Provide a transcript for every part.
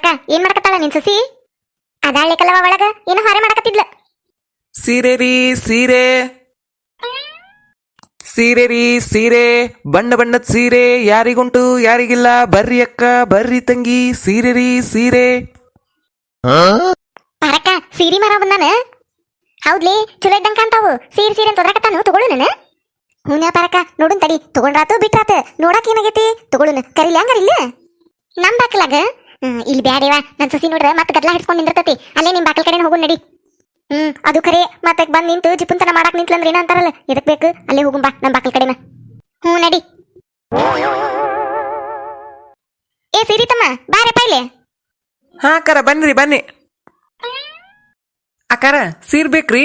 ಪಾರಕ ಏನ್ ಮಾಡಕತ್ತಾಳ ನಿನ್ ಸಸಿ? ಅದಾಳ್ಲಿಕಲ್ಲವ ಒಳಗ ಏನೋ ಹಾರೆ ಮಾಡಕತ್ತಿದ್ಲ. ಸೀರೆ ರೀ ಸೀರೆ, ಸೀರೆ ರೀ ಸೀರೆ, ಬಣ್ಣ ಬಣ್ಣದ ಸೀರೆ ಯಾರಿಗುಂಟು ಯಾರಿಗಿಲ್ಲ, ಬರ್ರಿ ಅಕ್ಕ ಬರ್ರಿ ತಂಗಿ, ಸೀರೆ ರೀ ಸೀರೆ. ಪಾರಕ ಸೀರಿ ಮರ ಬಂದಾನ. ಹೌದ್ಲಿ ಚಲೋ ಇದ್ದಂಗ ಕಾಣ್ತಾವು. ಸೀರೆ ಸೀರೆ ಅಂತ ಒದ್ರಾಕತ್ತಾನು, ತಗೊಳು ನಾನು. ಹೂನ ಪಾರಕ ನೋಡುನ್ ತಡಿ, ತಗೊಂಡ್ರಾತು ಬಿಟ್ರಾತ, ನೋಡಕ್ ಏನಾಗೈತಿ, ತಗೊಳುನ. ಕರಿಲಿ ಹಂಗಾರ ಇಲ್ಲ ನಮ್ ಬಾಕಲಾಗ. ಇಲ್ಲಿ ಬ್ಯಾಡೇವ, ನನ್ ಸಸಿ ನೋಡ್ರ ಮತ್ ಗದ್ಲಾ ಹಿಡ್ಸ್ಕೊಂಡ್ ನಿಂದಿರ್ತತಿ. ಅಲ್ಲೇ ನಿಮ್ ಬಾಕಲ್ ಕಡೆ ಹೋಗು ನಡಿ. ಅದು ಖರೆ. ಮತ್ತೆ ಬಂದ್ ನಿಂತು ಜಿಪ್ಪುಂತನ ಮಾಡಕ್ ನಿಂತ್ಲಂದ್ರ ಏನ ಅಂತಾರಲ್ಲ, ಎದಕ್ ಬೇಕು, ಅಲ್ಲೇ ಹೋಗುಂಬಾ ನಮ್ ಬಾಕಲ್ ಕಡೆನ. ನಡಿ. ಏ ಸಿರಿ ತಮ್ಮ ಬಾರೆ ಪೈಲೆ. ಹಾ ಅಕ್ಕಾರ ಬನ್ರಿ ಬನ್ನಿ. ಅಕ್ಕಾರ ಸೀರ್ ಬೇಕ್ರಿ?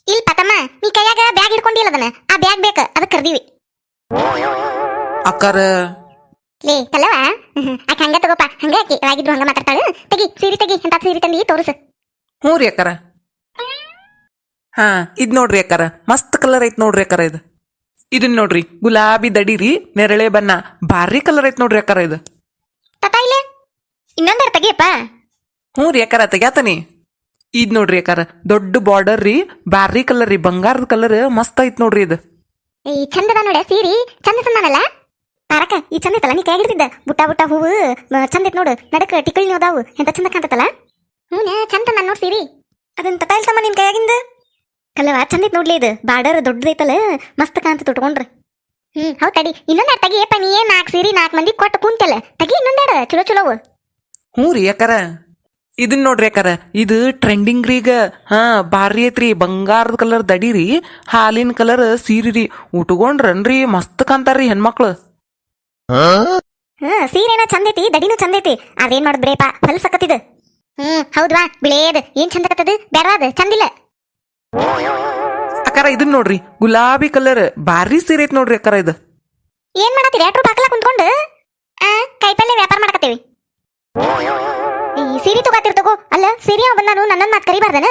ಇಲ್ಪ ತಮ್ಮ, ನೀ ಕೈಯಾಗ ಬ್ಯಾಗ್ ಹಿಡ್ಕೊಂಡಿಲ್ಲ ಅದನ್ನ, ಆ ಬ್ಯಾಗ್ ಬೇಕ, ಅದಕ್ಕೆ ಕರ್ದೀವಿ. ಅಕ್ಕಾರ ಲೇ ತಲ್ಲವ, ಆಕೆ ಹಂಗ ತಗೋಪ, ಹಂಗ ಆಕಿ ಆಗಿದ್ರು ಹಂಗ ಮಾತಾಡ್ತಾಳ. ತೆಗಿ ಸೀರೆ ತೆಗಿ, ಎಂತ ಸೀರೆ ತಂದಿ ತೋರಿಸು. ಹ್ಞೂ ರೀ ಅಕ್ಕಾರ. ಹಾ ಇದ್ ನೋಡ್ರಿ ಅಕ್ಕಾರ, ಮಸ್ತ್ ಕಲರ್ ಐತ್ ನೋಡ್ರಿ ಅಕ್ಕಾರ ಇದು. ಇದನ್ ನೋಡ್ರಿ ಗುಲಾಬಿ ದಡಿ ರೀ, ನೆರಳೆ ಬಣ್ಣ, ಭಾರಿ ಕಲರ್ ಐತ್ ನೋಡ್ರಿ ಅಕ್ಕಾರ ಇದು. ತಾತ ಇಲ್ಲೇ ಇನ್ನೊಂದರ ತೆಗಿಯಪ್ಪ. ಹ್ಞೂ ರೀ ಅಕ್ಕಾರ ತೆಗ್ಯಾತನಿ. ಇದ್ ನೋಡ್ರಿ ಅಕ್ಕಾರ, ದೊಡ್ಡ ಬಾರ್ಡರ್ ರೀ, ಭಾರಿ ಕಲರ್ ರೀ, ಬಂಗಾರದ ಕಲರ್ ಮಸ್ತ್ ಐತ್ ನೋಡ್ರಿ ಇದು. ಈ ಚಂದದ ನೋಡ ಸೀರಿ, ಚಂದ ಸಂದಾನಲ್ಲ ಪಾರಕ. ಈ ಚಂದ ಐತಲ್ಲ, ನೀ ಕೈ ಹಿಡ್ತಿದ್ದ ಬುಟ್ಟ ಬುಟ್ಟ ಹೂವು ಚಂದ ಐತ್ ನೋಡು, ನಡಕ್ ಟಿಕಳಿ ಅದಾವು, ಎಂತ ಚಂದ ಕಾಣ್ತತಲ್ಲ. ಚಂದ ನಾನು ನೋಡ್ ಸೀರಿ. ಅದನ್ನ ತತ ಇಲ್ತಮ್ಮ ನಿನ್ ಕೈಯಾಗಿಂದ. ಕಲ್ಲವ ಚಂದ ಐತ್ ನೋಡ್ಲಿ, ಇದು ಬಾರ್ಡರ್ ದೊಡ್ಡದೈತಲ್ಲ, ಮಸ್ತ್ ಕಾಣ್ತ ಉಟ್ಕೊಂಡ್ರೆ. ಹೌದ್ ತಡಿ, ಇನ್ನೊಂದೆರಡು ತೆಗಿಯಪ್ಪ. ನೀ ಏನ್ 4 ಸೀರಿ 4 ಮಂದಿ ಕೊಟ್ಟು ಕುಂತಲ್ಲ, ತೆಗಿ ಇನ್ನೊಂದೆರಡು ಚಲೋ ಚಲೋವು. ಹ್ಞೂ ರೀ ಅಕ್ಕಾರ. ಇದನ್ ನೋಡ್ರಿ ಅಕ್ಕಾರ, ಇದು ಟ್ರೆಂಡಿಂಗ್ ರೀ ಈಗ. ಹಾ ಭಾರಿ ಐತ್ರಿ, ಬಂಗಾರದ ಕಲರ್ ದಡಿ ರೀ, ಹಾಲಿನ ಕಲರ್ ಸೀರಿ ರೀ, ಉಟ್ಕೊಂಡ್ರನ್ರಿ ಮಸ್ತ್ ಕಾಂತಾರ್ರಿ ಹೆಣ್ಮಕ್ಳು. ಸೀರೆನ ಚಂದ ಐತಿ, ದಡಿನೂ ಚಂದ ಐತಿ. ಅದೇನ್ ಮಾಡಿದ್ರೇಪ ಹೊಲ್ಸಕತ್ತಿದ್. ಹೌದ್ವಾ, ಬಿಳೇದ್ ಏನ್ ಚಂದ ಕತ್ತದ, ಬ್ಯಾಡವಾದ ಚಂದಿಲ್ಲ. ಅಕ್ಕಾರ ಇದನ್ ನೋಡ್ರಿ, ಗುಲಾಬಿ ಕಲರ್ ಭಾರಿ ಸೀರೆ ಐತ್ ನೋಡ್ರಿ ಅಕ್ಕಾರ ಇದು. ಏನ್ ಮಾಡತ್ತೀರಿ ಎಟ್ರು ಬಾಕಲ ಕುಂತ್ಕೊಂಡು? ಕೈಪಲ್ಲೆ ವ್ಯಾಪಾರ ಮಾಡಕತ್ತೀವಿ. ಈ ಸೀರೆ ತಗೋ. ಅಲ್ಲ ಸೀರೆ ಬಂದಾನು ನನ್ನನ್ ಮಾತ್ ಕರಿಬಾರ್ದನ?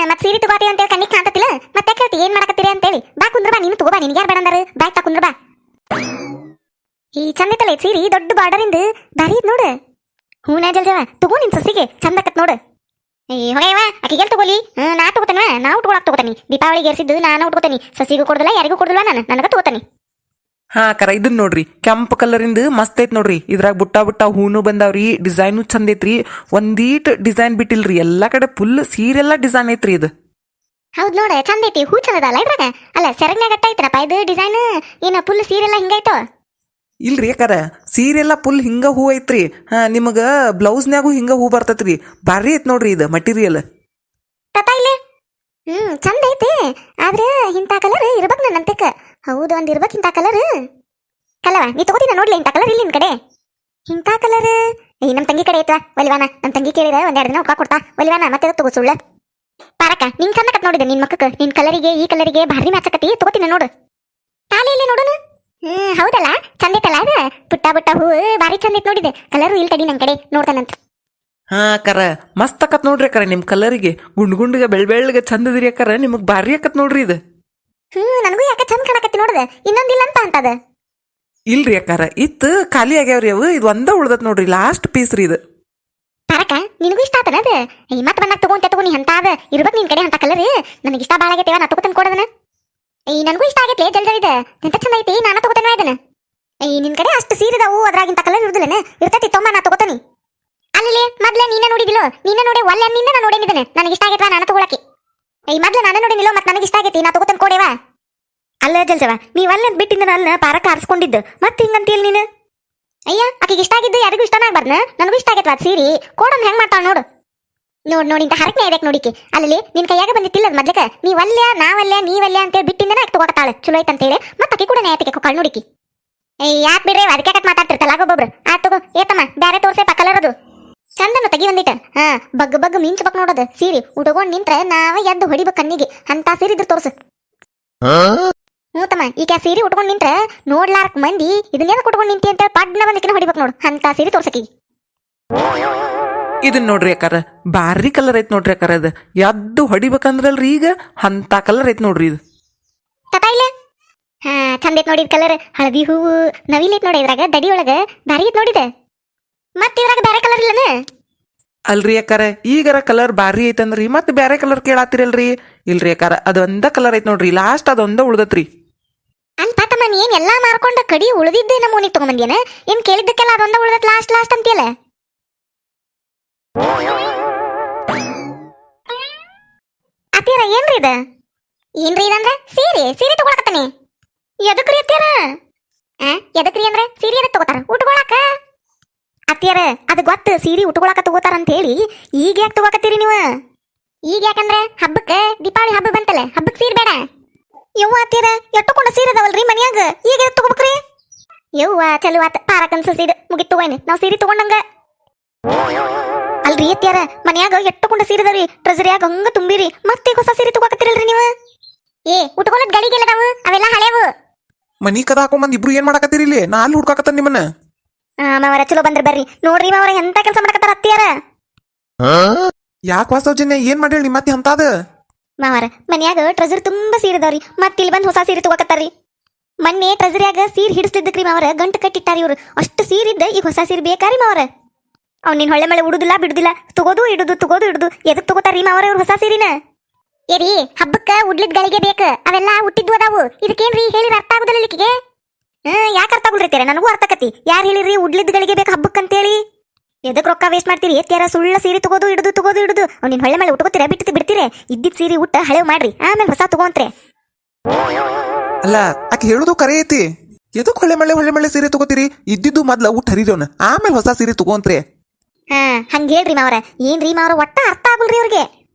ಮತ್ ಸೀರೆ ತಗೋತೀವಿ ಅಂತೇಳಿ ಕಣ್ಣಿಗೆ ಕಾಣ್ತತಿಲ್ಲ, ಮತ್ತೆ ಕೇಳ್ತಿ ಏನ್ ಮಾಡಕತ್ತೀರಿ ಅಂತೇಳಿ. ಬಾ ಕುಂದ್ರ ಬಾ, ನೀನು ತಗೋಬಾ, ನಿನ್ಗೆ ಯಾರು ಬೇಡ ಅಂದಾರ, ಬಾಯ್ ತಾ ಕುಂದ್ರ ಬಾ. ಈ ಚಂದ ಐತಲ್ಲ ಸೀರಿ, ದೊಡ್ಡ ಬಾರ್ಡರ್ ಇಂದ ಭಾರಿ ಇದ್ ನೋಡು. ಹೂನ ಜಲ್ಜವ ತಗೋ, ನಿನ್ ಸಸಿಗೆ ಚಂದ ಆಕತ್ ನೋಡು. ಹೊಗೆಯವ ಆಕಿಗೆಲ್ ತಗೋಲಿ, ನಾ ತಗೋತೇನ, ನಾ ಉಟ್ಕೊಳಕ್ ತಗೋತಾನಿ. ದೀಪಾವಳಿಗೆ ಏರ್ಸಿದ್ದು ನಾನು ಉಟ್ಕೋತಾನಿ, ಸಸಿಗೂ ಕೊಡದಲ್ಲ ಯಾರಿಗೂ ಕೊಡದಲ್ಲ, ನನಗ ತಗೋತಾನಿ. ಹಾ ಅಕ್ಕಾರ ಇದನ್ ನೋಡ್ರಿ, ಕೆಂಪು ಕಲರ್ ಇಂದ ಮಸ್ತ್ ಐತ್ ನೋಡ್ರಿ. ಇದ್ರಾಗ ಬುಟ್ಟ ಬುಟ್ಟ ಹೂನು ಬಂದಾವ್ರಿ, ಡಿಸೈನು ಚಂದ ಐತ್ರಿ, ಒಂದೀಟ್ ಡಿಸೈನ್ ಬಿಟ್ಟಿಲ್ರಿ, ಎಲ್ಲಾ ಕಡೆ ಫುಲ್ ಸೀರೆಲ್ಲಾ ಡಿಸೈನ್ ಐತ್ರಿ ಇದು. ಹೌದ್ ನೋಡ ಚಂದ ಐತಿ, ಹೂ ಚಂದದಲ್ಲ ಇದ್ರಾಗ. ಅಲ್ಲ ಸೆರಗ್ನಾಗ ಅಟ್ಟ ಐತ್ರಪ್ಪ ಇದು ಡಿಸೈನ್, ಏನ ಫುಲ್ ಸೀರೆಲ್ಲ ಹಿಂಗೈತೋ? ಇಲ್ರಿ ಅಕ್ಕಾರ, ಸೀರೆಲ್ಲಾ ಫುಲ್ ಹಿಂಗ ಹೂ ಐತ್ರಿ. ಹಾ ನಿಮಗ ಬ್ಲೌಸ್ನ್ಯಾಗು ಹಿಂಗ ಹೂ ಬರ್ತೈತ್ರಿ, ಭಾರಿ ಐತ್ ನೋಡ್ರಿ ಇದು ಮಟೀರಿಯಲ್. ತತಾ ಇಲ್ಲಿ ಚಂದ ಐತಿ, ಆದ್ರೆ ಇಂಥ ಕಲರ್ ಇರ್ಬೇಕ್ ನನ್ನಂತೆಕ. ಹೌದು, ಒಂದ್ ಇರ್ಬೇಕ್ ಇಂಥ ಕಲರ್. ಕಲವ ನೀ ತಗೋತೀನ ನೋಡ್ಲಿ, ಇಂಥ ಕಲರ್ ಇಲ್ಲಿ ನಿನ್ ಕಡೆ. ಇಂಥ ಕಲರ್ ನಮ್ ತಂಗಿ ಕಡೆ ಐತ್ವಾ, ಒಲಿವಾನ. ನಮ್ ತಂಗಿ ಕೇಳಿದ ಒಂದೆರಡು ದಿನ ಉಕ್ಕ ಕೊಡ್ತಾ, ಒಲಿವಾನ ಮತ್ತೆ ತಗೋ ಸುಳ್ಳ. ಪಾರಕ ನಿನ್ ಚಂದ ಕತ್ ನೋಡಿದೆ, ನಿನ್ ಮಕ್ಕಕ್ಕೆ ನಿನ್ ಕಲರಿಗೆ ಈ ಕಲರಿಗೆ ಭಾರಿ ಮ್ಯಾಚಕತಿ, ತಗೋತೀನ ನೋಡು. ತಾಲಿ ಇಲ್ಲಿ ನೋಡುನು. ಹೌದಲ್ಲ ಚಂದ ಐತಲ್ಲ ಅದ, ಪುಟ್ಟ ಬುಟ್ಟ ಹೂ ಭಾರಿ ಚಂದ ಐತ್ ನೋಡಿದೆ. ಕಲರು ಇಲ್ಲಿ ತಡಿ ನನ್ ಕಡೆ ನೋಡ್ತಾನಂತ. ಹಾ ಅಕ್ಕಾರ ಮಸ್ತ್ ಆಕತ್ ನೋಡ್ರಿ ಅಕ್ಕಾರ, ನಿಮ್ ಕಲರಿಗೆ ಗುಂಡ್ಗುಂಡಿಗೆ ಬೆಳ್ಬೆಳ್ಳಿಗೆ ಚಂದದಿರಿ ಅಕ್ಕಾರ, ನಿಮಗ್ ಭಾರಿ ಆಕತ್ ನೋಡ್ರಿ ಇದು. ನನಗೂ ಯಾಕೆ ಚಂದ ಕಾಣಕತ್ತಿ ನೋಡ್ದೆ, ಇನ್ನೊಂದಿಲ್ಲ ಅಂತ ಅಂತದ. ಇಲ್ರಿ ಅಕ್ಕಾರ, ಇತ್ತು ಖಾಲಿ ಆಗ್ಯಾವ್ರಿ ಅವು, ಇದು ಒಂದ ಉಳ್ದತ್ ನೋಡ್ರಿ, ಲಾಸ್ಟ್ ಪೀಸ್ ರೀ ಇದು. ಪಾರಕ ನಿನಗೂ ಇಷ್ಟ ಆತನ ಅದ? ಮತ್ ಬಂದಾಗ ತಗೋ ನೀ ಅಂತ ಅದ ಇರ್ಬೇಕು ನಿನ್ ಕಡೆ ಅಂತ ಕಲರ್. ನನಗೆ ಇಷ್ಟ ಭಾಳ ಆಗೈತೆ, ನಾ ತಗೋತನ್ ಕೊಡದನ. ನನಗೂ ಇಷ್ಟ ಆಗೈತೆ ಜಲ್ಜವಿದ, ಎಂತ ಚಂದ ಐತಿ, ನಾನು ತಗೋತೇನೆ ಇದನ್ನ. ನಿನ್ ಕಡೆ ಅಷ್ಟು ಸೀರಿದಾವು, ಅದ್ರಾಗಿಂತ ಕಲರ್ ಇರುದಿಲ್ಲನ, ಇರ್ತೈತಿ ತೊಂಬ, ನಾ ತಗೋತಾನಿ. ಅಲ್ಲಿ ಮೊದ್ಲ ನೀನ ನೋಡಿದಿಲ್ಲೋ, ನೀನ ನೋಡಿ ಒಲ್ಲೆ ಅನ್ನಿಂದ ನಾ ನೋಡೇನಿದ್ದೇನೆ, ನನಗೆ ಇಷ್ಟ ಆಗೈತವಾ ನಾನು ತಗೊಳಕ್ಕೆ. ಮೊದ್ಲ ನಾನು ನೋಡಿನಿಲ್ಲೋ, ಮತ್ ನನಗೆ ಇಷ್ಟ ಆಗೈತಿ, ನಾ ತಗೋತೇನೆ ಕೊಡೇವಾ. ಅಲ್ಲ ಜಲ್ಜವ, ನೀವ್ ಅಲ್ಲ ಬಿಟ್ಟಿಂದ ನನ್ನ ಪಾರಕ ಆರಿಸ್ಕೊಂಡಿದ್ದು, ಮತ್ತೆ ಹಿಂಗಂತೀಲ್ ನೀನು. ಅಯ್ಯ ಆಕಿಗೆ ಇಷ್ಟ ಆಗಿದ್ದು ಯಾರಿಗೂ ಇಷ್ಟನ ಆಗ್ಬಾರ್ದ, ನನಗೂ ಇಷ್ಟ ಆಗೈತವಾ ಸೀರಿ, ಕೋಡನ್ ಹೆಂಗ್ ಮಾಡ್ತಾಳ ನೋಡು. ನೋಡಿ ಇಂತ ಹರಕೆ ಇದಕ್ಕೆ ನೋಡಿಕೆ. ಅಲ್ಲಿ ನಿನ್ ಕೈಯಾಗ ಬಂದಿತ್ತಿಲ್ಲ ಮದ್ಲಕ, ನೀವಲ್ಯ ನಾವಲ್ಯ ನೀವಲ್ಯ ಅಂತೇಳಿ ಬಿಟ್ಟಿಂದನ ಆಕೆ ತಗೋತಾಳೆ, ಚಲೋ ಐತ್ ಅಂತೇಳಿ. ಮತ್ ಆಕಿ ಕೂಡ ನ್ಯಾಯತಿಗೆ ಕಳ್ ನೋಡಿಕಿ. ಯಾಕೆ ಬಿಡ್ರಿ, ಅದಕ್ಕೆ ಯಾಕೆ ಮಾತಾಡ್ತಿರ್ತಲ್ಲ ಆಗೊಬ್ಬೊಬ್ರು. ತಗೋ ಏತಮ್ಮ ಬ್ಯಾರೆ ತೋರ್ಸೇಪ ಕಲರ್ ಅದು ಚಂದನು ತೆಗಿ ಒಂದಿಟ. ಬಗ್ ಮಿಂಚ್ಬೇಕ್ ನೋಡೋದು ಸೀರೆ, ಉಟ್ಕೊಂಡ್ ನಿಂತ್ರೆ ನಾವ ಎದ್ದು ಹೊಡಿಬೇಕು ಕಣ್ಣಿಗೆ, ಅಂತ ಸೀರೆ ಇದ್ರ ತೋರ್ಸು. ತಮ್ಮ ಈಗ ಸೀರೆ ಉಟ್ಕೊಂಡ್ ನಿಂತ್ರೆ ನೋಡ್ಲಾರಕ್ ಮಂದಿ ಇದನ್ನೇನ ಉಟ್ಕೊಂಡ್ ನಿಂತಿ ಅಂತ ಪಡ್ನ ಬಂದಿಕಿನ ಹೊಡಿಬೇಕು ನೋಡು, ಅಂತ ಸೀರೆ ತೋರ್ಸಕಿ. ಇದನ್ ನೋಡ್ರಿ ಅಕ್ಕಾರ, ಭಾರಿ ಕಲರ್ ಐತ್ ನೋಡ್ರಿ ಅಕ್ಕಾರ, ಅದ ಎದ್ದು ಹೊಡಿಬೇಕಂದ್ರಲ್ರಿ ಈಗ ಅಂತ ಕಲರ್ ಐತ್ ನೋಡ್ರಿ ಇದು. ತತಾ ಇಲ್ಲ ಚಂದ ಐತ್ ನೋಡಿ ಕಲರ್, ಹಳದಿ ಹೂವು ನವಿಲ್ ಐತ್ ನೋಡಿ, ಇದ್ರಾಗ ದಡಿ ಒಳಗ ಭಾರಿ ಐತ್ ನೋಡಿದೆ. ಮತ್ ಇದ್ರಾಗ ಬೇರೆ ಕಲರ್ ಇಲ್ಲನ? ಅಲ್ರಿ ಅಕ್ಕಾರ ಈಗರ ಕಲರ್ ಬಾರಿ ಐತಂದ್ರಿ ಮತ್ತೆ ಬೇರೆ ಕಲರ್ ಕೇಳಾತಿರಲ್ರಿ. ಇಲ್ರಿ ಅಕ್ಕಾರ ಅದೊಂದ ಕಲರ್ ಐತ್ ನೋಡ್ರಿ, ಲಾಸ್ಟ್ ಅದೊಂದ ಉಳ್ದತ್ರಿ. ಅಲ್ಪ ತಮ್ಮ ನೀ ಏನ್ ಎಲ್ಲಾ ಮಾರ್ಕೊಂಡ ಕಡಿ ಉಳಿದಿದ್ದೆ ನಮ್ಮೂನಿಗೆ ತಗೊಂಬಂದಿಯನ? ಏನ್ ಕೇಳಿದ್ದಕ್ಕೆಲ್ಲ ಅದೊಂದ ಉಳ್ದತ್ ಲಾಸ್ಟ್ ಲಾಸ್ಟ್ ಅಂತೀಯಲ್ಲ. ಅತ್ತೀರ ಏನ್ರಿ ಇದ? ಏನ್ರಿ ಇದಂದ್ರ ಸೀರೆ ಸೀರೆ ತಗೊಳಕತ್ತಾನೆ. ಎದಕ್ರಿ ಅತ್ತೀರ? ಎದಕ್ರಿ ಅಂದ್ರೆ ಸೀರೆ ಎದಕ್ ತಗೋತಾರ? ಉಟ್ಕೊಳಕ. ಅತ್ತೀರ ಅದ್ ಗೊತ್ತ ಸೀರೆ ಉಟ್ಕೊಳಕ ತಗೋತಾರ ಅಂತ ಹೇಳಿ ಈಗ ಯಾಕೆ ತಗೋಕತ್ತೀರಿ ನೀವು? ಈಗ ಯಾಕಂದ್ರೆ ಹಬ್ಬಕ್ಕ ದೀಪಾವಳಿ ಹಬ್ಬ ಬಂತಲ್ಲ, ಹಬ್ಬಕ್ ಸೀರೆ ಬೇಡ. ಯವ್ವ ಅತ್ತೀರ ಎಟ್ಟುಕೊಂಡ ಸೀರೆ ಅದಾವಲ್ರಿ ಮನ್ಯಾಗ, ಈಗ ಎದಕ್ ತಗೋಬೇಕ್ರಿ? ಯವ್ವ ಚಲೋ ಆತ ಪಾರಕ್ ಅನ್ಸಿದ್ ಮುಗಿತ್ ತಗೋಯ್ನಿ ನಾವ್ ಸೀರೆ ತಗೊಂಡಂಗ. ಅಲ್ರಿ ಅತ್ಯಾರ ಮನ್ಯಾಗ ಎಟ್ಟುಕೊಂಡ ಸೀರೆ ಅದಾವ್ರಿ, ಟ್ರೆಜರಿಯಾಗ ಹಂಗ ತುಂಬಿರಿ, ಮತ್ತೆ ಹೊಸ ಸೀರೆ ತಗೋಕತ್ತೀರಲ್ರಿ ನೀವು? ಉಟ್ಕೊಳ್ಳೋದ್ ಗಳಿಗೆಲ್ಲದಾವು ಅವೆಲ್ಲ ಹಳೆವು. ಮನಿ ಕದ ಹಾಕೊಂಡ್ ಇಬ್ರು ಏನ್ ಮಾಡಾಕತ್ತೀರಿ ಇಲ್ಲಿ? ನಾ ಅಲ್ಲಿ ಹುಡ್ಕಾಕತ್ತ ನಿಮ್ಮನ್ನ. ಮಾವರ ಚಲೋ ಬಂದ್ರಿ ಬರ್ರಿ ನೋಡ್ರಿ ಮಾವರ ಎಂತ ಕೆಲಸ ಮಾಡಕತ್ತಾರ ಅತ್ತಿಯಾರ. ಯಾಕೆ ವಾಸವಜನ್ಯ ಏನ್ ಮಾಡಿ ಮತ್ತೆ ಅಂತಾದ? ಮಾವರ ಮನ್ಯಾಗ ಟ್ರೆಜರ್ ತುಂಬಾ ಸೀರೆ ಅದಾವ್ರಿ, ಮತ್ತೆ ಇಲ್ಲಿ ಬಂದ್ ಹೊಸ ಸೀರೆ ತಗೋಕತ್ತಾರ್ರಿ. ಮೊನ್ನೆ ಟ್ರೆಜರಿಯಾಗ ಸೀರೆ ಹಿಡಿಸ್ತಿದ್ದಕ್ರಿ ಮಾವರ ಗಂಟು ಕಟ್ಟಿಟ್ಟಾರಿ ಇವ್ರು. ಅಷ್ಟು ಸೀರಿದ್ದ ಈಗ ಹೊಸ ಸೀರೆ ಬೇಕಾರಿ ಮಾವರ. ಅವ್ನು ನಿನ್ ಹೊಳ್ಳೆ ಮಳೆ ಉಡುದಿಲ್ಲ ಬಿಡುದಿಲ್ಲ, ತಗೋದು ಇಡುದು ತಗೋದು ಇಡುದು. ಎದಕ್ ತಗೋತಾರ್ರಿ ಮಾವರ ಇವ್ರು ಹೊಸ ಸೀರಿನ? ಏರಿ ಹಬ್ಬಕ್ಕ ಉಡ್ಲಿದ್ ಗಳಿಗೆ ಬೇಕು, ಅವೆಲ್ಲ ಹುಟ್ಟಿದ್ವು ಅದಾವು. ಇದಕ್ಕೇನ್ರಿ ಹೇಳಿರ ಅರ್ಥ ಆಗುದಿಲ್ಲ ಲಿಕ್ಕಿಗೆ? ಯಾಕೆ ಅರ್ಥ ಆಗುಲ್ರಿತೀರ? ನನಗೂ ಅರ್ಥಕತಿ. ಯಾರು ಹೇಳಿರಿ ಉಡ್ಲಿದ್ ಗಳಿಗೆ ಬೇಕು ಹಬ್ಬಕ್ಕಂತೇಳಿ? ಎದಕ್ ರೊಕ್ಕ ವೇಸ್ಟ್ ಮಾಡ್ತೀರಿ? ಎತ್ಯಾರ ಸುಳ್ಳ ಸೀರೆ ತಗೋದು ಇಡುದು ತಗೋದು ಇಡುದು. ಅವ್ನು ನಿನ್ ಹೊಳ್ಳೆ ಮಳೆ ಉಟ್ಕೋತೀರ ಬಿಡ್ತೀರಿ? ಇದ್ದಿದ್ ಸೀರೆ ಉಟ್ಟ ಹಳೆವ್ ಮಾಡ್ರಿ, ಆಮೇಲೆ ಹೊಸ ತಗೋಂತ್ರೆ. ಅಲ್ಲ ಆಕೆ ಹೇಳುದು ಕರೆ ಐತಿ. ಎದಕ್ ಹೊಳ್ಳೆ ಮಳೆ ಸೀರೆ ತಗೋತೀರಿ? ಇದ್ದಿದ್ದು ಮೊದ್ಲ ಊಟ ಹರಿದವನ, ಆಮೇಲೆ ಹೊಸ ಸೀರೆ ತಗೋಂತ್ರೆ. ಹಂಗ ಹೇಳ್ರಿ ಮಾವರ. ಏನ್ರಿ ಮಾವರ ಒಟ್ಟ ಅರ್ಥ ಆಗುಲ್ರಿ ಅವ್ರಿಗೆ.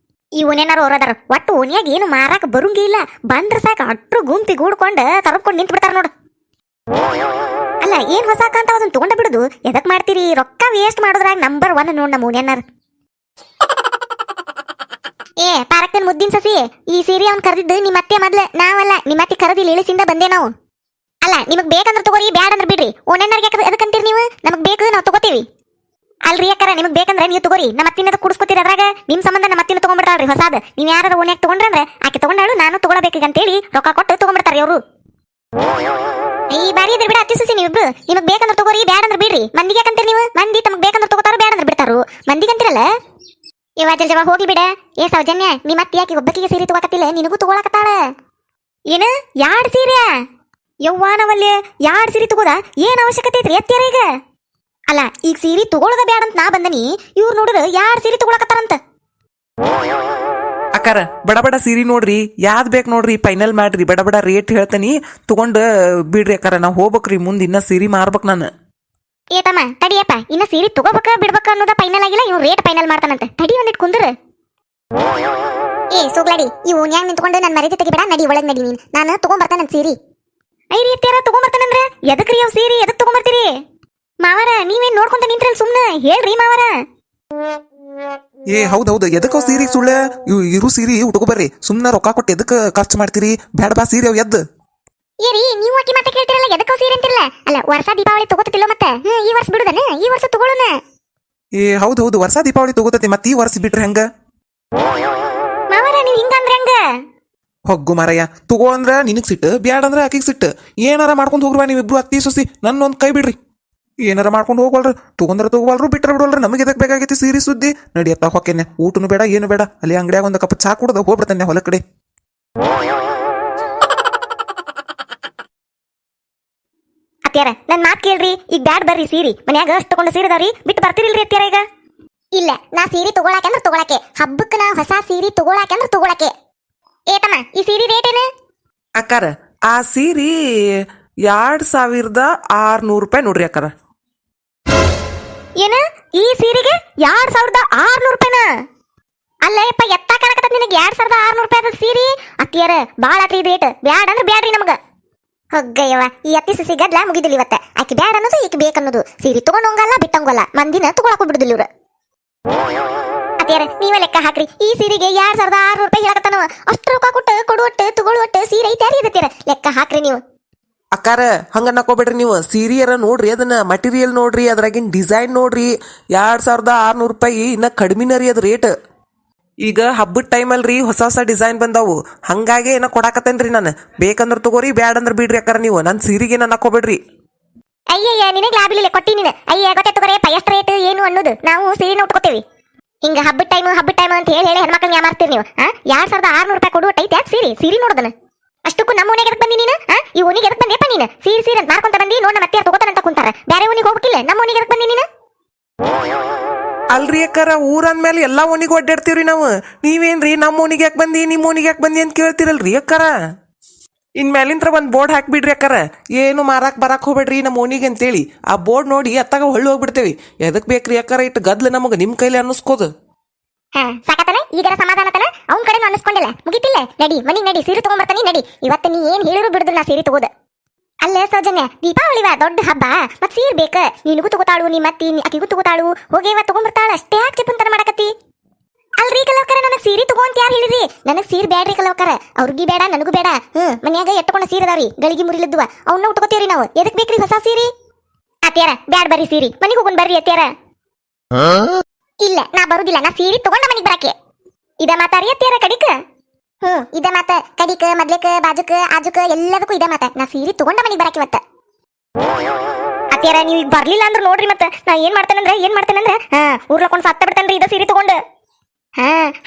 ಈ ಓನೇನಾರು ಅವ್ರದಾರ ಒಟ್ಟು ಓನ್ಯಾಗ ಏನು ಮಾರಾಕ ಬರುಂಗಿ ಇಲ್ಲ. ಬಂದ್ರ ಸಾಕ ಅಟ್ರು ಗುಂಪಿ ಗೂಡ್ಕೊಂಡ ತರಬ್ಕೊಂಡ್ ನಿಂತ್ ಬಿಡ್ತಾರ ನೋಡು. ಅಲ್ಲ ಏನ್ ಹೊಸಾಕ ಅಂತ ಅದನ್ನ ತಗೊಂಡ ಬಿಡುದು ಎದಕ್ ಮಾಡ್ತೀರಿ? ರೊಕ್ಕ ವೇಸ್ಟ್ ಮಾಡೋದ್ರಾಗ ನಂಬರ್ 1 ನೋಡ್ ನಮ್ಮ ಓನೇನಾರ. ಪಾರಕ್ತನ್ ಮುದ್ದಿನ ಸಸಿ, ಈ ಸೀರೆ ಅವ್ನ್ ಕರೆದಿದ್ದು ನಿಮ್ಮ ಅತ್ತೆ ಮೊದ್ಲ, ನಾವಲ್ಲ. ನಿಮ್ಮ ಅತ್ತೆ ಕರೆದಿ ಇಳಿಸಿಂದ ಬಂದೆ ನಾವು. ಅಲ್ಲ ನಿಮಗ್ ಬೇಕಂದ್ರ ತಗೋರಿ, ಬ್ಯಾಡ ಅಂದ್ರ ಬಿಡ್ರಿ. ಓನೇನಾರ್ಗೆ ಎದಕ್ಕಂತೀರಿ ನೀವು? ನಮಗ್ ಬೇಕು ನಾವ್ ತಗೋತೀವಿ. ಅಲ್ರಿ ಯಾಕಾರ ನಿಮಗ್ ಬೇಕಂದ್ರೆ ನೀವು ತಗೋರಿ, ನಮ್ಮ ಅತ್ತಿನ ಕುಡಿಸ್ಕೊತೀರಿ. ಅದ್ರಾಗ ನಿಮ್ ಸಂಬಂಧ ನಮ್ಮ ಅತ್ತಿನ ತಗೊಂಡ್ಬಿಡ್ತಾಳ್ರಿ ಹೊಸಾದ. ನೀವ್ ಯಾರು ಓನ್ಯಾಗ ತಗೊಂಡ್ರಂದ್ರೆ ಆಕೆ ತಗೊಂಡಾಳು, ನಾನು ತಗೊಳಬೇಕಂತೇಳಿ ರೊಕ್ಕ ಕೊಟ್ಟು ತಗೊಂಡ್ಬಿಡ್ತಾರಿ ಅವರು. ಈ ಬಾರಿ ಇದ್ರ ಬಿಡ ಅತ್ತಿ ಸಸಿ ನೀವಿಬ್ರು. ನಿಮಗ್ ಬೇಕಂದ್ರೆ ತಗೋರಿ, ಬ್ಯಾಡ ಅಂದ್ರೆ ಬಿಡ್ರಿ. ಮಂದಿಗೆ ಯಾಕಂತೀರಿ ನೀವು? ಮಂದಿ ತಮಗ್ ಬೇಕಂದ್ರೆ ತಗೋತಾರ, ಬ್ಯಾಡ ಅಂದ್ರೆ ಬಿಡ್ತಾರು. ಮಂದಿಗಂತಿರಲ್ಲ. ಇವ ಜಲ್ಜವ ಹೋಗ್ಲಿ ಬಿಡ. ಸೌಜನ್ಯ ನಿಮ್ಮ ಅತ್ತಿ ಯಾಕೆ ಒಬ್ಬಕಿಗೆ ಸೀರೆ ತಗೋಕತ್ತಿಲ್ಲ, ನಿನಗೂ ತಗೊಳಕತ್ತಾಳ. ಏನ ಯಾಡ್ ಸೀರೆ? ಯವ್ವಾ ನಾವಲ್ಲಿ ಯಾಡ್ ಸೀರೆ ತಗೋದ ಏನ್ ಅವಶ್ಯಕತೆ ಐತ್ರಿ ಅತ್ತಿಯರ ಈಗ? ಅಲ್ಲ ಈಗ ಸೀರೆ ತಗೊಳದ ಬ್ಯಾಡ ಅಂತ ನಾ ಬಂದನಿ, ಇವ್ರು ನೋಡಿದ್ರ ಯಾಡ್ ಸೀರೆ ತಗೊಳಕತ್ತಾರಂತ. ಅಕ್ಕಾರ ಬಡ ಸೀರೆ ನೋಡ್ರಿ, ಯಾವ್ದು ಬೇಕು ನೋಡ್ರಿ ಫೈನಲ್ ಮಾಡ್ರಿ. ಬಡ ರೇಟ್ ಹೇಳ್ತೇನಿ, ತಗೊಂಡ್ ಬಿಡ್ರಿ ಅಕ್ಕಾರ. ನಾವು ಹೋಗ್ಬೇಕ್ರಿ ಮುಂದೆ, ಇನ್ನ ಸೀರೆ ಮಾರ್ಬೇಕು ನಾನು. ತಮ್ಮ ತಡಿಯಪ್ಪ, ಇನ್ನ ಸೀರೆ ತಗೋಬೇಕ ಬಿಡ್ಬೇಕ ಅನ್ನೋದ ಫೈನಲ್ ಆಗಿಲ್ಲ. ಇವ್ ರೇಟ್ ಫೈನಲ್ ಮಾಡ್ತಾನಂತ. ತಡಿ ಒಂದಿಟ್ ಕುಂದ್ರ. ಸುಗ್ಲಾಡಿ ಇವು ನ್ಯಾಂಗ್ ನಿಂತ್ಕೊಂಡು ನನ್ನ ಮರ್ಯಾದೆ ತೆಗಿಬೇಡ. ನಡಿ ಒಳಗ್ ನಡಿ, ನೀನ್ ನಾನು ತಗೊಂಡ್ಬರ್ತಾನ ಸೀರೆ. ಐರಿ ಅತ್ಯಾರ ತಗೊಂಡ್ಬರ್ತಾನಂದ್ರ ಎದಕ್ರಿ ಅವ್ ಸೀರೆ? ಎದಕ್ ತಗೊಂಡ್ಬರ್ತೀರಿ ಮಾವರ? ನೀವೇನ್ ನೋಡ್ಕೊಂತ ನಿಂತ್ರಲ್, ಸುಮ್ನೆ ಹೇಳ್ರಿ ಮಾವರ. ಹೌದೌದು, ಎದಕ್ಕ ಸೀರೆ ಸುಳ್ಳ ಇರು ಸೀರೆ ಉಟ್ಕೊ ಬರ್ರಿ. ಸುಮ್ನ ರೊಕ್ಕ ಕೊಟ್ಟು ಎದಕ್ ಖರ್ಚು ಮಾಡ್ತೀರಿ? ಬ್ಯಾಡ ಬಾ ಸೀರೆ ಅವ್ ಎದ್ದು. ಏರಿ ನೀವು ಆಕಿ ಮತ್ತೆ ಕೇಳ್ತಿರಲ್ಲ, ಎದಕ್ಕ ಸೀರೆ ಅಂತಿರಲ್ಲ? ಅಲ್ಲ ವರ್ಷ ದೀಪಾವಳಿ ತಗೋತಿಲ್ಲ ಮತ್ತೆ? ಈ ವರ್ಷ ಬಿಡುದನ? ಈ ವರ್ಷ ತಗೊಳ್ಳೋಣ. ಹೌದೌದು, ವರ್ಷ ದೀಪಾವಳಿ ತಗೋತತಿ, ಮತ್ತೆ ಈ ವರ್ಷ ಬಿಟ್ರೆ ಹೆಂಗ ಮಾವರ? ನೀವ್ ಹಿಂಗಂದ್ರೆ ಹೆಂಗ? ಹೊಗ್ಗು ಮಾರಯ್ಯ. ತಗೋ ಅಂದ್ರ ನಿನಗ್ ಸಿಟ್ಟು, ಬ್ಯಾಡ ಅಂದ್ರ ಆಕಿಗ್ ಸಿಟ್ಟು. ಏನಾರ ಮಾಡ್ಕೊಂಡು ಹೋಗ್ರವಾ ನೀವಿಬ್ರು ಅತ್ತಿ ಸೊಸಿ. ನನ್ನೊಂದ್ ಕೈ ಬಿಡ್ರಿ. ಏನಾರ ಮಾಡ್ಕೊಂಡು ಹೋಗ್ವಲ್ರ, ತಗೊಂಡ್ರ ತಗೋವಲ್ರು, ಬಿಟ್ರ ಬಿಡವಲ್ರ. ನಮಗೆ ಎದಕ್ ಬೇಕಾಗೈತಿ ಸೀರೆ ಸುದ್ದಿ? ನಡಿಯತ್ತ ಹೊಕ್ಕೇನೆ. ಊಟನು ಬೇಡ ಏನು ಬೇಡ, ಅಲ್ಲಿ ಅಂಗಡಿಯಾಗ ಒಂದು ಕಪ್ ಚಾ ಕುಡ್ದ ಹೋಗ್ಬಿಡ್ತಾನೆ ಹೊಲ ಕಡೆ. ಅತ್ಯಾರ ನನ್ ಮಾತ್ ಕೇಳ್ರಿ, ಈಗ ಬ್ಯಾಡ್ ಬರ್ರಿ ಸೀರೆ. ಮನ್ಯಾಗ ಅಷ್ಟು ತಗೊಂಡು ಸೀರೆ ಅದಾವ್ರಿ, ಬಿಟ್ಟು ಬರ್ತಿರಿಲ್ರಿ ಅತ್ಯಾರ ಈಗ? ಇಲ್ಲ, ನಾ ಸೀರೆ ತಗೊಳಕಂದ್ರ ತಗೊಳಕೆ. ಹಬ್ಬಕ್ಕೆ ನಾ ಹೊಸ ಸೀರೆ ತಗೊಳಕಂದ್ರ ತಗೊಳಕೆ. ತಮ್ಮ ಈ ಸೀರೆ ರೇಟ್ ಏನು? ಅಕ್ಕಾರ ಆ ಸೀರೆ 2600 ರೂಪಾಯಿ ನೋಡ್ರಿ ಅಕ್ಕಾರ. ಏನ ಈ ಸೀರೆಗೆ 2600 ರೂಪಾಯಿನ? ಅಲ್ಲ ಯಪ್ಪ ಎತ್ತ ಕಾಣಕತ್ತ ನಿನಗೆ 2600 ರೂಪಾಯಿ ಅದ ಸೀರೆ? ಅತ್ತಿಯರ ಬಾಳ ಆತ್ರಿ ರೇಟ್. ಬ್ಯಾಡ ಅಂದ್ರೆ ಬ್ಯಾಡ್ರಿ ನಮಗ. ಹೊಗ್ಗಯ್ಯವ ಈ ಅತ್ತಿ ಸಸಿ ಗದ್ಲ ಮುಗಿದಿಲ್ಲ ಇವತ್ತ. ಆಕಿ ಬ್ಯಾಡ ಅನ್ನೋದು ಈಕಿ ಬೇಕನ್ನೋದು. ಸೀರೆ ತಗೊಂಡಂಗಲ್ಲ ಬಿಟ್ಟಂಗಲ್ಲ, ಮಂದಿನ ತಗೊಳಕ್ ಬಿಡುದಿಲ್ಲ ಇವ್ರು. ಅತ್ತಿಯರ ನೀವೇ ಲೆಕ್ಕ ಹಾಕ್ರಿ. ಈ ಸೀರೆಗೆ 2600 ರೂಪಾಯಿ ಹೇಳಕತ್ತಾನ. ಅಷ್ಟು ರೊಕ್ಕ ಕೊಟ್ಟು ಕೊಡುವಟ್ಟು ತಗೊಳ್ಳುವಟ್ಟು ಸೀರೆ ಐತ್ಯಾರಿ ಇದತ್ತೀರ? ಲೆಕ್ಕ ಹಾಕ್ರಿ ನೀವು. ಅಕ್ಕಾರ ಹಂಗ ನಕೋಬೇಡ್ರಿ ನೀವು. ಸೀರಿಯರ ನೋಡ್ರಿ, ಅದನ್ನ ಮಟೀರಿಯಲ್ ನೋಡ್ರಿ, ಅದ್ರಾಗಿನ್ ಡಿಸೈನ್ ನೋಡ್ರಿ. 2600 ರೂಪಾಯಿ ಇನ್ನ ಕಡಿಮಿನ ರೀ ಅದ್ ರೇಟ್. ಈಗ ಹಬ್ಬದ ಟೈಮ್ ಅಲ್ರಿ, ಹೊಸ ಡಿಸೈನ್ ಬಂದಾವು. ಹಂಗಾಗಿ ಏನ ಕೊಡಾಕತ್ತೇನ್ರಿ ನಾನು. ಬೇಕಂದ್ರ ತಗೋರಿ, ಬ್ಯಾಡ ಅಂದ್ರ ಬಿಡ್ರಿ ಅಕ್ಕಾರ ನೀವು. ನನ್ನ ಸೀರೆಗೆ ನಾನು ಹಾಕೋಬೇಡ್ರಿ. ಅಯ್ಯಯ್ಯ ನಿನಗೆ ಲಾಭ ಇಲ್ಲ ಕೊಟ್ಟಿ ನೀನು. ಅಯ್ಯ ಗೊತ್ತೇ ತಗೋರೇಪ ಎಷ್ಟು ರೇಟ್ ಏನು ಅನ್ನೋದು. ನಾವು ಸೀರೆನ ಉಟ್ಕೋತೇವಿ. ಹಿಂಗ ಹಬ್ಬದ ಟೈಮ್ ಅಂತ ಹೇಳಿ ಹೆಣ್ಮಕ್ಳನ್ನ ಯಾಮಾರ್ತೀರಿ ನೀವು. 2600 ರೂಪಾಯಿ ಕೊಡುವ ಟೈತ್ ಯಾಕೆ ಸೀರೆ ನೋಡೋದನ್ನ. ಅಷ್ಟಕ್ಕೂ ನಮ್ಮ ಓಣಿಗೆ ಎದಕ್ ಬಂದಿ ನೀನು? ಈ ಓಣಿಗೆ ಎದಕ್ ಬಂದೇಪ ನೀನು? ಸೀರೆ ಅಂತ ಮಾರ್ಕೊಂತ ಬಂದಿ ನೋಡ್ ನಮ್ಮ ಅತ್ತೆಯಾರು ತಗೋತಾರಂತ ಕುಂತಾರ. ಬೇರೆ ಓಣಿಗೆ ಹೋಗ್ಬೇಕಿಲ್ಲ, ನಮ್ಮ ಓಣಿಗೆ ಎದಕ್ ಬಂದಿ ನೀನು? ಅಲ್ರಿ ಅಕ್ಕಾರ, ಊರ ಅಂದ್ಮೇಲೆ ಎಲ್ಲಾ ಓಣಿಗೆ ಒಡ್ಡಾಡ್ತೀವ್ರಿ ನಾವು. ನೀವೇನ್ರಿ ನಮ್ಮ ಓಣಿಗೆ ಯಾಕೆ ಬಂದಿ ನಿಮ್ಮ ಓಣಿಗೆ ಯಾಕೆ ಬಂದಿ ಅಂತ ಕೇಳ್ತಿರಲ್ರಿ ಅಕ್ಕಾರ. ಇನ್ ಮೇಲಿಂತ್ರ ಒಂದ್ ಬೋರ್ಡ್ ಹಾಕ್ಬಿಡ್ರಿ ಅಕ್ಕಾರ, ಏನು ಮಾರಾಕ್ ಬರಾಕ್ ಹೋಗ್ಬೇಡ್ರಿ ನಮ್ಮ ಓಣಿಗೆ ಅಂತೇಳಿ. ಆ ಬೋರ್ಡ್ ನೋಡಿ ಅತ್ತಾಗ ಹೊಳ್ಳಿ ಹೋಗ್ಬಿಡ್ತೇವಿ. ಎದಕ್ ಬೇಕ್ರಿ ಅಕ್ಕಾರ ಇಟ್ಟು ಗದ್ಲ ನಮಗ ನಿಮ್ ಕೈಲಿ ಅನ್ನಿಸ್ಕೋದು. ಸಾಕತನ ಈಗರ ಸಮಾಧಾನತನ ಅವ್ನ ಕಡೆ ಅನ್ನಿಸ್ಕೊಂಡಿಲ್ಲ. ಮುಗಿತಿಲ್ಲ, ನಡಿ ಮನಿಗ್ ನಡಿ, ಸೀರೆ ತಗೊಂಡ್ಬರ್ತಾನಿ ನಡಿ. ಇವತ್ತು ನೀ ಏನ್ ಹೇಳಿದ್ರು ಬಿಡುದಿಲ್ಲ ನಾ ಸೀರೆ ತಗೋದ. ಅಲ್ಲ ಸೌಜನ್ಯ, ದೀಪಾವಳಿವ ದೊಡ್ಡ ಹಬ್ಬ, ಮತ್ ಸೀರೆ ಬೇಕ. ನಿನಗೂ ತಗೋತಾಳು, ನಿಮ್ಮ ಅತ್ತಿ ಅಕ್ಕಿಗೂ ತಗೋತಾಳು. ಹೋಗೇವ ತಗೊಂಡ್ಬರ್ತಾಳ, ಅಷ್ಟೇ ಯಾಕೆ ಚಿಪ್ಪಂತನ ಮಾಡಕತ್ತಿ? ಅಲ್ರಿ ಕಲವಕರ, ನನಗ್ ಸೀರೆ ತಗೋ ಅಂತ ಯಾರು ಹೇಳಿರಿ? ನನಗ್ ಸೀರೆ ಬ್ಯಾಡ್ರಿ ಕಲವಕರ, ಅವ್ರಿಗೂ ಬೇಡ ನನಗೂ ಬೇಡ. ಮನ್ಯಾಗ ಎಟ್ಟಕೊಂಡ ಸೀರೆ ಅದಾವ್ರಿ, ಗಳಿಗೆ ಮುರಿಲಿದ್ದುವ, ಅವನ್ನ ಉಟ್ಕೋತೀವ್ರಿ ನಾವು. ಎದಕ್ ಬೇಕ್ರಿ ಹೊಸ ಸೀರೆ? ಅತ್ಯಾರ ಬ್ಯಾಡ್ ಬರ್ರಿ ಸೀರೆ, ಮನಿಗ್ ಹೋಗೋಣ ಬರ್ರಿ ಅತ್ಯಾರ. ಇಲ್ಲ ನಾ ಬರುದಿಲ್ಲ, ನಾ ಸೀರೆ ತಗೊಂಡ ಮನಿಗ್ ಬರಾಕೆ. ಇದ ಮಾತಾರಿ ಅತ್ಯಾರ ಕಡಿಕ. ಇದ ಮಾತ ಕಡಿಕ ಮದ್ಲೆಕ ಬಾಜುಕ ಆಜುಕ ಎಲ್ಲದಕ್ಕೂ ಇದ ಮಾತ. ನಾ ಸೀರೆ ತಗೊಂಡ ಮನಿಗ್ ಬರಾಕೆ ಇವತ್ತ. ಅತ್ಯಾರ ನೀವ್ ಈಗ ಬರ್ಲಿಲ್ಲ ಅಂದ್ರ ನೋಡ್ರಿ, ಮತ್ತ ನಾ ಏನ್ ಮಾಡ್ತೇನಂದ್ರ ಊರ್ಲಕೊಂಡ್ ಸತ್ತ ಬಿಡ್ತೇನ್ರಿ ಇದ ಸೀರೆ ತಗೊಂಡ.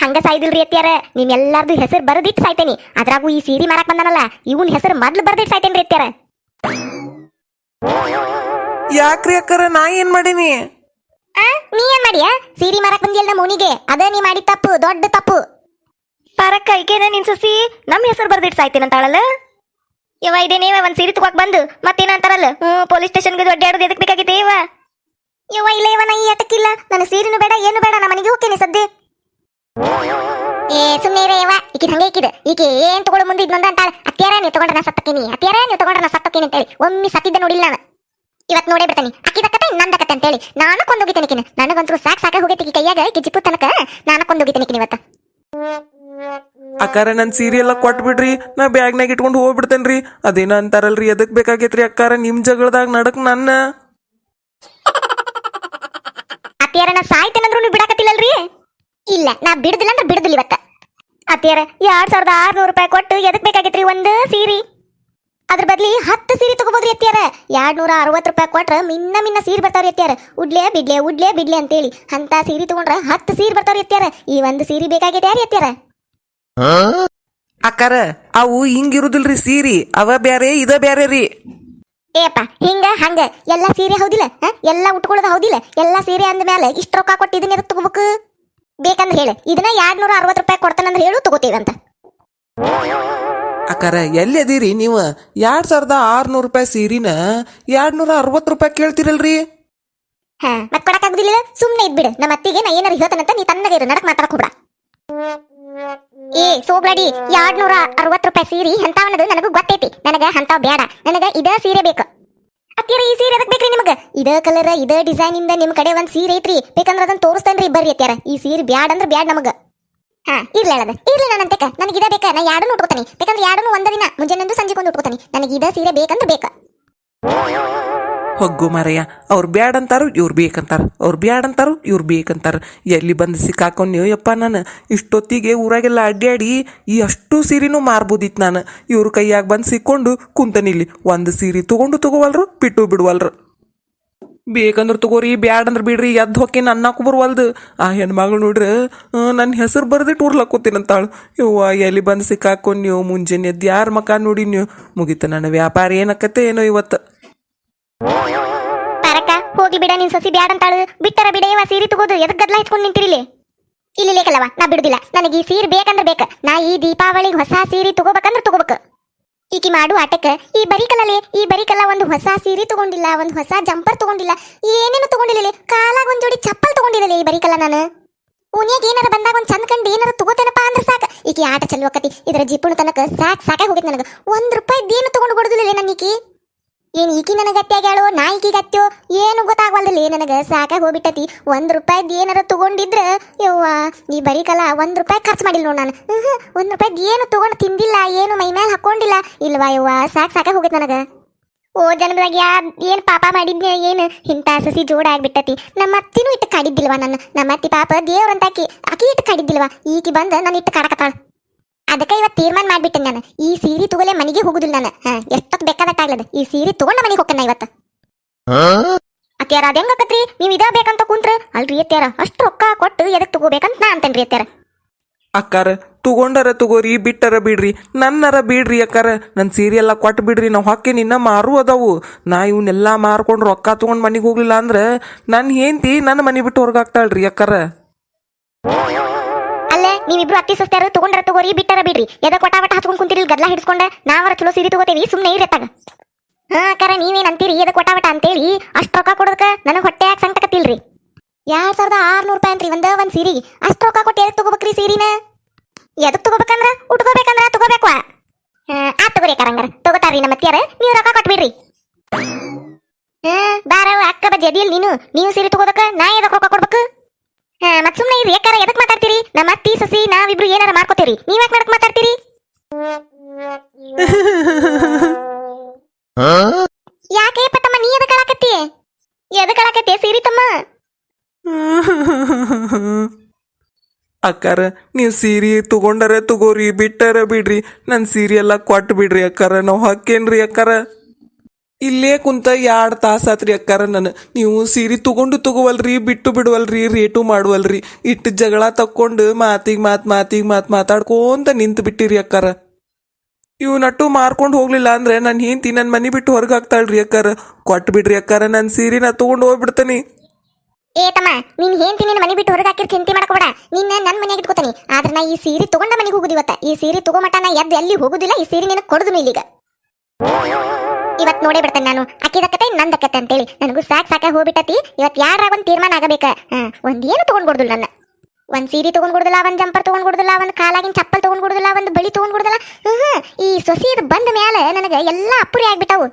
ಹಂಗ ಸಾಯ್ದಿಲ್ರಿ ಅತ್ಯಾರ, ನಿಮ್ ಎಲ್ಲಾರ್ದು ಹೆಸರು ಬರದಿಟ್ಟು ಸಾಯ್ತೇನಿ. ಅದ್ರಾಗೂ ಈ ಸೀರೆ ಮಾರಾಕ್ ಬಂದಾನಲ್ಲ, ಇವನ್ ಹೆಸರು ಮೊದ್ಲು ಬರ್ದಿಟ್ಟು ಸಾಯ್ತೇನ್ರಿ ಅತ್ಯಾರ. ಯಾಕ್ರಿ ಅಕ್ಕಾರ, ನಾ ಏನ್ ಮಾಡೀನಿ? ನೀ ಏನ್ ಮಾಡಿಯಾ? ಸೀರೆ ಮಾರಾಕ್ ಬಂದಿಯಲ್ಲ ನಮ್ಮ ಓಣಿಗೆ, ಅದ ನೀ ಮಾಡಿ ತಪ್ಪು, ದೊಡ್ಡ ತಪ್ಪು. ಪರಕ್ಕ ಈಗೇನ ನಿನ್ ಸಸಿ ನಮ್ ಹೆಸರು ಬರ್ದಿಟ್ಟು ಸಾಯ್ತೇನಂತಾಳಲ್ಲ. ಇವ ಇದೇನೇವ ಒಂದ್ ಸೀರೆ ತಗೋಕ್ ಬಂದು ಮತ್ತೇನ ಅಂತಾರಲ್ಲ, ಪೊಲೀಸ್ ಸ್ಟೇಷನ್ಗೆ ಅಡ್ಡಾಡೋದು ಎದಕ್ ಬೇಕಾಗೈತೆ ಇವ? ಇವ ಇಲ್ಲ ಇವ, ನಾ ಈ ಅಟಕ್ಕಿಲ್ಲ, ನನ್ನ ಸೀರೆನು ಬೇಡ ಏನು ಬೇಡ, ನಾ ಮನೆಗೆ ಹೋಗ್ತೇನೆ ಸದ್ದೆ. ಸುಮ್ಮನೆ ಇರ ಇವ, ಈಕಿ ಹಂಗೆ ಇಕ್ಕಿದ. ಈಕೆ ಏನ್ ತಗೊಳ್ಳೋ ಮುಂದೆ ಇದೊಂದ ಅಂತಾಳ, ಅತ್ಯಾರ ನೀವು ತಗೊಂಡ್ರ ನಾ ಸತ್ತಕ್ಕೇನಿ, ಅತ್ಯಾರ ನೀವು ತಗೊಂಡ್ರ ನಾ ಸತ್ತಕ್ಕೇನಿ ಅಂತೇಳಿ. ಒಮ್ಮೆ ಸತ್ತಿದ್ದ ನೋಡಿಲ್ಲ ನಾನು. ಇವತ್ ನೋಡೇ ಬಿಡ್ತಾನಿ, ಅಕ್ಕಿದಕ್ಕತೆ ನಂದಕತೆ ಅಂತೇಳಿ. ನಾನು ಕೊಂದೋಗಿತೇನಿಕಿನ, ನನಗಂತೂ ಸಾಕ ಸಾಕಾಗಿ ಕೈಯಾಗ ಈಕಿ ಜಿಪ್ಪು ತನಕ ನಾನು ಕೊಂದೋಗಿತೇನಿಕಿನ ಇವತ್ತ. ಅಕ್ಕಾರ ನನ್ ಸೀರೆ ಎಲ್ಲ ಕೊಟ್ಬಿಡ್ರಿ, ನಾ ಬ್ಯಾಗ್ನಾಗ ಇಟ್ಕೊಂಡು ಹೋಗ್ಬಿಡ್ತೇನ್ರಿ. ಅದೇನ ಅಂತಾರಲ್ರಿ, ಎದಕ್ ಬೇಕಾಗೈತ್ರಿ ಅಕ್ಕಾರ ನಿಮ್ ಜಗಳದಾಗ ನಡಕ್ ನನ್ನ? ಅತ್ಯಾರ ನಾ ಸಾಯ್ತೇನಂದ್ರು ನೀವು ಬಿಡಾಕತ್ತಿಲ್ಲಲ್ರಿ? ಇಲ್ಲ ನಾ ಬಿಡುದಿಲ್ಲ ಅಂದ್ರೆ ಬಿಡುದಿಲ್ಲ ಇವತ್ತ. ಅತ್ಯಾರ 2600 ರೂಪಾಯಿ ಕೊಟ್ಟು ಎದಕ್ ಬೇಕಾಗೈತ್ರಿ ಒಂದು ಸೀರೆ? ಅದ್ರ ಬದ್ಲಿ 10 ಸೀರೆ ತಗೋಬೋದ್ರಿ ಅತ್ಯಾರ. 260 ರೂಪಾಯಿ ಕೊಟ್ರ ಮಿನ್ನ ಸೀರೆ ಬರ್ತಾವ್ರಿ ಅತ್ಯಾರ. ಉಡ್ಲೆ ಬಿಡ್ಲೆ ಅಂತೇಳಿ ಅಂತ ಸೀರೆ ತಗೊಂಡ್ರ 10 ಸೀರೆ ಬರ್ತಾವ್ರಿ ಅತ್ಯಾರ. ಈ ಒಂದು ಸೀರೆ ಬೇಕಾಗೈತೆ ಯಾರಿ ಅತ್ಯಾರ? ಅಕ್ಕಾರ ಅವು ಹಿಂಗಿರುದಿಲ್ರಿ ಸೀರಿ, ಅವ ಬ್ಯಾರೆ ಇದ ಬ್ಯಾರೆ ರೀ. ಏಪ್ಪ ಹಿಂಗ ಹಂಗ ಎಲ್ಲಾ ಸೀರೆ ಹೌದಿಲ್ಲ? ಎಲ್ಲಾ ಉಟ್ಕೊಳ್ಳೋದು ಹೌದಿಲ್ಲ? ಎಲ್ಲಾ ಸೀರೆ ಅಂದ್ಮೇಲೆ ಇಷ್ಟ ರೊಕ್ಕ ಕೊಟ್ಟು ಇದನ್ನ ಎದಕ್ ತಗೋಬೇಕು? ಬೇಕಂದ್ರೆ ಹೇಳು, ಇದನ್ನ 260 ರೂಪಾಯಿ ಕೊಡ್ತಾನಂದ್ರೆ ಹೇಳು, ತಗೋತೀವಂತ. ಅಕ್ಕಾರ ಎಲ್ಲಿ ಅದೀರಿ ನೀವು? 2600 ರೂಪಾಯಿ ಸೀರಿನ 260 ರೂಪಾಯಿ ಕೇಳ್ತಿರಲ್ರಿ? ಮತ್ ಕೊಡಕ್ಕಾಗುದಿಲ್ಲ, ಸುಮ್ನೆ ಇದ್ಬಿಡು. ನಮ್ಮ ಅತ್ತಿಗೆ ನಾ ಏನಾರ ಹೇಳ್ತಾನಂತ ನೀ ತನ್ನಗೆ ಇರು, ನಡಕ್ ಮಾತಾಡಕ್ ಹೋಗ್ಬೇಡ. ಸೋಗ್ಲಾಡಿ 260 ರೂಪಾಯಿ ಸೀರೆ ಎಂತಾವನದು ನನಗೂ ಗೊತ್ತೈತಿ. ನನಗ ಅಂತಾವ್ ಬೇಡ, ನನಗ ಇದ ಸೀರೆ ಬೇಕು. ಅತ್ತೀರ ಈ ಸೀರೆ ಎದಕ್ ಬೇಕ್ರಿ ನಿಮಗ? ಇದ ಕಲರ್ ಇದ ಡಿಸೈನ್ ಇಂದ ನಿಮ್ ಕಡೆ ಒಂದ್ ಸೀರೆ ಐತ್ರಿ, ಬೇಕಂದ್ರ ಅದನ್ನ ತೋರಿಸ್ತೇನ್ರಿ ಬರ್ರಿ ಅತ್ಯಾರ. ಈ ಸೀರೆ ಬ್ಯಾಡ ಅಂದ್ರ ಬ್ಯಾಡ ನಮಗ. ಇರ್ಲಿ ನನ್ನಂತೆಕ ನನಗೆ ಇದ ಬೇಕಾ, ನಾ 2 ಉಟ್ಕೋತಾನಿ. ಬೇಕಂದ್ರೆ 2 ಒಂದ ದಿನ ಮುಂಜಾನೆ ಸಂಜೆಗೊಂದು ಉಟ್ಕೋತಾನಿ. ನನಗೆ ಇದ ಸೀರೆ ಬೇಕಂದ್ರ ಬೇಕ. ಹೊಗ್ಗು ಮಾರಯ್ಯ, ಅವ್ರು ಬ್ಯಾಡಂತಾರು ಇವ್ರು ಬೇಕಂತಾರ, ಅವ್ರು ಬ್ಯಾಡಂತಾರು ಇವ್ರು ಬೇಕಂತಾರ. ಎಲ್ಲಿ ಬಂದು ಸಿಕ್ಕಾಕೊಂಡು ಯಪ್ಪ, ನಾನು ಇಷ್ಟೊತ್ತಿಗೆ ಊರಾಗೆಲ್ಲ ಅಡ್ಡಾಡಿ ಈ ಅಷ್ಟು ಸೀರೆನೂ ಮಾರ್ಬೋದಿತ್ತು ನಾನು. ಇವ್ರ ಕೈಯಾಗ ಬಂದು ಸಿಕ್ಕೊಂಡು ಕುಂತನಿಲ್ಲಿ. ಒಂದು ಸೀರೆ ತಗೋವಲ್ರು, ಬಿಟ್ಟು ಬಿಡುವಲ್ರು. ಬೇಕಂದ್ರೆ ತಗೋರಿ, ಬ್ಯಾಡಂದ್ರೆ ಬಿಡ್ರಿ, ಎದ್ದು ಹೊಕ್ಕೇನು ಅನ್ನಕ್ಕೂ ಬರುವಲ್ದು. ಆ ಹೆಣ್ಮಗಳು ನೋಡ್ರಿ ನನ್ನ ಹೆಸರು ಬರ್ದಿಟ್ಟು ಊರ್ಲಕ್ಕೋತೀನಂತಾಳು. ಯವ್ವ ಎಲ್ಲಿ ಬಂದು ಸಿಕ್ಕಾಕೊಂಡು ನೀವು ಮುಂಜಾನೆ ಎದ್ದು ಯಾರ ಮಕ ನೋಡಿ ನೀವು ಮುಗೀತು. ನನ್ನ ವ್ಯಾಪಾರ ಏನಕ್ಕತ್ತೆ ಏನೋ ಇವತ್ತು. ಪರಕ ಹೋಗಿ ಬಿಡ, ನಿನ್ ಸಸಿ ಬ್ಯಾಡಂತಾಳು. ಬಿಟ್ಟರ ಬಿಡೆಯವ ಸೀರೆ ತಗೋದು, ಎದಕ್ ಗದ್ಲ ಇಟ್ಕೊಂಡು ನಿಂತಿರಿಲಿ? ಇಲ್ಲಿ ಲೇಕಲ್ಲವ, ನಾ ಬಿಡುದಿಲ್ಲ. ನನಗೆ ಈ ಸೀರೆ ಬೇಕಂದ್ರೆ ಬೇಕ. ನಾ ಈ ದೀಪಾವಳಿಗೆ ಹೊಸ ಸೀರೆ ತಗೋಬೇಕಂದ್ರೆ ತಗೋಬೇಕು. ಈಕಿ ಮಾಡು ಆಟಕ್ಕೆ ಈ ಬರಿಕಲ್ಲ ಒಂದು ಹೊಸ ಸೀರೆ ತಗೊಂಡಿಲ್ಲ, ಒಂದು ಹೊಸ ಜಂಪರ್ ತಗೊಂಡಿಲ್ಲ, ಏನೇನು ತಗೊಂಡಿಲ್ಲ. ಕಾಲಾಗ ಒಂದ್ ಜೋಡಿ ಚಪ್ಪಲ್ ತಗೊಂಡಿರಲಿ ಈ ಬರಿಕಲ್ಲ. ನಾನು ಓನ್ಯಾಗ ಏನಾರ ಬಂದಾಗ ಒಂದ್ ಚಂದ ಕಂಡು ಏನಾರ ತಗೋತೇನಪ್ಪ ಅಂದ್ರೆ ಸಾಕ. ಈಕಿ ಆಟ ಚಲುವಕತಿ, ಇದರ ಜಿಪ್ಪುಣ ತನಕ ಸಾಕಾಗಿ ಹೋಗಿತ್ ನನಗ. ₹1 ತಗೊಂಡು ಕೊಡುದಿಲ್ಲ ನನ್ನ ಈಕಿ. ಏನ್ ಈಕಿ ನನಗ ಅತ್ಯಾಗ್ಯಾಳೋ, ನಾ ಈಕಿಗೆ ಅತ್ಯೋ ಏನು ಗೊತ್ತಾಗ್ವಲ್ದಲ್ಲಿ. ನನಗ ಸಾಕಾಗಿ ಹೋಗ್ಬಿಟ್ಟತಿ. ₹1 ಏನಾರ ತಗೊಂಡಿದ್ರ ಯವ್ವ ಈ ಬರಿಕಲ್ಲ ₹1 ಖರ್ಚು ಮಾಡಿಲ್ಲ ನೋಡ್ ನಾನು. ₹1 ಏನು ತಗೊಂಡು ತಿಂದಿಲ್ಲ, ಏನು ಮೈ ಮೇಲೆ ಹಾಕೊಂಡಿಲ್ಲ. ಇಲ್ವಾ ಯವ್ವ, ಸಾಕಾಗಿ ಹೋಗಿತ್ ನನಗ. ಓ ಜನ್ಮದಾಗ ಏನ್ ಪಾಪ ಮಾಡಿದ್ನ, ಏನು ಇಂಥ ಸಸಿ ಜೋಡ ಆಗ್ಬಿಟ್ಟತಿ. ನಮ್ಮ ಅತ್ತಿನೂ ಇಟ್ಟು ಕಾಡಿದ್ದಿಲ್ವಾ ನನ್ನ. ನಮ್ಮ ಅತ್ತಿ ಪಾಪ ದೇವ್ರಂತ ಆಕಿ ಇಟ್ಟು ಕಾಡಿದ್ದಿಲ್ವಾ. ಈಕಿ ಬಂದ ನಾನು ಇಟ್ಟು ಕಾಡಕತ್ತಾಳ. ಅದಕ್ಕೆ ಇವತ್ತು ತೀರ್ಮಾನ ಮಾಡ್ಬಿಟ್ಟೆ ನಾನು, ಈ ಸೀರೆ ತಗೊಲೆ ಮನೆಗೆ ಹೋಗುದಿಲ್ಲ ನಾನು. ಎಷ್ಟೊತ್ತು ಬೇಕಾದಟ್ಟಾಗ್ಲದ, ಈ ಸೀರೆ ತಗೊಂಡ ಮನೆಗೆ ಹೋಗ್ತಾನ ಇವತ್ತು. ಅತ್ಯಾರ ಅದ ಹೆಂಗಕತ್ರಿ ನೀವ್ ಇದ ಬೇಕಂತ ಕುಂತ್ರ ಅಲ್ರಿ ಅತ್ಯಾರ ಅಷ್ಟ್ ರೊಕ್ಕ ಕೊಟ್ಟು ಎದಕ್ ತಗೋಬೇಕಂತ ನಾ ಅಂತೇನ್ರಿ ಅತ್ಯಾರ. ಅಕ್ಕಾರ ತಗೊಂಡರ ತಗೋರಿ ಬಿಟ್ಟರ ಬಿಡ್ರಿ ನನ್ನರ ಬಿಡ್ರಿ ಅಕ್ಕಾರ ನನ್ನ ಸೀರೆ ಎಲ್ಲ ಕೊಟ್ಟು ಬಿಡ್ರಿ ನಾವು ಹೊಕ್ಕೆ ನಿನ್ನ ಮಾರು ಅದಾವು. ನಾ ಇವನ್ನೆಲ್ಲ ಮಾರ್ಕೊಂಡು ರೊಕ್ಕ ತಗೊಂಡ್ ಮನೆಗೆ ಹೋಗ್ಲಿಲ್ಲ ಅಂದ್ರೆ ನನ್ನ ಹೆಂಡತಿ ನನ್ನ ಮನೆ ಬಿಟ್ಟು ಹೊರಗಾಗ್ತಾಳ್ರಿ ಅಕ್ಕಾರ. ಅಲ್ಲೇ ನೀವಿಬ್ರು ಅತ್ತಿ ಸಸ್ತಾರ ತಗೊಂಡ್ರ ತಗೋರಿ ಬಿಟ್ಟರ ಬಿಡ್ರಿ ಎದಕ್ ವಟ ವಟ ಹಚ್ಕೊಂಡ್ ಕುಂತಿರಿ ಗದ್ಲಾ ಹಿಡಿಸ್ಕೊಂಡ ನಾವರ ಚಲೋ ಸೀರೆ ತಗೋತೇವಿ ಸುಮ್ನೆ ಇರತ್ತಾಗ. ಹಾ ಅಕ್ಕಾರ ನೀವೇನ್ ಅಂತೀರಿ ಎದಕ್ ವಟ ವಟ ಅಂತೇಳಿ ಅಷ್ಟ್ ರೊಕ್ಕ ಕೊಡೋದಕ್ಕ ನನಗ್ ಹೊಟ್ಟೆ ಯಾಕೆ ಸಂಕಟಕತ್ತಿಲ್ರಿ. 2600 ರೂಪಾಯಿ ಅಂತ್ರಿ ಒಂದ್ ಸೀರೆಗೆ ಅಷ್ಟ್ ರೊಕ್ಕ ಕೊಟ್ಟು ಎದಕ್ ತಗೋಬೇಕ್ರಿ ಸೀರಿನ? ಎದಕ್ ತಗೋಬೇಕಂದ್ರ ಉಟ್ಕೋಬೇಕಂದ್ರ ತಗೋಬೇಕ್ವಾ. ಆ ತಗೋರಿ ಅಕ್ಕಾರಂಗಾರ ತಗೋತಾರ್ರಿ ನಮ್ಮ ಅತ್ತಿಯಾರ ನೀವು ರೊಕ್ಕ ಕೊಟ್ಬಿಡ್ರಿ. ಬಾರ ಅಕ್ಕ ಬಜ್ಜಿ ಅದಿಲ್ ನೀವು ಸೀರೆ ತಗೋದಕ್ಕ ನಾ ಎದಕ್ ರೊಕ್ಕ ಕೊಡ್ಬೇಕು? ಮತ್ ಸುಮ್ನೆ ಇರಿ ಯಾಕಾರ ಎದಕ್ ಮಾತಾಡ್ತೀರಿ? ನಮ್ಮ ಅತ್ತಿ ಸಸಿ ನಾವಿಬ್ರು ಏನಾರ ಮಾಡ್ಕೋತೀರಿ ನೀವ್ ಯಾಕೆ ಮಾಡಕ್ ಮಾತಾಡ್ತೀರಿ? ಯಾಕೆ ತಮ್ಮ ನೀ ಎದಕ್ ಅಳಾಕತ್ತಿ? ಎದಕ್ ಅಳಾಕತ್ತಿ ಸೀರಿ ತಮ್ಮ? ಅಕ್ಕಾರ ನೀವು ಸೀರೆ ತಗೊಂಡರ ತಗೋರಿ ಬಿಟ್ಟರ ಬಿಡ್ರಿ ನನ್ನ ಸೀರೆ ಎಲ್ಲ ಕೊಟ್ಟು ಬಿಡ್ರಿ ಅಕ್ಕಾರ ನಾವು ಹಾಕೇನ್ರಿ ಅಕ್ಕಾರ. ಇಲ್ಲೇ ಕುಂತ 2 ತಾಸಾತ್ರಿ ಅಕ್ಕಾರ ನೀವು ಸೀರೆ ತಗೋವಲ್ರಿ ಬಿಟ್ಟು ಬಿಡುವಲ್ರಿ ರೇಟು ಮಾಡುವಲ್ರಿ ಇಟ್ಟು ಜಗಳ ತಕ್ಕೊಂಡು ಮಾತಿಗೆ ಮಾತು ಮಾತಾಡ್ಕೊಂತ ನಿಂತು ಬಿಟ್ಟಿರಿ ಅಕ್ಕಾರ. ಇವು ನಟ್ಟು ಮಾರ್ಕೊಂಡು ಹೋಗ್ಲಿಲ್ಲ ಅಂದ್ರೆ ನನ್ನ ಹೆಂಡತಿ ನನ್ನ ಮನೆ ಬಿಟ್ಟು ಹೊರಗೆ ಹಾಕ್ತಾಳ್ರಿ ಅಕ್ಕಾರ. ಕೊಟ್ಟು ಬಿಡ್ರಿ ಅಕ್ಕಾರ ನನ್ನ ಸೀರೆ ನಾ ತಗೊಂಡು ಹೋಗ್ಬಿಡ್ತಾನೆ. ಏ ತಮ್ಮ ನೀನ್ ಹೆಂಡತಿ ನಿನ್ನ ಮನೆ ಬಿಟ್ಟು ಹೊರಗೆ ಹಾಕಿರ್ ಚಿಂತೆ ಮಾಡ್ಕೋಬೇಡ. ನಿನ್ನ ನನ್ನ ಮನೆಯಾಗ ಇಟ್ಕೋತಾನಿ. ಆದ್ರೆ ನಾ ಈ ಸೀರೆ ತಗೊಂಡ ಮನೆಗೆ ಹೋಗುದು ಇವತ್ತ. ಈ ಸೀರೆ ತಗೋಮಟ ನಾ ಎದ್ದು ಎಲ್ಲಿ ಹೋಗುದಿಲ್ಲ. ಈ ಸೀರೆ ನಿನಗೆ ಕೊಡುದು ಇಲ್ಲಿಗ ಇವತ್ ನೋಡೇ ಬಿಡ್ತೇನೆ ನಾನು. ಅಕ್ಕಿದಕ್ಕತೆ ನಂದಕ್ಕತೆ ಅಂತೇಳಿ ನನಗೂ ಸಾಕ ಹೋಗ್ಬಿಟ್ಟತಿ. ಇವತ್ ಯಾರಾಗ ಒಂದ್ ತೀರ್ಮಾನ ಆಗಬೇಕ. ಒಂದೇನು ತಗೊಂಡ್ಕೊಡುದಿಲ್ಲ ನನ್ನ. ಒಂದ್ ಸೀರೆ ತಗೊಂಡ್ಕೊಡುದಿಲ್ಲ, ಒಂದ್ ಜಂಪರ್ ತಗೊಂಡ್ಕೊಡುದಿಲ್ಲ, ಒಂದ್ ಕಾಲಾಗಿನ ಚಪ್ಪಲ್ ತಗೊಂಡ್ಕೊಡುದಿಲ್ಲ, ಒಂದ್ ಬಳಿ ತಗೊಂಡ್ಕೊಡುದಿಲ್ಲ. ಈ ಸೊಸೆಯದ್ ಬಂದ ಮ್ಯಾಲ ನನಗೆ ಎಲ್ಲಾ ಅಪ್ಪುರಿ ಆಗ್ಬಿಟ್ಟವು.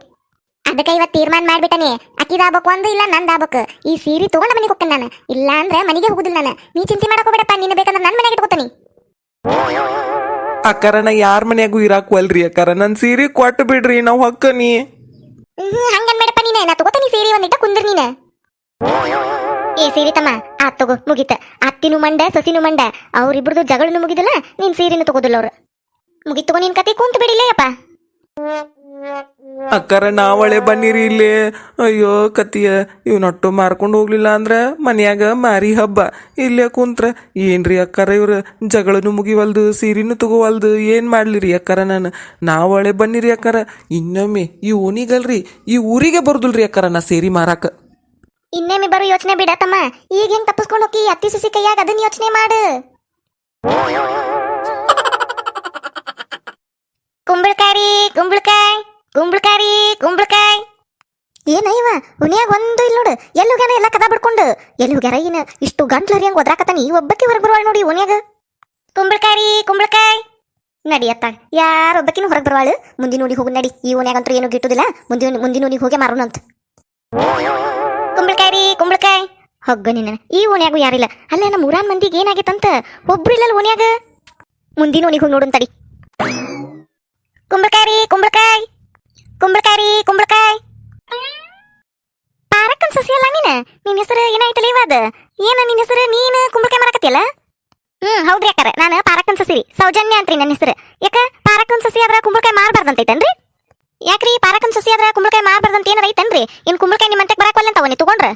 ಅದಕ್ಕೆ ಇವತ್ತು ತೀರ್ಮಾನ ಮಾಡ್ಬಿಟ್ಟನೆ ಅಕ್ಕಿದಾಗಬೇಕು ಒಂದು ಇಲ್ಲ ನಂದಾಗಬೇಕು. ಈ ಸೀರೆ ತಗೊಂಡ ಮನೆಗೆ ಹೋಗ್ತೇನೆ ನಾನು. ಇಲ್ಲ ಅಂದ್ರೆ ಮನೆಗೆ ಹೋಗುದಿಲ್ಲ ನಾನು. ನೀ ಚಿಂತೆ ಮಾಡಕೋಬೇಡಪ್ಪ. ನಿನ್ನ ಬೇಕಂದ್ರೆ ನನ್ನ ಮನೆಗೆ ಇಟ್ಕೋತಾನಿ. ಅಕ್ಕಾರ ನಾ ಯಾರ ಮನ್ಯಾಗೂ ಇರಾಕ್ವಲ್ರಿ ಅಕ್ಕಾರ ನನ್ನ ಸೀರೆ ಕೊಟ್ಟು ಬಿಡ್ರಿ ನಾವು ಹೊಕ್ಕನಿ. ಹಂಗನ್ಬೇಡಪ್ಪ ನೀನೆ. ನಾ ತಗೋತಾನಿ ಸೀರೆ ಒಂದಿಟ್ಟ ಕುಂದ್ರ ನೀನ. ಏ ಸೀರೆ ತಮ್ಮ ಆತ್ ತಗೋ ಮುಗಿತ. ಅತ್ತಿನೂ ಮಂಡ ಸಸಿನೂ ಮಂಡ ಅವ್ರಿಬ್ರದು ಜಗಳನು ಮುಗಿದಿಲ್ಲ. ನೀನ್ ಸೀರೆನು ತಗೋದಿಲ್ಲ ಅವ್ರು ಮುಗಿತ್ ತಗೋ. ನಿನ್ ಕತೆ ಕುಂತ ಬಿಡಿಲ್ಲಪ್ಪ. ಅಕ್ಕಾರ ನಾವಳೆ ಬನ್ನಿರಿ ಇಲ್ಲೇ. ಅಯ್ಯೋ ಕತಿಯ ಇವ್ನೊಟ್ಟು ಮಾರ್ಕೊಂಡು ಹೋಗ್ಲಿಲ್ಲ ಅಂದ್ರ ಮನ್ಯಾಗ ಮಾರಿ ಹಬ್ಬ. ಇಲ್ಲೇ ಕುಂತ್ರ ಏನ್ರಿ ಅಕ್ಕಾರ ಇವ್ರ ಜಗಳನು ಮುಗಿವಲ್ದು ಸೀರಿನೂ ತಗೋವಲ್ದು ಏನ್ ಮಾಡ್ಲಿರಿ ಅಕ್ಕಾರ ನಾನು. ನಾವಳೆ ಬನ್ನಿರಿ ಅಕ್ಕಾರ. ಇನ್ನೊಮ್ಮೆ ಈ ಓಣಿಗಲ್ರಿ ಈ ಊರಿಗೆ ಬರುದಿಲ್ರಿ ಅಕ್ಕಾರ ನಾ ಸೇರಿ ಮಾರಾಕ. ಇನ್ನೊಮ್ಮೆ ಬರೋ ಯೋಚನೆ ಬಿಡ ತಮ್ಮ. ಈಗ ಹೆಂಗ್ ತಪ್ಪಿಸ್ಕೊಂಡು ಹೋಗಿ ಅತ್ತಿ ಸಸಿ ಕೈಯಾಗ ಅದನ್ನ ಯೋಚನೆ ಮಾಡು. ಕುಂಬಳಕಾಯಿ ಏನ ಇವ ಉನಿಯಾಗ ಒಂದು ಇಲ್ಲ ನೋಡು. ಎಲ್ಲಿ ಹೋಗ್ಯಾನ ಎಲ್ಲ ಕದ ಬಿಡ್ಕೊಂಡು. ಎಲ್ಲಿ ಹೋಗ್ಯಾರ ಏನ ಇಷ್ಟು ಗಂಟ್ಲರಿ ಹಂಗ ಒದ್ರಾಕತ್ತಾನ. ಈ ಒಬ್ಬಕ್ಕೆ ಹೊರಗೆ ಬರುವಾಳ ನೋಡಿ ಉನಿಯಾಗ. ಕುಂಬಳಕಾಯಿ ನಡಿಯತ್ತ ಯಾರೊಬ್ಬಕಿನೂ ಹೊರಗೆ ಬರುವಾಳು. ಮುಂದಿನ ನೋಡಿ ಹೋಗು ನಡಿ. ಈ ಓನ್ಯಾಗಂತೂ ಏನು ಗಿಟ್ಟುದಿಲ್ಲ. ಮುಂದಿನ ನೋಡಿ ಹೋಗಿ ಮಾರೋಣಂತ. ಕುಂಬಳಕಾಯಿ ಹೊಗ್ಗ ನಿನ್ನ. ಈ ಓನ್ಯಾಗು ಯಾರಿಲ್ಲ. ಅಲ್ಲ ನಮ್ಮ ಊರಾನ್ ಮಂದಿಗೆ ಏನಾಗೈತಂತ ಒಬ್ರು ಇಲ್ಲ ಓನ್ಯಾಗ. ಮುಂದಿನ ಓಣಿಗೆ ಹೋಗಿ ನೋಡುನ್ ತಡಿ. ಕುಂಬಳಕಾಯಿ ಪಾರಕ್ಕನ್ ಸಸಿ ಅಲ್ಲ ನೀನ. ನಿನ್ ಹೆಸರು ಏನಾಯ್ತಲ್ಲ ಇವಾದ? ಏನ ನಿನ್ ಹೆಸರು? ನೀನು ಕುಂಬಳಕಾಯಿ ಮಾರಕತ್ತಿಯಲ್ಲ? ಹೌದ್ರಿ ಅಕ್ಕಾರ. ನಾನು ಪಾರಕ್ಕನ್ ಸಸಿ ಸೌಜನ್ಯ ಅಂತ್ರಿ ನನ್ನ ಹೆಸರು. ಯಾಕ ಪಾರಕ್ಕನ್ ಸಸಿ ಆದ್ರ ಕುಂಬಳಕಾಯಿ ಮಾರಬಾರ್ದಂತೈತನ್ರಿ? ಯಾಕ್ರಿ ಪಾರಕ್ಕನ್ ಸಸಿ ಆದ್ರ ಕುಂಬಳಕಾಯಿ ಮಾರಬಾರ್ದಂತ ಏನಾರ ಐತನ್ರಿ? ಇನ್ ಕುಂಬಳಕಾಯಿ ನಿಮ್ಮಂತಕ್ ಬರಾಕಲ್ಲ ಅಂತವ ನೀ ತಗೊಂಡ್ರ?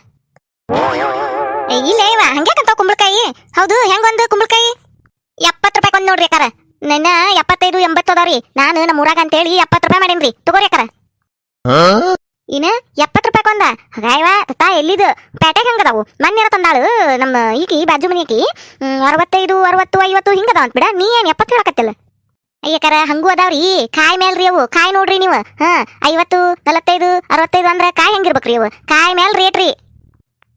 ಇಲ್ಲ ಇವ ಹಂಗ್ಯಾಕಂತ ಕುಂಬಳಕಾಯಿ. ಹೌದು ಹೆಂಗೊಂದು ಕುಂಬಳಕಾಯಿ? 70 ರೂಪಾಯಿ ಒಂದ್ ನೋಡ್ರಿ ಅಕ್ಕಾರ. ನನ್ನ 75 80 ಅದಾವ್ರಿ. ನಾನು ನಮ್ಮ ಊರಾಗ ಅಂತೇಳಿ 70 ರೂಪಾಯಿ ಮಾಡೇನ್ರಿ. ತಗೋರಿ ಅಕ್ಕಾರ. ಇನ್ನ 70 ರೂಪಾಯಿ ಒಂದ ಹಾಗಾಯ್ವಾ ತಾ ಎಲ್ಲಿದು ಪ್ಯಾಟ್ಯಾಗ ಹಂಗದಾವು. ಮೊನ್ನೆ ತಂದಾಳು ನಮ್ಮ ಈಕಿ ಬಾಜು ಮನಿಯಾಕಿ 65 60 50 ಹಿಂಗದಾವ ಅಂತ ಬಿಡ. ನೀ ಏನ್ 70 ಹೇಳಕತ್ತಿಲ್ಲ? ಅಯ್ಯಕಾರ ಹಂಗೂ ಅದಾವ್ರಿ. ಕಾಯಿ ಮೇಲ್ರಿ ಅವು. ಕಾಯಿ ನೋಡ್ರಿ ನೀವು. 50 45 65 ಅಂದ್ರ ಕಾಯಿ ಹೆಂಗಿರ್ಬೇಕ್ರಿ ಅವು? ಕಾಯಿ ಮೇಲ್ ರೇಟ್ ರೀ.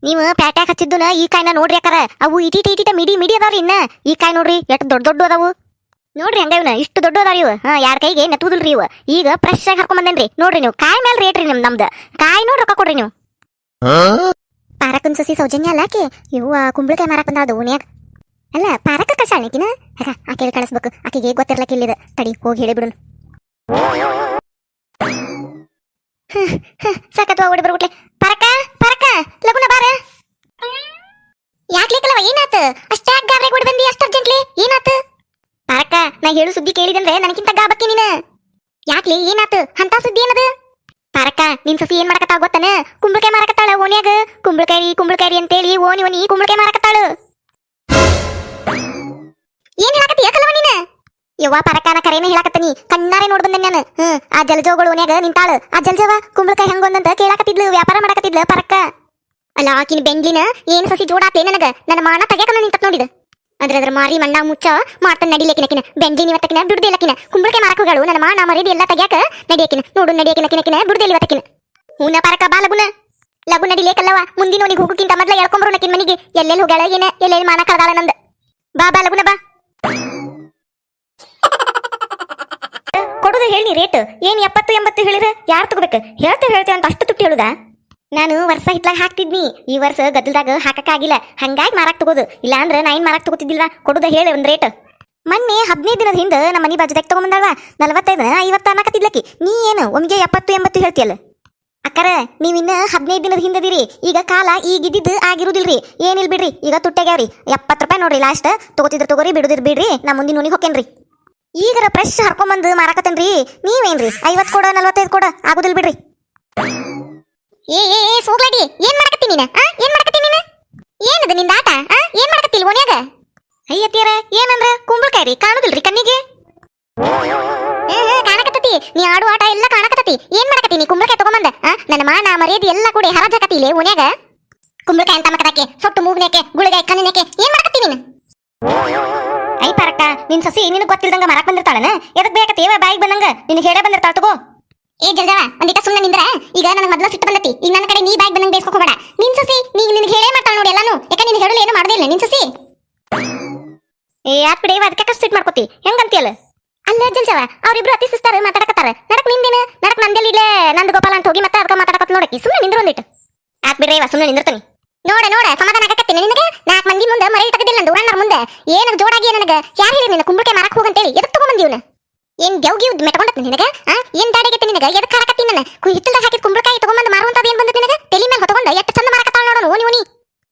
ನೀವು ಪ್ಯಾಟ್ಯಾಗ ಹಚ್ಚಿದ್ದುನ ಈ ಕಾಯಿನ ನೋಡ್ರಿ ಅಕ್ಕಾರ. ಅವು ಇಟಿಟ ಮಿಡಿ ಅದಾವ್ರಿ. ಇನ್ನ ಈ ಕಾಯಿ ನೋಡ್ರಿ ಎಷ್ಟು ದೊಡ್ಡ ಅದಾವು ನೋಡ್ರಿ. ಹಂಗ ಇವನ ಇಷ್ಟು ದೊಡ್ಡ ಅದಾವ್ರಿ ಇವು. ಯಾರ ಕೈಗೆ ನೆತ್ತುದಿಲ್ರಿ ಇವು. ಈಗ ಫ್ರೆಶ್ ಆಗಿ ಹರ್ಕೊಂಡ್ ಬಂದೇನ್ರಿ. ನೋಡ್ರಿ ನೀವು ಕಾಯಿ ಮೇಲೆ ರೇಟ್ ರೀ ನಮ್ದು. ಕಾಯಿ ನೋಡಿ ರೊಕ್ಕ ಕೊಡ್ರಿ ನೀವು. ಪಾರಕ್ಕನ್ ಸಸಿ ಸೌಜನ್ಯ ಅಲ್ಲಾಕಿ ಇವು ಕುಂಬಳಕಾಯಿ ಮಾರಕ್ ಬಂದಾಳ ಓನ್ಯಾಗ. ಅಲ್ಲ ಪಾರಕ್ಕ ಕಳ್ಸಾಳ್ನಿಕಿನ ಆಕೆಗೆ ಕಳಿಸ್ಬೇಕು. ಆಕೆಗೆ ಗೊತ್ತಿರ್ಲಕ್ಕ ಇಲ್ಲಿದ. ತಡಿ ಹೋಗಿ ಹೇಳಿ ಬಿಡುನ್. ಸಾಕತ್ವ ಓಡಿ ಬರ್ಬಿಟ್ಲೆ. ಪಾರಕ್ಕ ಲಗುನ ಬಾರ. ಯಾಕ್ಲಿಕ್ಕಲ್ಲವ ಏನಾತ? ಅಷ್ಟಾಗ ಗಾಬ್ರೆ ಓಡಿ ಬಂದಿ ಅಷ್ಟ ಅರ್ಜೆಂಟ್ಲಿ ಏನಾತ? ಪಾರಕ್ಕ ನಾ ಹೇಳು ಸುದ್ದಿ ಕೇಳಿದಂದ್ರೆ ನನಗಿಂತ ಗಾಬಕ್ಕಿ ನೀನ. ಯಾಕ್ಲಿ ಏನಾತ? ಅಂತ ಸುದ್ದಿ ಏನದು? ಪಾರಕ್ಕ ನಿನ್ ಸಸಿ ಏನ್ ಮಾಡಕತ್ತಾಳ ಗೊತ್ತನ? ಕುಂಬಳಕಾಯಿ ಮಾರಕತ್ತಾಳ ಓನ್ಯಾಗ. ಕುಂಬಳಕಾಯಿ ಅಂತೇಳಿ ಓನಿ ಕುಂಬಳಕಾಯಿ ಮಾರಕತ್ತಾಳ. ಏನ್ ಹೇಳಕತ್ತಿ ಯಾಕಲ್ಲವ ನೀನ? ಯವ್ವ ಪಾರಕ್ಕ ನಾ ಕರೇನ ಹೇಳಕತ್ತೀನಿ, ಕಣ್ಣಾರೆ ನೋಡ್ ಬಂದೆ ನಾನು. ಆ ಜಲಜೋಗಳು ಓನ್ಯಾಗ ನಿಂತಾಳು. ಆ ಜಲಜವ ಕುಂಬಳಕಾಯಿ ಹೆಂಗೊಂದಂತ ಕೇಳಾಕತ್ತಿದ್ಲು, ವ್ಯಾಪಾರ ಮಾಡಕತ್ತಿದ್ಲ ಪಾರಕ್ಕ. ಅಲ್ಲ ಆಕಿನ ಬೆಂಗ್ಲಿನ ಏನ್ ಸಸಿ ಜೋಡಾತ್ಲೆ ನನಗ, ನನ್ನ ಮಾನ ತೆಗ್ಯಾಕ ನಿಂತ ನೋಡಿದ. ಅದ್ರ ಮಾರಿ ಮಣ್ಣ ಮುಚ್ಚ ಮಾಡ್ತಾನೆ ನಡಿಲೇಕಿನಕಿನ ಬೆಂಗ್ಲಿ ಇವತ್ತಕಿನ ಬಿಡುದಿಲ್ಲಕಿನ. ಕುಂಬಳಕಾಯಿ ಮಾರಕ ಹೋಗಳು ನನ್ನ ಮಾನ ಮರಿದಿ ಎಲ್ಲ ತೆಗ್ಯಾಕ ನಡಿಯಕಿನ ನೋಡು ನಡಿಯಕಿನಕಿನ ಬಿಡುದಿಲ್ಲ ಇವತ್ತಕಿನ. ಹೂನ ಪಾರಕ್ಕ ಬಾ ಲಗು ನಡಿಲೇಕಲ್ಲವ. ಮುಂದಿನ ಓನಿಗೆ ಹೋಗಕ್ಕಿಂತ ಮೊದ್ಲ ಎಳ್ಕೊಂಬರು ನಕಿನ ಮನಿಗೆ. ಎಲ್ಲೆಲ್ಲಿ ಹೋಗ್ಯಾಳ ಏನ, ಎಲ್ಲೆಲ್ಲಿ ಮಾನ ಕಳ್ದಾಳ ನಂದ. ಬಾ ಲಗುನ ಬಾ. ಕೊಡುದು ಹೇಳಿ ರೇಟ್ ಏನ್ 70-80 ಹೇಳಿರ ಯಾರು ತಗೋಬೇಕು? ಹೇಳ್ತೇವೆ ಅಂತ ಅಷ್ಟು ತುಟ್ಟಿ ಹೇಳುದಾ? ನಾನು ವರ್ಷ ಹಿತ್ಲಾಗ ಹಾಕ್ತಿದ್ನಿ, ಈ ವರ್ಷ ಗದ್ದಲ್ದಾಗ ಹಾಕಕ್ಕಾಗಿಲ್ಲ, ಹಂಗಾಗಿ ಮಾರಾಕ್ ತಗೋದು. ಇಲ್ಲ ಅಂದ್ರೆ ನಾ ಏನ್ ಮಾರಾಕ್ ತಗೋತಿದ್ದಿಲ್ವಾ? ಕೊಡುದ ಹೇಳಿ ಒಂದ್ ರೇಟ್. ಮೊನ್ನೆ 15 ದಿನದ ಹಿಂದ ನಮ್ಮ ಮನಿ ಬಾಜುದಾಗ ತಗೊಂಬಂದಲ್ವಾ, 45-50 ಅನ್ನಕತ್ತಿದ್ಲಕ್ಕಿ. ನೀ ಏನು ಒಮ್ಗೆ 70-80 ಹೇಳ್ತಿಯಲ್ಲ? ಅಕ್ಕರ ನೀವಿನ್ನ 15 ದಿನದ ಹಿಂದದಿರಿ. ಈಗ ಕಾಲ ಈಗಿದ್ದಿದ್ದು ಆಗಿರುದಿಲ್ರಿ. ಏನಿಲ್ ಬಿಡ್ರಿ, ಈಗ ತುಟ್ಟಾಗ್ಯಾವ್ರಿ. 70 ರೂಪಾಯಿ ನೋಡ್ರಿ ಲಾಸ್ಟ್. ತಗೋತಿದ್ರ ತಗೋರಿ, ಬಿಡುದಿರ್ ಬಿಡ್ರಿ. ನಾ ಮುಂದಿನ ಓನಿಗೆ ಹೊಕ್ಕೇನ್ರಿ. ಈಗರ ಫ್ರೆಶ್ ಹರ್ಕೊಂಬಂದು ಮಾರಾಕತ್ತೇನ್ರಿ. ನೀವೇನ್ರಿ 50 ಕೊಡ 45 ಕೊಡ ಆಗುದಿಲ್ ಬಿಡ್ರಿ. ಏ ಸೋಗ್ಲಾಡಿ ಏನ್ ಮಾಡಕತ್ತಿ ನೀನ? ಏನ್ ಮಾಡಕತ್ತಿ ನೀನ? ಏನದ ನಿಂದ ಆಟ? ಏನ್ ಮಾಡಕತ್ತಿಲ್ ಓನ್ಯಾಗ? ಅಯ್ಯತ್ತೀರ ಏನಂದ್ರ ಕುಂಬಳಕಾಯಿ ರೀ, ಕಾಣುದಿಲ್ರಿ ಕಣ್ಣಿಗೆ? ಕಾಣಕತ್ತತಿ ನೀ ಆಡು ಆಟ ಎಲ್ಲ ಕಾಣಕತ್ತತಿ. ಏನ್ ಮಾಡಕತ್ತಿ ನೀ ಕುಂಬಳಕಾಯಿ ತಗೊಂಬಂದ? ನನ್ನ ಮಾನ ಮರ್ಯಾದಿ ಎಲ್ಲ ಕೂಡ ಹರಾಜಾಕತಿ ಇಲ್ಲೇ ಓನ್ಯಾಗ. ಕುಂಬಳಕಾಯಿ ಅಂತ ಮಕದಾಕೆ ಸೊಟ್ಟು ಮೂಗ್ನೇಕೆ ಗುಳಿಗಾಯಿ ಕಣ್ಣಿನೇಕೆ ಏನ್ ಮಾಡಕತ್ತಿ ನೀನು? ಐ ಪಾರಕ್ಕ ನಿನ್ ಸಸಿ ನಿನಗ್ ಗೊತ್ತಿಲ್ದಂಗ ಮಾರಾಕ್ ಬಂದಿರ್ತಾಳನ? ಎದಕ್ ಬೇಕತ್ತೇವ ಬಾಯಿಗೆ ಬಂದಂಗ ನಿನಗೆ ಹೇಳೇ ಬಂದಿರ್ತಾಳ ತಗೋ. ಏ ಜಲ್ಜವ ಒಂದಿಟ ಸುಮ್ಮನೆ ನಿಂದ್ರ. ಈಗ ನನಗೆ ಮೊದಲ ಸಿಟ್ಟು ಬಂದತಿ. ಈಗ ನನ್ನ ಕಡೆ ನೀ ಬಾಯಿಗೆ ಬಂದಂಗ ಬೇಸ್ಕೊ ಹೋಗಬೇಡ. ನಿನ್ ಸಸಿ ನಿನಗೆ ಹೇಳೇ ಮಾಡ್ತಾಳ ನೋಡಿ ಎಲ್ಲಾನು. ಯಾಕ ನಿನ್ ಹೇಳಲು ಏನು ಮಾಡ್ದಿಲ್ಲ ನಿನ್ ಸಸಿ? ಏ ಯಾಕ್ ಬಿಡೇವ ಅದಕ್ಕೆ ಸಿಟ್ ಮಾಡ್ಕೋತಿ ಹೆಂಗಂತಿಯಲ್ಲ? ಅಲ್ಲ ಜಲ್ಜವ ಅವ್ರಿಬ್ರು ಅತಿ ಸಿಸ್ತಾರ ಮಾತಾಡಕತ್ತಾರ. ನಡಕ್ ನಿಂದೇನ ನಡಕ್ ನಂದೆಲ್ಲ ಇಲ್ಲೇ ನಂದು ಗೋಪಾಲ ಅಂತ ಹೋಗಿ ಮತ್ತೆ ಅದಕ್ಕೆ ಮಾತಾಡಕತ್ ನೋಡಕಿ. ಸುಮ್ಮನೆ ನಿಂದ್ರ ಒಂದಿಟ್ಟು. ಯಾಕ್ ಬಿಡ್ರೇವ ಸುಮ್ಮನೆ ನಿಂದಿರ್ತಾನೆ. ನೋಡ ಸಮಾಧಾನ ಆಗಕತ್ತೀನಿ ನಿನಗೆ. 4 ಮಂದಿ ಮುಂದೆ ಮರಿ ತಗದಿಲ್ಲ ನಂದು ಊರಣ್ಣರ ಮುಂದೆ. ಏನಕ್ಕೆ ಜೋಡಾಗಿ ನನಗೆ ಯಾರು ಹೇಳಿ ನಿನ್ನ ಕುಂಬಳಕಾಯಿ ಮಾರಕ್ ಹೋಗಂತೇಳಿ? ಎದಕ್ ತಗೊಂಬಂದಿವ್ನ? ಏನ್ ಗೆವ್ಗಿವ್ ಮೆಟ್ಕೊಂಡತ್ ನಿನಗ? ಏನ್ ದಾಡಿಗತ್ತೆ ನಿನಗ? ಎದಕ್ ಹಾಕತ್ತಿ ನನ್ನ ಹಿತ್ತಲ್ದಾಗ ಹಾಕಿದ ಕುಂಬಳಕಾಯಿ ತಗೊಂಬಂದು ಮಾರುವಂತದ ಏನ್ ಬಂದತಿ ನಿನಗ? ತಲೆ ಮೇಲೆ ಹೊತಗೊಂಡ ಎಷ್ಟು ಚಂದ ಮಾರಕತ್ತಾಳ ನೋಡೋಣ ಓನಿ.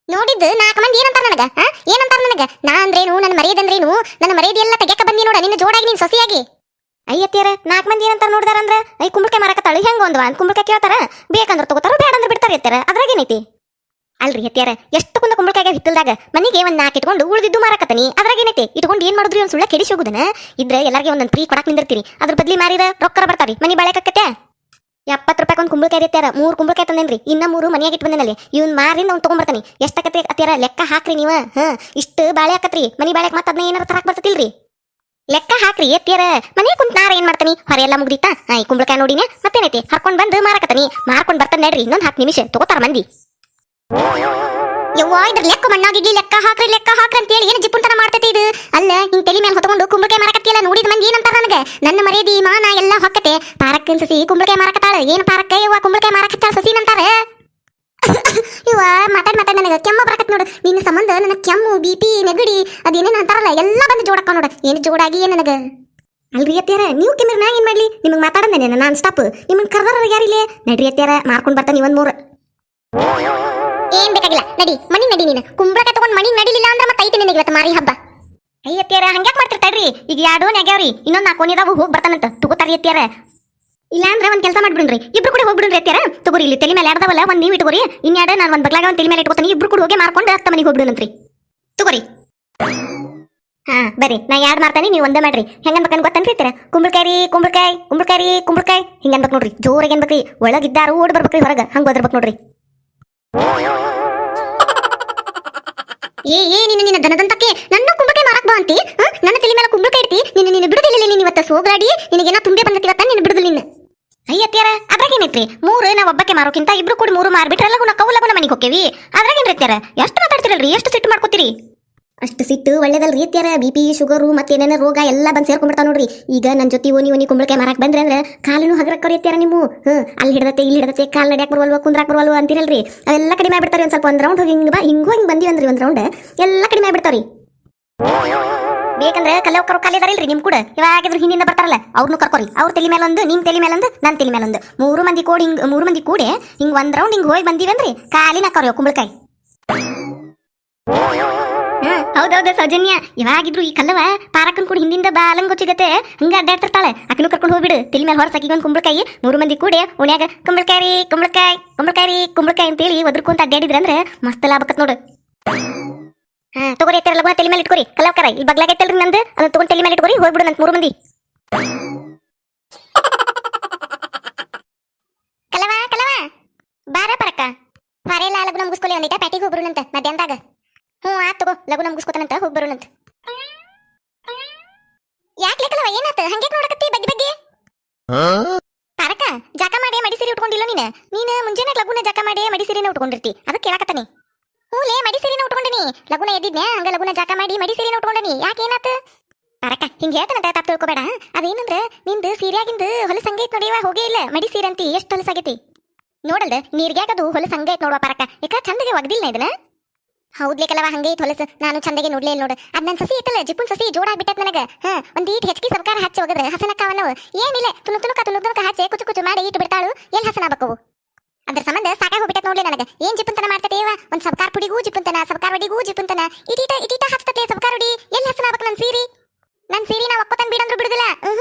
ನೋಡಿದ್ದು 4 ಮಂದಿ ಏನಂತಾರ ನನಗ? ಏನಂತಾರ ನನಗ? ನಾ ಅಂದ್ರೇನು, ನನ್ನ ಮರ್ಯಾದಂದ್ರೇನು? ನನ್ನ ಮರ್ಯಾದೆ ಎಲ್ಲ ತೆಗ್ಯಾಕ ಬಂದಿ ನೋಡ ನಿನ್ನ ಜೋಡಾಗಿ ನೀನ್ ಸೊಸಿಯಾಗಿ. ಅಯ್ಯತ್ತೀರ 4 ಮಂದಿ ಏನಂತಾರ ನೋಡಿದಾರ ಅಂದ್ರ ಐ ಕುಂಬಳಕಾಯಿ ಮಾರಕತ್ತಾಳು ಹೆಂಗ ಒಂದ್ವಾ ಅಂತ ಕುಂಬಳಕಾಯಿ ಕೇಳ್ತಾರ. ಬೇಕಂದ್ರ ತಗೋತಾರ, ಬೇಡ ಅಂದ್ರೆ ಬಿಡ್ತಾರ ಎತ್ತಾರ. ಅದ್ರಾಗೇನೈತಿ? ಅಲ್ರಿ ಎತ್ಯಾರ ಎಷ್ಟು ಕುಂದ ಕುಂಬಳಕಾಯಿಗೆ ಹಿತ್ತಲ್ದಾಗ ಮನಿಗೆ ಒಂದ್ 4 ಇಟ್ಕೊಂಡು ಉಳಿದಿದ್ದು ಮಾರಕತ್ತನಿ. ಅದ್ರಾಗೇನೈತಿ? ಇಟ್ಕೊಂಡು ಏನ್ ಮಾಡಿದ್ರಿ ಒಂದ್ ಸುಳ್ಳ ಕೆಡಿಸಿ ಹೋಗುದನ? ಇದ್ರೆ ಎಲ್ಲಾರ್ಗೆ ಒಂದೊಂದ್ ಫ್ರೀ ಕೊಡಾಕ್ ನಿಂದಿರ್ತೀರಿ. ಅದ್ರ ಬದ್ಲಿ ಮಾರಿದ ರೊಕ್ಕರ ಬರ್ತಾರಿ. ಮನಿ ಬಾಳೆಕತ್ತೆ 70 ರೂಪಾಯಿ ಒಂದು ಕುಂಬಳಕಾಯಿ ಎತ್ಯಾರ. 3 ಕುಂಬಳಕಾಯಿ ತಂದೇನ್ರಿ, ಇನ್ನ 3 ಮನಿಯಾಗ ಇಟ್ಟು ಬಂದೇನಲ್ಲಿ. ಇವ್ನ್ ಮಾರಿಂದ ಅವ್ನು ತಗೊಂಡ್ಬರ್ತಾನಿ. ಎಷ್ಟಕತ್ತೆ ಅತ್ಯಾರ ಲೆಕ್ಕ ಹಾಕ್ರಿ ನೀವ. ಇಷ್ಟು ಬಾಳೆ ಹಾಕತ್ರಿ ಮನಿ ಬಾಳೆಕ್ ಮತ್ತ ಅದನ್ನ ಏನಾರ ತರಾಕ್ ಬರ್ತತಿಲ್ರಿ? ಲೆಕ್ಕ ಹಾಕ್ರಿ ಎತ್ಯಾರ. ಮನೆ ಕುಂತ ನಾರ ಏನ್ ಮಾಡ್ತಾನಿ? ಹೊರ ಎಲ್ಲ ಮುಗ್ದಿತ್ತಾ? ಈ ಕುಂಬಳಕಾಯಿ ನೋಡಿನ ಮತ್ತೇನೈತಿ ಹರ್ಕೊಂಡ್ ಬಂದು ಮಾರಕತ್ತನಿ. ಮಾರ್ಕೊಂಡ್ ಬರ್ತಾನೆ ನಡ್ರಿ, ಇನ್ನೊಂದ್ 10 ನಿಮಿಷ ತಗೋತಾರ ಮಂದಿ. ಯವ್ವಾ ಇದ್ರ ಲೆಕ್ಕ ಮಣ್ಣಾಗಿಡ್ಲಿ ಲೆಕ್ಕ ಹಾಕ್ರಿ ಅಂತ ಹೇಳಿ ಏನು ಜಿಪ್ಪುಂತನ ಮಾಡ್ತೈತಿ ಇದು? ಅಲ್ಲ ಹಿಂಗ್ ತಲೆ ಮೇಲೆ ಹೊತ್ಕೊಂಡು ಕುಂಬಳಕಾಯಿ ಮಾರಕತ್ತಿಯಲ್ಲ, ನೋಡಿದ ಮಂದಿ ಏನಂತಾರ ನನಗ? ನನ್ನ ಮರ್ಯಾದಿ ಮಾನ ಎಲ್ಲ ಹೊಕ್ಕತೆ. ಪಾರಕ್ಕನ್ ಸಸಿ ಕುಂಬಳಕಾಯಿ ಮಾರಕತ್ತಾಳ. ಏನು ಪಾರಕ್ಕ ಯವ್ವ ಕುಂಬಳಕಾಯಿ ಮಾರಕತ್ತಾಳ ಸಸಿ ಅಂತಾರ? ಇವ ಮಾತಾಡ್ ನನಗ ಕೆಮ್ಮ ಬರಕತ್ ನೋಡು. ನಿನ್ನ ಸಂಬಂಧ ನನ್ನ ಕೆಮ್ಮು BP ನೆಗಡಿ ಅದೇನೇನು ಅಂತಾರಲ್ಲ ಎಲ್ಲ ಬಂದು ಜೋಡಕ್ಕ ನೋಡು. ಏನು ಜೋಡಾಗಿ ಏನ್ ನನಗ? ಅಲ್ರಿ ಅತ್ಯಾರ ನೀವು ಕೆಮ್ಮಿರ್ ನಾ ಏನ್ ಮಾಡ್ಲಿ? ನಿಮಗ್ ಮಾತಾಡಂದೇನೆ ನಾನ್ ಸ್ಟಾಪ್. ನಿಮ್ಮನ್ ಕರ್ದಾರ ಯಾರಿಲ್ಲೇ? ನಡ್ರಿ ಅತ್ಯಾರ ಮಾರ್ಕೊಂಡ್ ಬರ್ತಾನೆ ಒಂದ್ 3. ಏನ್ ಬೇಕಾಗಿಲ್ಲ ನಡಿ ಮನಿ ನಡಿ. ನೀನು ಕುಂಬಳಕಾಯಿ ತಗೊಂಡ್ ಮನಿ ನಡಿಲಿಲ್ಲ ಅಂದ್ರೆ ಮತ್ತೆ ಐತಿ ನಿನಗೆ ಇವತ್ತು ಮಾರಿ ಹಬ್ಬ. ಅಯ್ಯತ್ಯಾರ ಹಂಗ್ಯಾಕ್ ಮಾಡ್ತಿರ್ತಾಳ್ರಿ? ಈಗ 2 ನೆಗ್ಯಾವ್ರಿ, ಇನ್ನೊಂದ್ 4 ಓನಿದಾವು ಹೋಗಿ ಬರ್ತಾನಂತ ತಗೋತಾರಿ ಅತ್ಯಾರ. ಇಲ್ಲ ಅಂದ್ರೆ ಒಂದ್ ಕೆಲಸ ಮಾಡ್ಬಿಡ್ರಿ, ಇಬ್ರು ಕೂಡ ಹೋಗ್ಬಿಡ್ರಿ ಅತ್ಯಾರ. ತಗೋರಿ ಇಲ್ಲಿ ತಲೆ ಮೇಲೆ ಯಾರ್ದವಲ್ಲ ಒಂದ್ ನೀವು ಇಟ್ಕೋರಿ, ಇನ್ಯಾಡ ನಾನು ಒಂದ್ ಬಗ್ಲಾಗ ಒಂದ್ ತಲೆ ಮೇಲೆ ಇಟ್ಕೋತಾನಿ. ಇಬ್ರು ಕೂಡ ಹೋಗಿ ಮಾರ್ಕೊಂಡು ಹತ್ತ ಮನಿಗೆ ಹೋಗ್ಬಿಡುನಂತ್ರಿ. ತಗೋರಿ ಬರ್ರಿ ನಾ 2 ಮಾಡ್ತಾನೆ, ನೀವು ಒಂದೇ ಮಾಡ್ರಿ. ಹೆಂಗನ್ಬೇಕನ್ ಗೊತ್ತನ್ರಿ ಅತ್ಯಾರ? ಕುಂಬಳಕಾಯಿ ಹಿಂಗನ್ಬೇಕು ನೋಡ್ರಿ. ಜೋರಾಗಿ ಅನ್ಬೇಕ್ರಿ. ಒಳಗಿದ್ದಾರು ಓಡ್ ಬರ್ಬೇಕ್ರಿ, ಹೊರಗ ಹಂಗ ಓದಿರ್ಬೇಕು ನೋಡ್ರಿ. ನಿನ್ನ ದನದಂತಕ್ಕೆ ನನ್ನ ಕುಂಬಳಕಾಯಿ ಮಾರಕ್ ಬಾ ಅಂತಿ? ನನ್ನ ತಲೆ ಮೇಲೆ ಕುಂಬಳಕಾಯಿ ಇಡ್ತಿ? ನಿನ್ನ ಬಿಡುದಿಲ್ಲ. ನೀನು ಇವತ್ತ ಸೋಗ್ರಾಡಿ ನಿನಗೇನ ತುಂಬೆ ಬಂದತಿವತ್ತ ನಿನ್ನ ಬಿಡುದಿಲ್ಲ. ನಿನ್ನ ಅಯ್ಯತ್ಯಾರ ಅದ್ರಾಗೇನೈತ್ರಿ? 3 ನಾ ಒಬ್ಬಕ್ಕೆ ಮಾರೋಕ್ಕಿಂತ ಇಬ್ರು ಕೂಡ 3 ಮಾರ್ಬಿಟ್ರೆ ಲಗುನ ಕೌಲಗುನ ಮನಿಗೆ ಹೋಕ್ಕೇವಿ. ಅದ್ರಾಗೇನ್ರಿ ಅತ್ಯಾರ? ಎಷ್ಟು ಮಾತಾಡ್ತಿರಲ್ರಿ? ಎಷ್ಟು ಸಿಟ್ಟು ಮಾಡ್ಕೋತೀರಿ? ಅಷ್ಟು ಸಿಟ್ಟು ಒಳ್ಳೇದಲ್ರಿ ಅತ್ಯಾರ. BP ಶುಗರು ಮತ್ತೇನೇನ ರೋಗ ಎಲ್ಲ ಬಂದು ಸೇರ್ಕೊಂಡ್ಬಿಡ್ತಾವ ನೋಡ್ರಿ. ಈಗ ನನ್ನ ಜೊತೆ ಓನಿ ಕುಂಬಳಕಾಯಿ ಮಾರಕ್ ಬಂದ್ರೆ ಅಂದ್ರೆ ಕಾಲನು ಹಗರಕ್ಕರಿ ಅತ್ಯಾರ ನೀವು. ಅಲ್ಲಿ ಹಿಡ್ದತೆ ಇಲ್ಲಿ ಹಿಡ್ದತೆ ಕಾಲ್ ನಡ್ಯಾಕ್ ಬರವಲ್ವ ಕುಂದ್ರಾಕ್ ಬರವಲ್ವ ಅಂತಿರಲ್ರಿ. ಅವೆಲ್ಲ ಕಡಿಮೆ ಆಗ್ಬಿಡ್ತಾರಿ. ಒಂದ್ ಸ್ವಲ್ಪ ಒಂದ್ ರೌಂಡ್ ಹೋಗಿ ಹಿಂಗ್ ಬಂದಿವಂದ್ರಿ ಒಂದ್ ರೌಂಡ್ ಎಲ್ಲ ಕಡಿಮೆ ಆಗ್ಬಿಡ್ತಾವ್ರಿ. ಬೇಕಂದ್ರೆ ಕಲಿಯೋಕರು ಕಾಲಿದಾರಿಲ್ರಿ ನಿಮ್ ಕೂಡ ಇವಾಗಿದ್ರು ಹಿಂದಿಂದ ಬರ್ತಾರಲ್ಲ ಅವ್ರನ್ನು ಕರ್ಕೋರಿ. ಅವ್ರ ತಲೆ ಮೇಲೊಂದು, ನಿಮ್ ತಲೆ ಮೇಲೊಂದು, ನನ್ನ ತಲೆ ಮೇಲೊಂದು, 3 ಮಂದಿ ಕೂಡಿ ಹಿಂಗ್ 3 ಮಂದಿ ಕೂಡಿ ಹಿಂಗ್ ಒಂದ್ ರೌಂಡ್ ಹಿಂಗ್ ಹೋಗಿ ಬಂದಿವಂದ್ರಿ ಕಾಲಿನ ಕರಿಯೋ ಕುಂಬಳಕಾಯಿ. ಹೌದೌದು ಸೌಜನ್ಯ, ಯಾವಾಗಿದ್ರು ಈ ಕಲ್ಲವ ಪಾರಕ್ಕನ್ ಕೂಡ ಹಿಂದಿಂದ ಬಾಲಂಗೊಚ್ಚಿಗತ್ತೆ ಹಂಗ ಅಡ್ಡಾಡ್ತಿರ್ತಾಳೆ. ಆಕಿನೂ ಕರ್ಕೊಂಡು ಹೋಗ್ಬಿಡು. ತಲೆ ಮೇಲೆ ಹೊರ ಸಾಕಿಗೊಂದು ಕುಂಬಳಕಾಯಿ 3 ಮಂದಿ ಕೂಡಿ ಓಣ್ಯಾಗ ಕುಂಬಳಕಾಯಿ ರೀ ಕುಂಬಳಕಾಯಿ ಕುಂಬಳಕಾಯಿ ರೀ ಕುಂಬಳಕಾಯಿ ಅಂತೇಳಿ ಒದ್ರಕೊಂತ ಅಡ್ಡಾಡಿದ್ರಂದ್ರೆ ಮಸ್ತ್ ಲಾಭ ಆಕತ್ ನೋಡು. ಹಾ ತಗೋರಿ ಎತ್ತರ ಲಗುನ ತಲೆ ಮೇಲೆ ಇಟ್ಕೋರಿ. ಕಲ್ಲವಕರ ಇಲ್ಲಿ ಬಗ್ಲಾಗೈತಲ್ರಿ ನಂದು, ಅದನ್ನ ತಗೊಂಡ್ ತಲೆ ಮೇಲೆ ಇಟ್ಕೋರಿ. ಹೋಗ್ಬಿಡು ನಂತ 3 ಮಂದಿ. ಕಲವ ಕಲವ ಬಾರ ಪರಕ್ಕ ಬಾರೆಲ್ಲ ಲಗುನ ಮುಗಿಸ್ಕೊಲಿ. ಒಂದಿಟ ಪ್ಯಾಟಿಗೆ ಹೋಗ್ಬರುನಂತ ಮಧ್ಯಾಹ್ನದಾಗ. ಆತ್ ತಗೋ, ಲಗುನ ಮುಗಿಸ್ಕೊತಾನಂತ ಹೋಗ್ಬರುನಂತ. ಯಾಕೆ ಕಲವ ಏನಾತ ಹಂಗೆ ನೋಡಕತ್ತಿ ಬಗ್ಗೆ ಬಗ್ಗೆ? ಪಾರಕ ಜಾಕ ಮಾಡಿ ಮಡಿ ಸೀರೆ ಉಟ್ಕೊಂಡಿಲ್ಲ ನೀನು ಮುಂಜಾನೆ ಲಗುನ ಜಾಕ ಮಾಡಿ ಮಡಿ ಸೀರೆನ ಉಟ್ಕೊಂಡಿರ್ತಿ, ಅದಕ್ಕೆ ಕೇಳಕತ್ತಾನಿ. ಲೇ ಮಡಿ ಸೀರೆನ ಉಟ್ಕೊಂಡಿನಿ, ಲಗುನ ಎದ್ದಿದ್ನೆ ಹಂಗ ಲಗುನ ಜಾಕ ಮಾಡಿ ಮಡಿ ಸೀರೆನ ಉಟ್ಕೊಂಡಿನಿ. ಯಾಕೆ ಏನಾತ ಪಾರಕ? ಹಿಂಗ ಹೇಳ್ತಾನಂತ ತಪ್ಪು ತಿಳ್ಕೊಬೇಡ. ಅದೇನಂದ್ರ ನಿಂದು ಸೀರೆಯಾಗಿಂದ ಹೊಲಸ ಹಂಗೈತ್ ನೋಡಿವ, ಹೋಗೇ ಇಲ್ಲ ಮಡಿ ಸೀರೆ ಅಂತಿ ಎಷ್ಟು ಹೊಲಸಾಗೈತಿ ನೋಡಲ್ದ. ನೀರ್ಗ್ಯಾಕದು ಹೊಲಸ ಹಂಗೈತ್ ನೋಡುವ ಪಾರಕ. ಯಾಕ ಚಂದಗೆ ಒಗ್ದಿಲ್ಲ ಇದನ್ನ? ಹೌದ್ಲೇ ಕಲವ ಹಂಗೈತ್ ಹೊಲಸ, ನಾನು ಚಂದಗೆ ನೋಡ್ಲೇ ಇಲ್ಲ ನೋಡು. ಅದ್ ನನ್ ಸಸಿ ಐತಲ್ಲ ಜಿಪ್ಪುನ್ ಸಸಿ ಜೋಡಾಗ್ಬಿಟ್ಟತ್ ನನಗ. ಒಂದೀಟ್ ಹೆಚ್ಚಿಗೆ ಸರ್ಕಾರ ಹಚ್ಚಿ ಒಗದ್ರೆ ಹಸನಕ್ಕವನವು ಏನಿಲ್ಲ. ತುಣುಕ ಹಚ್ಚಿ ಕುಚು ಮಾಡಿ ಇಟ್ಟು ಬಿಡ್ತಾಳು. ಎಲ್ಲಿ ಹಸನ ಆಗ್ಬೇಕು? ಅದ್ರ ಸಂಬಂಧ ಸಾಕಾಗಿ ಹೋಗ್ಬಿಟ್ಟತ್ ನೋಡ್ಲಿ ನನಗ. ಏನ್ ಜಿಪ್ಪುಂತನ ಮಾಡ್ತೇವ? ಒಂದ್ ಸಬ್ಕಾರ್ ಪುಡಿಗೂ ಜಿಪ್ಪುಂತನ, ಸಬ್ಕಾರ್ ವಡಿಗೂ ಜಿಪ್ಪುಂತನ, ಇಟೀಟ ಹಚ್ತತೆ ಸಬ್ಕಾರ್ ವಡಿ. ಎಲ್ಲಿ ಹಸನ ಆಗ್ಬೇಕು ನನ್ ಸೀರಿ ನಾ ಒಕ್ಕೋತನ್ ಬಿಡಂದ್ರು ಬಿಡುದಿಲ್ಲ.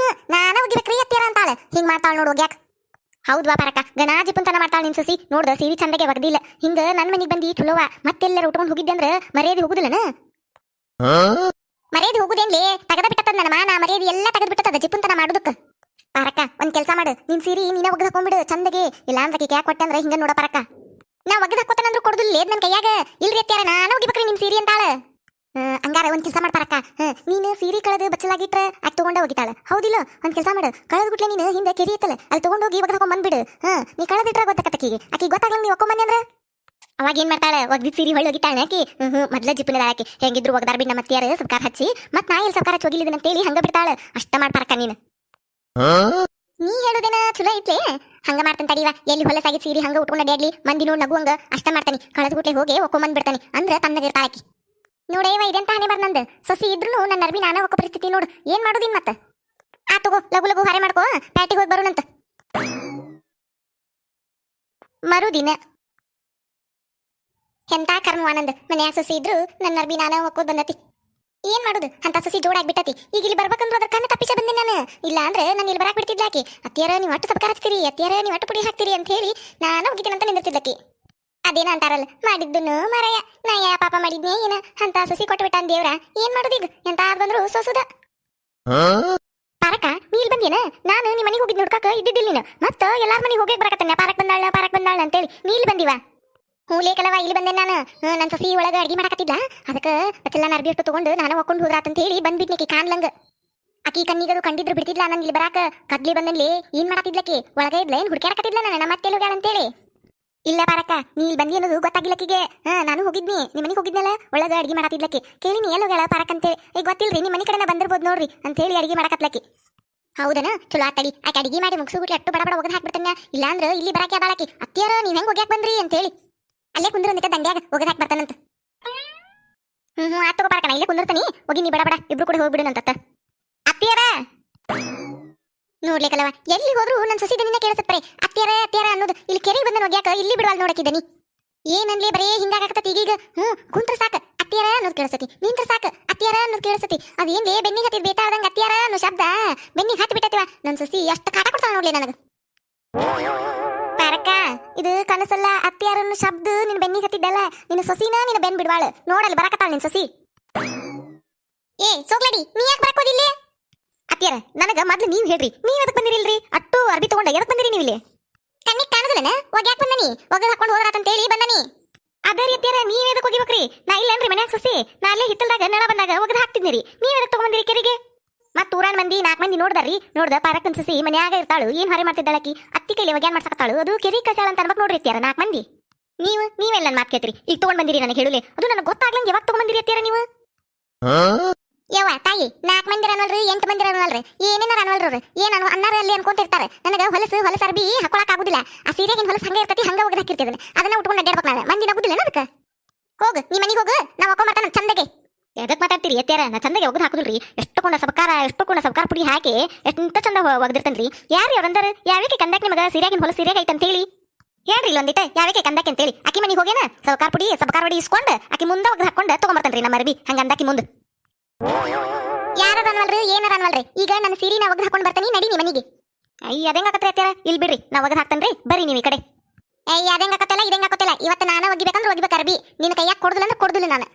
ನಾನ ಒಗಿಬೇಕ್ರಿ ಅತ್ತೀರ ಅಂತಾಳ. ಹಿಂಗ್ ಮಾಡ್ತಾಳ ನೋಡು ಒಗ್ಯಾಕ. ಹೌದ್ವಾ ಪಾರಕ, ಗಣಾ ಜಿಪ್ಪುಂತನ ಮಾಡ್ತಾಳ ನಿನ್ ಸಸಿ. ನೋಡ್ದ ಸೀರಿ ಚಂದಗೆ ಒಗ್ದಿಲ್ಲ. ಹಿಂಗ ನನ್ ಮನಿಗ್ ಬಂದಿ ಚಲೋವ. ಮತ್ತೆಲ್ಲರ ಉಟ್ಕೊಂಡ್ ಹೋಗಿದ್ದೆ ಅಂದ್ರ ಮರ್ಯಾದೆ ಹೋಗುದಿಲ್ಲನ? ಮರ್ಯಾದೆ ಹೋಗುದೇನ್ಲಿ? ತಗದ ಬಿಟ್ಟದ ನನ್ನ ಮಾನ ಮರ್ಯಾದೆ ಎಲ್ಲ ತೆಗೆದ್ ಬಿಟ್ಟದ ಜಿಪ್ಪುಂತನ ಮಾಡುದಕ್ಕ. ಪಾರಕ ಒಂದ್ ಕೆಲ್ಸ ಮಾಡು, ನಿನ್ ಸೀರಿ ನೀನ ಒಗ್ದು ಹಾಕೊಂಡ್ಬಿಡು ಚಂದಗೆ. ಇಲ್ಲ ಅಂದ್ರೆ ಕ್ಯಾಕ್ ಕೊಟ್ಟೆ ಅಂದ್ರೆ ಹಿಂಗ ನೋಡ ಪಾರಕ. ನಾ ಒಗ್ದು ಹಾಕೋತನಂದ್ರು ಕೊಡುದಿಲ್ಲ ನನ್ ಕೈಯಾಗ. ಇಲ್ರಿ ಅತ್ಯಾರ ನಾನು ಒಗಿಬೇಕ್ರಿ ನಿಮ್ ಸೀರಿ ಅಂತಾಳ. ಹಂಗಾರ ಒಂದ್ ಕೆಲಸ ಮಾಡ್ ಪಾರಕ, ನೀನು ಸೀರೆ ಕಳೆದು ಬಚ್ಚಲಾಗಿಟ್ರ ಅದ್ ತಗೊಂಡ ಹೋಗಿತಾಳ. ಹೌದಿಲ್ಲ? ಒಂದ್ ಕೆಲಸ ಮಾಡು, ಕಳೆದ್ ಬಿಟ್ಲೆ ನೀನು ಹಿಂದೆ ಕೆರಿ ಇತ್ತಲ್ಲ ಅಲ್ಲಿ ತಗೊಂಡೋಗಿ ಒಗ್ದು ಹಾಕೊಂಡ್ ಬಂದ್ಬಿಡು. ನೀ ಕಳೆದಿಟ್ರ ಗೊತ್ತಾಕತ್ತಕಿಗೆ. ಆಕಿ ಗೊತ್ತಾಗ್ಲಂಗ್ ನೀ ಒಕ್ಕೊಂಡ್ ಬಂದ್ರ ಅವಾಗ ಏನ್ ಮಾಡ್ತಾಳ? ಒಗ್ದಿದ್ ಸೀರಿ ಹೊಳ್ಳಿ ಹೋಗಿತಾಳ ಆಕಿ. ಮೊದ್ಲ ಜಿಪ್ಪಿನ ಆಕಿ ಹೆಂಗಿದ್ರು ಒಗ್ದಾರ ಬಿಡ್ ನಮ್ಮ ಅತ್ತಿಯಾರ ಸರ್ಕಾರ ಹಚ್ಚಿ. ಮತ್ ನಾ ಎಲ್ಲಿ ಸರ್ಕಾರ ಹಚ್ಚಿ ಹೋಗಿಲಿದನ್ ಅಂತೇಳಿ ಹಂಗ ಬಿಡ್ತಾಳ. ಅಷ್ಟ ಮಾಡ್ ಪಾರಕ ನೀನು. ನೀ ಹೇಳುದೇನ ಚಲೋ ಐತ್ಲೆ. ಹಂಗ ಮಾಡ್ತಾನ ತಡಿವಾ. ಎಲ್ಲಿ ಹೊಲಸಾಗಿ ಸೀರಿ ಹಂಗ ಉಟ್ಕೊಂಡ್ ಅಡ್ಯಾಡ್ಲಿ ಮಂದಿ ನೋಡ್ ನಗುವಂಗ ಅಷ್ಟ ಮಾಡ್ತಾನಿ. ಕಳೆದ್ ಬಿಟ್ಲೆ ಹೋಗಿ ಒಕ್ಕೊಂಡ್ ಬಂದ್ಬಿಡ್ತಾನಿ. ಅಂದ್ರ ತನ್ನಗಿರ್ತಾಳ ಆಕಿ. ನೋಡೇವ ಇದೆಂತ ಹಣೆ ಬರ್ ನಂದು. ಸಸಿ ಇದ್ರು ನನ್ನ ಅರ್ಬಿ ನಾನ ಒಕ್ಕ ಪರಿಸ್ಥಿತಿ ನೋಡು. ಏನ್ ಮಾಡೋದಿನ್ ಮತ್ತ? ಆ ತಗೋ ಲಗು ಹಾರೆ ಮಾಡ್ಕೋ, ಪ್ಯಾಟಿಗೆ ಹೋಗಿ ಬರೋಣಂತ. ಮರುದಿನ ಎಂತ ಕರ್ಮ ಆನಂದ್. ಮನ್ಯಾಗ ಸಸಿ ಇದ್ರು ನನ್ನ ಅರ್ಬಿ ನಾನ ಒಕ್ಕೋದ್ ಬಂದತಿ. ಏನ್ ಮಾಡುದು ಅಂತ ಸಸಿ ಜೋಡಾಗ್ಬಿಟ್ಟತಿ. ಈಗ ಇಲ್ಲಿ ಬರ್ಬೇಕಂದ್ರೆ ಅದ್ರ ಕಣ್ಣು ತಪ್ಪಿಸ ಬಂದೆ ನಾನು. ಇಲ್ಲ ಅಂದ್ರೆ ನಾನು ಇಲ್ಲಿ ಬರಾಕ್ ಬಿಡ್ತಿದ್ಲಾಕಿ. ಅತ್ತಿಯಾರ ನೀವು ಅಟ್ಟು ಸಬ್ಕಾರ ಹಚ್ತೀರಿ, ಅತ್ತಿಯಾರ ನೀವು ಅಟ್ಟು ಪುಡಿ ಹಾಕ್ತೀರಿ ಅಂತ ಹೇಳಿ ನಾನು ಹೋಗಿದ್ದೀನಂತ ನಿಂದಿರ್ತಿದ್ಲಕಿ. ಅದೇನ ಅಂತಾರಲ್ಲ, ಮಾಡಿದ್ದನು ಮರಯ ನಾ ಯಾ ಪಾಪ ಮಾಡಿದ್ನೇ ಏನ ಅಂತ ಸಸಿ ಕೊಟ್ಟು ಬಿಟ್ಟಾನ ದೇವ್ರ. ಏನ್ ಮಾಡುದೀಗ? ಎಂತ ಬಂದ್ರು ಸೋಸುದ. ಪಾರಕ ನೀ ಇಲ್ಲಿ ಬಂದೇನ? ನಾನು ನಿಮ್ಮ ಮನೆಗೆ ಹೋಗಿದ್ ನೋಡ್ಕಾಕ ಇದ್ದಿದ್ದಿಲ್ಲ ನೀನು. ಮತ್ತ ಎಲ್ಲಾರ ಮನೆಗೆ ಹೋಗಿ ಬರಕತ್ತನ್ನ ಪಾರಕ್ ಬಂದಾಳ ಅಂತೇಳಿ ನೀ ಇಲ್ಲಿ ಬಂದಿವ. ಹೂಲೇ ಕಲವ ಇಲ್ಲಿ ಬಂದೆ ನಾನು. ನನ್ನ ಸಸಿ ಒಳಗ ಅಡ್ಗಿ ಮಾಡಕತ್ತಿದ್ಲ. ಅದಕ್ಕೆ ಮತ್ತೆಲ್ಲ ಅರ್ಬಿ ಅಷ್ಟು ತಗೊಂಡು ನಾನು ಒಕ್ಕೊಂಡು ಹೋದ್ರಾತಂತ ಹೇಳಿ ಬಂದ್ಬಿಟ್ನೇಕಿ ಕಾಣ್ಲಂಗ. ಆಕಿ ಕಣ್ಣಿಗದು ಕಂಡಿದ್ರು ಬಿಡ್ತಿದ್ಲ ನಾನು ಇಲ್ಲಿ ಬರಾಕ. ಕದ್ಲಿ ಬಂದಲ್ಲಿ ಏನ್ ಮಾಡತ್ತಿದ್ಲಕಿ? ಒಳಗ ಇದ್ಲ ಏನ್ ಹುಡ್ಕ್ಯಾಡಕತ್ತಿದ್ಲ ನನ್ನ ಮತ್ತೆ ಹೋಗ್ಯಾಳ ಅಂತೇಳಿ. ಇಲ್ಲ ಪಾರಕ ನೀ ಇಲ್ಲಿ ಬಂದಿ ಅನ್ನೋದು ಗೊತ್ತಾಗಿಲ್ಲಕಿಗೆ. ನಾನು ಹೋಗಿದ್ನಿ ನಿಮ್ಮ ಮನೆಗೆ ಹೋಗಿದ್ನಲ್ಲ, ಒಳಗ ಅಡ್ಗಿ ಮಾಡತ್ತಿದ್ಲಕಿ. ಕೇಳಿ ನೀ ಎಲ್ಲ ಹೋಗ್ಯಾಳ ಪಾರಕ್ ಅಂತೇಳಿ. ಈಗ ಗೊತ್ತಿಲ್ರಿ ನಿಮ್ಮ ಮನೆ ಕಡೆನ ಬಂದಿರ್ಬೋದು ನೋಡ್ರಿ ಅಂತ ಹೇಳಿ ಅಡ್ಗಿ ಮಾಡಕತ್ಲಕಿ. ಹೌದನ? ಚಲೋ ಆತಡಿ. ಆಕೆ ಅಡ್ಗಿ ಮಾಡಿ ಮುಗಿಸ್ಬಿಟ್ಲಿ ಅಟ್ಟು ಬಡ ಒಗದ್ ಹಾಕ್ಬಿಡ್ತಾನ. ಇಲ್ಲ ಅಂದ್ರೆ ಇಲ್ಲಿ ಬರಾಕಿ ಅದಾಳಕಿ. ಅತ್ತಿಯಾರ ನೀವ್ ಹೆಂಗ್ ಹೋಗ್ಯಾಕ ಬಂದ್ರಿ ಅಂತ ಹೇಳಿ ಅಲ್ಲೇ ಕುಂದ್ರ ಒಂದಿಟ ದಂಡ್ಯಾಗ ಒಗದ್ ಹಾಕಿ ಬರ್ತಾನಂತ. ಆತಗೋ ಪಾರಕ, ನಾ ಇಲ್ಲೇ ಕುಂದಿರ್ತಾನಿ. ಹೋಗಿ ನೀ ಬಡ ಇಬ್ರು ಕೂಡ ಹೋಗ್ಬಿಡುನಂತ. ಅತ್ತಿಯಾರ ನೋಡ್ಲಿಕ್ಕಲ್ಲವ ಎಲ್ಲಿ ಹೋದ್ರು ನನ್ನ ಸಸಿ ದನಿನ ಕೇಳಿಸತ್ತಾರೆ. ಅತ್ಯಾರ ಅನ್ನೋದು. ಇಲ್ಲಿ ಕೆರೆಗೆ ಬಂದ ನೋಡ್ಯಾಕ ಇಲ್ಲಿ ಬಿಡುವಲ್ ನೋಡಕಿದ್ದನಿ. ಏನನ್ಲಿ ಬರೇ ಹಿಂಗಾಗತ್ತತಿ ಈಗೀಗ. ಕುಂತ್ರ ಸಾಕ ಅತ್ಯಾರ ಅನ್ನೋದು ಕೇಳಿಸತಿ, ನಿಂತ್ರ ಸಾಕ ಅತ್ಯಾರ ಅನ್ನೋದು ಕೇಳಿಸತಿ. ಅದೇನ್ಲಿ ಬೆನ್ನಿಗೆ ಹತ್ತಿದ್ ಬೇತಾಳ್ದಂಗ ಅತ್ಯಾರ ಅನ್ನೋ ಶಬ್ದ ಬೆನ್ನಿಗೆ ಹತ್ತಿ ಬಿಟ್ಟತಿವ. ನನ್ನ ಸಸಿ ಎಷ್ಟು ಕಾಟ ಕೊಡ್ತಾಳ ನೋಡ್ಲಿ ನನಗ. ಪಾರಕ ಇದು ಕನಸಲ್ಲ, ಅತ್ಯಾರ ಅನ್ನೋ ಶಬ್ದ ನಿನ್ ಬೆನ್ನಿಗೆ ಹತ್ತಿದ್ದಲ್ಲ. ನಿನ್ನ ಸಸಿನ ನಿನ್ನ ಬೆನ್ ಬಿಡ್ವಾಳ ನೋಡಲ್ಲಿ ಬರಕತ್ತಾಳ ನಿನ್ ಸಸಿ. ಏ ಸೋಗ್ಲಡಿ ನೀ ಯಾಕೆ ಬರಕೋದಿಲ್ಲ? ಅತ್ಯಾರ ನನಗ ಮೊದ್ಲು ನೀವ್ ಹೇಳ್ರಿ, ನೀವ್ ಎದಕ್ ಬಂದಿರಿಲ್ರಿ? ಅಟ್ಟು ಅರ್ಬಿ ತಗೊಂಡ ಎದಕ್ ಬಂದಿರಿ ನೀವು ಇಲ್ಲಿ? ಕಣ್ಣಿಗೆ ಕಾಣುದಿಲ್ಲನ? ಒಗ್ಯಾಕ್ ಬಂದನಿ, ಒಗದ್ ಹಾಕೊಂಡು ಹೋದ್ರಾತಂತ ಹೇಳಿ ಬಂದನಿ. ಅದೇ ರೀತಿಯಾರ ನೀವ್ ಎದಕ್ ಹೋಗಿಬೇಕ್ರಿ? ನಾ ಇಲ್ಲನ್ರಿ ಮನ್ಯಾಗ ಸಸಿ. ನಾ ಅಲ್ಲೇ ಹಿತ್ತಲ್ದಾಗ ನಳ ಬಂದಾಗ ಒಗದ್ ಹಾಕ್ತಿದ್ನಿರಿ. ನೀವ್ ಎದಕ್ ತಗೊಂಬಂದಿರಿ ಕೆರೆಗೆ? ಮತ್ ಊರಾನ್ ಮಂದಿ 4 ಮಂದಿ ನೋಡ್ದ ಪಾರಕ್ಕನ್ ಸಸಿ ಮನ್ಯಾಗ ಇರ್ತಾಳು. ಏನ್ ಹೊರೆ ಮಾಡ್ತಿದ್ದಾಳಕಿ? ಅತ್ತಿ ಕೈಲಿ ಒಗ್ಯಾನ್ ಮಾಡ್ಸಕತ್ತಾಳು. ಅದು ಕೆರಿ ಕಸಾಳ ಅಂತ ಅನ್ಬಕ್ ನೋಡ್ರಿ ಅತ್ಯಾರ 4 ಮಂದಿ. ನೀವೆಲ್ಲ ನನ್ ಮಾತ್ ಕೇಳ್ತೀರಿ. ಈಗ ತಗೊಂಡ್ ಬಂದಿರಿ ನನಗೆ ಹೇಳುಲೆ. ಅದು ನನಗೆ ಗೊತ್ತಾಗ್ಲಂಗೆ ಯಾವಾಗ ತಗೊಂಬಂದಿರಿ ಅತ್ಯಾರ ನೀವು? ಯವ್ವ ತಾಯಿ 4 ಮಂದಿ ಅನ್ವಲ್ರಿ 8 ಮಂದಿ ಅನ್ವಲ್ರಿ ಏನೇನಾರ ಅನ್ವಲ್ರಿ ಏನ್ ಅನ್ನಾರ ಅಲ್ಲಿ ಅನ್ಕೊಂತಿರ್ತಾರೆ. ನನಗ ಹೊಲಸು ಅರ್ಬಿ ಹಾಕೊಳಕ್ ಆಗುದಿಲ್ಲ. ಆ ಸೀರೆಗಿನ ಹೊಲಸು ಹಂಗೆ ಇರ್ತತಿ, ಹಂಗ ಒಗದ್ ಹಾಕಿರ್ತಿದ್ದಾನೆ. ಅದನ್ನ ಉಟ್ಕೊಂಡು ಅಡ್ಡಾಡ್ಬೇಕು ನಾನು. ಮಂದಿ ನಗುದಿಲ್ಲ ಅದಕ್ಕೆ. ಹೋಗು ನೀ ಮನಿಗೆ ಹೋಗು, ನಾ ಒಕ್ಕೊಂಬರ್ತಾನ ಚಂದಗೆ. ಎದಕ್ ಮಾತಾಡ್ತೀರಿ ಅತ್ಯಾರ? ನಾ ಚಂದಗೆ ಒಗದ್ ಹಾಕುದಿಲ್ರಿ. ಎಷ್ಟು ಕೊಂಡ ಸಬ್ಕಾರ ಪುಡಿ ಹಾಕಿ ಎಷ್ಟು ಚಂದ ಒಗದಿರ್ತನ್ರಿ. ಯಾರು ಅವ್ರಂದಾರ? ಯಾವಕ್ಕೆ ಕಂದಕ್ ನಿಮಗ ಸೀರೆಗಿನ ಹೊಲಸು ಸೀರೆಗೆ ಐತೆ ಅಂತ ಹೇಳಿ ಹೇಳ್ರಿ ಇಲ್ಲೊಂದಿಟ್ಟ ಯಾವಕ್ಕೆ ಕಂದಕ್ಕೆ ಅಂತೇಳಿ ಆಕಿ ಮನಿಗೆ ಹೋಗೇನ ಸಬಕಾರ ಪುಡಿ ಇಸ್ಕೊಂಡು ಆಕಿ ಮುಂದೆ ಒಗ್ದು ಹಾಕೊಂಡು ತಗೊಂಬರ್ತೇನ್ರಿ ನಮ್ಮ ಅರ್ಬಿ ಹಂಗ ಅಂದಾಕಿ ಮುಂದೆ ಯಾರ ಅನ್ವಲ್ರಿ ಏನಾರ ಅನ್ವಲ್ರಿ ಈಗ ನನ್ನ ಸೀರೆ ನಾ ಒಗ್ದು ಹಾಕೊಂಡು ಬರ್ತೀನಿ ನಡಿ ನಿಮ್ಮ ಮನಿಗೆ ಅಯ್ಯ ಅದೇಂಗಾಕತ್ರಿ ಅತ್ಯಾರ ಇಲ್ಲಿ ಬಿಡ್ರಿ ನಾ ಒಗ್ದು ಹಾಕ್ತೇನ್ರಿ ಬರ್ರಿ ನೀವು ಈ ಕಡೆ ಅಯ್ಯ ಅದೇಂಗಾಕತ್ತಲ್ಲ ಇದೇಂಗಾಕತ್ತಲ್ಲ ಇವತ್ತು ನಾನು ಒಗಿಬೇಕಂದ್ರೆ ಒಗಿಬೇಕು ಅರ್ಬಿ ನಿನ್ನ ಕೈಯಾಗ ಕೊಡುದಿಲ್ಲ ಅಂದ್ರೆ ಕೊಡುದಿಲ್ಲ ನಾನು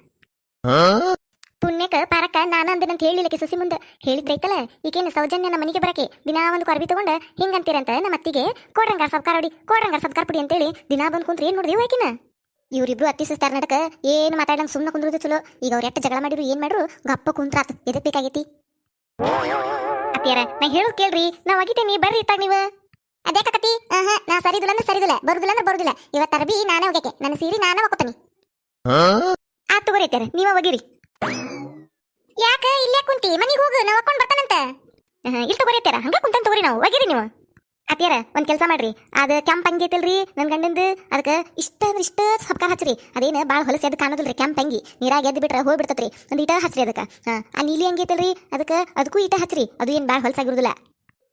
ಪುಣ್ಯಕ ಪಾರಕ್ಕ ನಾನು ಅಂದನಂತ ಹೇಳಿಲ್ಲಕ್ಕೆ ಸುಸಿ ಮುಂದೆ ಹೇಳಿದ್ರೈತಲ್ಲ ಈಗೇನು ಸೌಜನ್ಯ ನಮ್ಮ ಮನೆಗೆ ಬರಕ್ಕೆ ದಿನಾ ಒಂದು ಅರ್ಬಿ ತಗೊಂಡು ಹಿಂಗಂತೀರಂತ ನಮ್ಮ ಅತ್ತಿಗೆ ಕೋಡ್ರಂಗಾರ ಸಬ್ಕಾರ ಪುಡಿ ಅಂತೇಳಿ ದಿನಾ ಬಂದು ಕುಂತ್ರಿ ಏನ್ ನೋಡಿದ್ವಿ ಆಕಿನ ಇವ್ರಿಬ್ರು ಅತ್ತಿ ಸಿಸ್ತಾರ ನಡಕ ಏನು ಮಾತಾಡಂಗ್ ಸುಮ್ಮನೆ ಕುಂದ್ರದು ಚಲೋ ಈಗ ಅವ್ರ ಎಟ್ಟು ಜಗಳ ಮಾಡಿದ್ರು ಏನ್ ಮಾಡ್ರು ಗಪ್ಪ ಕುಂತ್ರಾತ್ ಎದಕ್ ಬೇಕಾಗೈತಿ ಅತ್ತಿಯಾರ ನಾ ಹೇಳೋದ್ ಕೇಳ್ರಿ ನಾ ಒಗಿತೇನಿ ಬರ್ರಿ ಇತ್ತಾಗ ನೀವು ಅದೇ ಕಕತಿ ನಾ ಸರಿದಿಲ್ಲ ಅಂದ್ರೆ ಸರಿದಿಲ್ಲ ಬರುದಿಲ್ಲ ಇವತ್ತು ಅರ್ಬಿ ನಾನೇ ಒಗ್ಯಾಕೆ ನನ್ನ ಸೀರೆ ನಾನೇ ಒಗ್ಕೋತೀನಿ ಆತ್ ತಗೋರಿ ಅತ್ಯಾರ ನೀವ ಒಗಿರಿ ಯಾಕ ಇಲ್ಲೇ ಕುಂತಿ ಮನಿಗೆ ಹೋಗು ನಾ ಒಕ್ಕೊಂಡ್ ಬರ್ತಾನಂತ ಇಲ್ಲಿ ತಗೋರಿ ಅತ್ಯಾರ ಹಂಗ ಕುಂತಂತ ತಗೋರಿ ನಾವು ಒಗಿರಿ ನೀವು ಅತ್ಯಾರ ಒಂದ್ ಕೆಲಸ ಮಾಡ್ರಿ ಅದ ಕೆಂಪ್ ಅಂಗಿ ಐತಲ್ರಿ ನನ್ ಗಂಡಂದು ಅದಕ್ಕೆ ಇಷ್ಟ ಸಬ್ಕಾರ ಹಚ್ಚ್ರಿ ಅದೇನು ಭಾಳ ಹೊಲಸಿ ಅದ್ ಕಾಣೋದಿಲ್ರಿ ಕೆಂಪ್ ಅಂಗಿ ನೀರಾಗ ಎದ್ದು ಬಿಟ್ರೆ ಹೋಗ್ಬಿಡ್ತತ್ರಿ ಒಂದ್ ಇಟ ಹಚ್ಚ್ರಿ ಅದಕ್ಕೆ ಆ ನೀಲಿ ಅಂಗಿ ಐತಲ್ರಿ ಅದಕ್ಕೂ ಇಟ ಹಚ್ಚ್ರಿ ಅದು ಏನ್ ಭಾಳ ಹೊಲಸಾಗಿರುದಿಲ್ಲ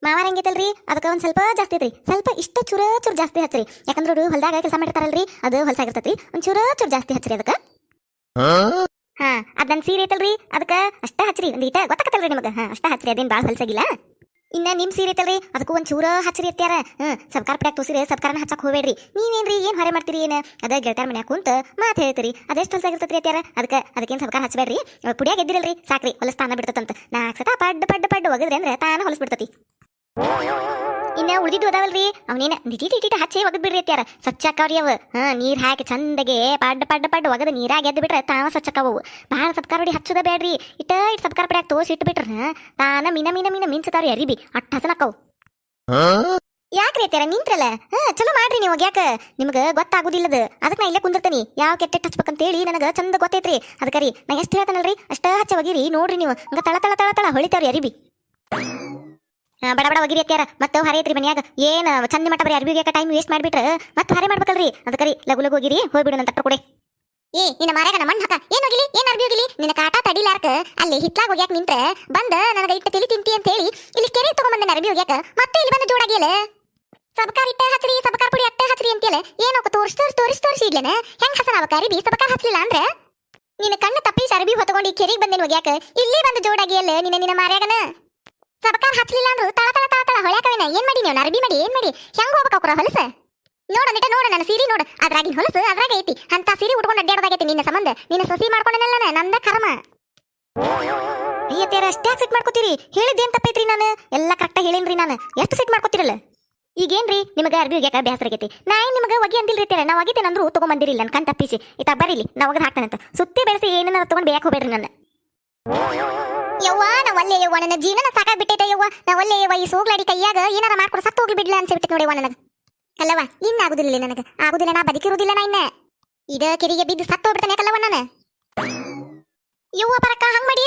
ಮಾವಾರ ಹಂಗೈತಲ್ರಿ ಅದಕ್ಕೆ ಒಂದ್ ಸ್ವಲ್ಪ ಜಾಸ್ತಿ ಐತ್ರಿ ಸ್ವಲ್ಪ ಇಷ್ಟ ಚೂರ ಜಾಸ್ತಿ ಹಚ್ಚ್ರಿ ಯಾಕಂದ್ರೆ ಅವ್ರು ಹೊಲದಾಗ ಕೆಲಸ ಮಾಡಿರ್ತಾರಲ್ರಿ ಅದು ಹೊಲಸಾಗಿರ್ತೈತಿ ಒಂದ್ ಚೂರ ಜಾಸ್ತಿ ಹಚ್ಚ್ರಿ ಅದಕ್ಕೆ ಅದ್ ನನ್ ಸೀರೆ ಐತಲ್ರಿ ಅದಕ್ಕೆ ಅಷ್ಟ ಹಚ್ಚ್ರಿ ಒಂದ್ ಇಟ ಗೊತ್ತಾಕತ್ತಲ್ರಿ ನಿಮಗೆ ಅಷ್ಟ ಹಚ್ಚ್ರಿ ಅದೇನ್ ಭಾಳ ಹೊಲಸಾಗಿಲ್ಲ ಇನ್ನ ನಿಮ್ ಸೀರೆ ಐತಲ್ರಿ ಅದಕ್ಕೂ ಒಂದ್ ಚೂರ ಹಚ್ಚ್ರಿ ಅತ್ಯಾರ ಸಬ್ಕಾರ ಪಡ್ಯಾಕ ತೋಸಿರಿ ಸಬ್ಕಾರನ ಹಚ್ಚಕ್ ಹೋಗ್ಬೇಡ್ರಿ ನೀವೇನ್ರಿ ಏನ್ ಹೊರೆ ಮಾಡ್ತೀರಿ ಏನ ಅದ ಗೆಳತಾರ ಮನ್ಯಾಗ ಕುಂತ ಮಾತ್ ಹೇಳ್ತೀರಿ ಅದೆಷ್ಟು ಹೊಲಸಾಗಿರ್ತೈತ್ರಿ ಅತ್ಯಾರ ಅದಕ್ಕೇನ್ ಸಬ್ಕಾರ ಹಚ್ಚಬೇಡ್ರಿ ಪುಡಿಯಾಗ ಎದ್ದಿರಲ್ರಿ ಸಾಕ್ರಿ ಹೊಲಸ್ತಾನ ಬಿಡ್ತಂತ 4 ಸತ ಪಡ್ಡ ಒಗದ್ರಿ ಅಂದ್ರೆ ತಾನ ಹೊಲಸ್ ಬಿಡ್ತತಿ ಇನ್ನ ಉಳಿದಿದ್ದು ಅದಾವಲ್ರಿ ಅವನೇನ ದಿಟಿ ಹಚ್ಚಿ ಒಗದ್ ಬಿಡ್ರಿ ಅತ್ಯಾರ ಸ್ವಚ್ಛಕ್ಕಾವ್ರಿ ಅವ ನೀರ್ ಹಾಕಿ ಚಂದಗೆ ಪಡ್ಡ ಒಗದ ನೀರಾಗ ಎದ್ದು ಬಿಟ್ರೆ ತಾವ ಸ್ವಚ್ಛಕ್ಕವು ಭಾಳ ಸಬ್ಕಾರ ಹೊಡಿ ಹಚ್ಚದ ಬೇಡ್ರಿ ಇಟ್ಟ ಸಬ್ಕಾರ ಪಡ್ಯಾಕ ತೋಸಿ ಇಟ್ಟು ಬಿಟ್ರ ತಾನ ಮೀನ ಮಿಂಚತಾವ್ರಿ ಅರಿಬಿ ಅಟ್ಟ ಹಸನಕ್ಕವು ಯಾಕ್ರಿ ಅತ್ಯಾರ ನಿಂತ್ರಲ್ಲ ಚಲೋ ಮಾಡ್ರಿ ನೀವು ಯಾಕ ನಿಮ್ಗ ಗೊತ್ತಾಗುದಿಲ್ಲದ ಅದಕ್ಕೆ ನಾ ಇಲ್ಲೇ ಕುಂದಿರ್ತೀನಿ ಯಾವ ಕೆಟ್ಟ ಹಚ್ಬೇಕಂತೇಳಿ ನನಗ ಚಂದ ಗೊತ್ತೈತ್ರಿ ಅದಕ್ಕರಿ ನಾ ಎಷ್ಟು ಹೇಳ್ತಾನಲ್ರಿ ಅಷ್ಟ ಹಚ್ಚ ಒಗಿರಿ ನೋಡ್ರಿ ನೀವು ಹಂಗ ತಳ ಹೊಳಿತಾವ್ರಿ ಅರಿಬಿ ಬಡ ಒಗಿರಿ ಅತ್ಯಾರ ಮತ್ತೆ ಹರಿ ಐತ್ರಿ ಮನ್ಯಾಗ ಏನ್ ಚಂದ ಮಟ್ಟ ಬರೀ ಅರ್ಬಿಗೆ ಟೈಮ್ ವೇಸ್ಟ್ ಮಾಡ್ಬಿಟ್ರೆ ಮತ್ತೆ ಹರಿ ಮಾಡ್ಬೇಕಲ್ರಿ ಅದಕ್ಕರಿ ಲಗು ಹೋಗಿರಿ ಹೋಗ್ಬಿಡು ನನ್ನ ತಟ್ಟ ಕೊಡೆ ನಿನ್ನ ಮಾರ್ಯಾಗ ನಮ್ಮ ಮಣ್ಣು ಹಾಕ ಏನ್ ಹೋಗಿಲಿ ಏನ್ ಅರ್ಬಿ ಹೋಗಿಲಿ ನಿನ್ನ ಕಾಟ ತಡಿಲಾರ್ಕ ಅಲ್ಲಿ ಹಿತ್ಲಾಗ ಹೋಗ್ಯಾಕ ನಿಂತ್ರೆ ಬಂದ ನನಗ ಇಟ್ಟ ತಲಿ ತಿಂತಿ ಅಂತ ಹೇಳಿ ಇಲ್ಲಿ ಕೆರೆ ತಗೊಂಬಂದ ಅರ್ಬಿ ಹೋಗ್ಯಾಕ ಮತ್ತೆ ಇಲ್ಲಿ ಬಂದು ಜೋಡಾಗಿಯಲ್ಲ ಸಬಕಾರ ಇಟ್ಟ ಹಚ್ರಿ ಸಬಕಾರ ಪುಡಿ ಅಟ್ಟ ಹಚ್ರಿ ಅಂತೀಯಲ್ಲ ಏನೋ ತೋರಿಸಿ ಇಡ್ಲೇನ ಹೆಂಗ್ ಹಸನಾವಕ ಅರಿಬಿ ಸಬಕಾರ ಹಚ್ಲಿಲ್ಲ ಅಂದ್ರೆ ನಿನ್ನ ಕಣ್ಣು ತಪ್ಪಿಸಿ ಅರ್ಬಿ ಹೊತ್ಕೊಂಡು ಈ ಕೆರೆಗೆ ಬಂದೇನು ಹೋಗ್ಯಾಕ ಇಲ್ಲಿ ಬಂದು ಜೋಡಾಗಿಯಲ್ಲ ನಿನ್ನ ಮಾರ್ಯಾಗನ ಸಬಕಾರ ಹಚ್ಲಿಲ್ಲ ಅಂದ್ರು ತಳ ಹೊಳ್ಯಾಕವೇನ ಏನ್ ಮಾಡಿ ನೀವು ಅರ್ಬಿ ಮಾಡಿ ಏನ್ ಮಾಡಿ ಹೆಂಗ್ ಹೋಗ್ಬೇಕ ಹೊಲಸ ನೋಡ ನನ್ನ ಸೀರೆ ನೋಡ ಅದ್ರಾಗಿನ ಹೊಲಸು ಅದ್ರಾಗ ಐತಿ ಅಂತ ಸೀರೆ ಉಟ್ಕೊಂಡು ಅಡ್ಡಾಡೋದಾಗೈತಿ ನಿನ್ನ ಸಂಬಂಧ ನಿನ್ನ ಸೊಸಿ ಮಾಡ್ಕೊಂಡನಲ್ಲ ನಂದ ಕರ್ಮ ಅಯ್ಯತ್ತೇರ ಅಷ್ಟೇ ಸಿಟ್ ಮಾಡ್ಕೋತೀರಿ ಹೇಳಿದ್ದೇನ್ ತಪ್ಪೈತ್ರಿ ನಾನು ಎಲ್ಲ ಕರೆಕ್ಟಾಗಿ ಹೇಳೇನ್ರಿ ನಾನು ಎಷ್ಟು ಸಿಟ್ ಮಾಡ್ಕೋತಿರಲ್ಲ ಈಗೇನ್ರಿ ನಿಮಗೆ ಅರ್ಬಿ ಒಗ್ಯಾಕ ಬ್ಯಾಸರ ಆಗೈತಿ ನಾ ಏನ್ ನಿಮಗೆ ಒಗಿ ಅಂದಿಲ್ರಿ ತೇರ ನಾ ಒಗಿತೇನೆ ಅಂದ್ರು ತಗೊಂಬಂದಿರಿಲ್ಲ ನನ್ನ ಕಣ್ ತಪ್ಪಿಸಿ ಇತ್ತ ಬರೀಲಿ ನಾ ಒಗದ್ ಹಾಕ್ತಾನಂತ ಸುತ್ತಿ ಬೆಳೆಸಿ ಏನನ್ನ ತಗೊಂಡ್ ಬೇಯಕ್ ಹೋಗ್ಬೇಡ್ರಿ ನನ್ನ ಯವ್ವ ನಾ ಒಲ್ಲೆ ಯವ್ವ ನನ್ನ ಜೀವನ ಸಾಕಾಗ್ಬಿಟ್ಟೈತೆ ಯವ್ವ ನಾ ಒಲ್ಲೆ ಯವ್ವ ಈ ಸೋಗ್ಲಾಡಿ ಕೈಯಾಗ ಏನಾರ ಮಾಡ್ಕೊಡು ಸತ್ತು ಹೋಗ್ಲಿ ಬಿಡ್ಲ ಅನ್ಸಿಬಿಟ್ಟೆ ನೋಡಿವ ನನಗೆ ಕಲ್ಲವ ಇನ್ನ ಆಗುದಿಲ್ಲ ನನಗೆ ಆಗುದಿಲ್ಲ ನಾ ಬದುಕಿರುವುದಿಲ್ಲ ನಾ ಇನ್ನ ಇದ ಕೆರೆಗೆ ಬಿದ್ದು ಸತ್ತು ಹೋಗ್ಬಿಡ್ತಾನೆ ಕಲ್ಲವ ನಾನು ಯವ್ವ ಪರಕ ಹಂಗ್ ಮಾಡಿ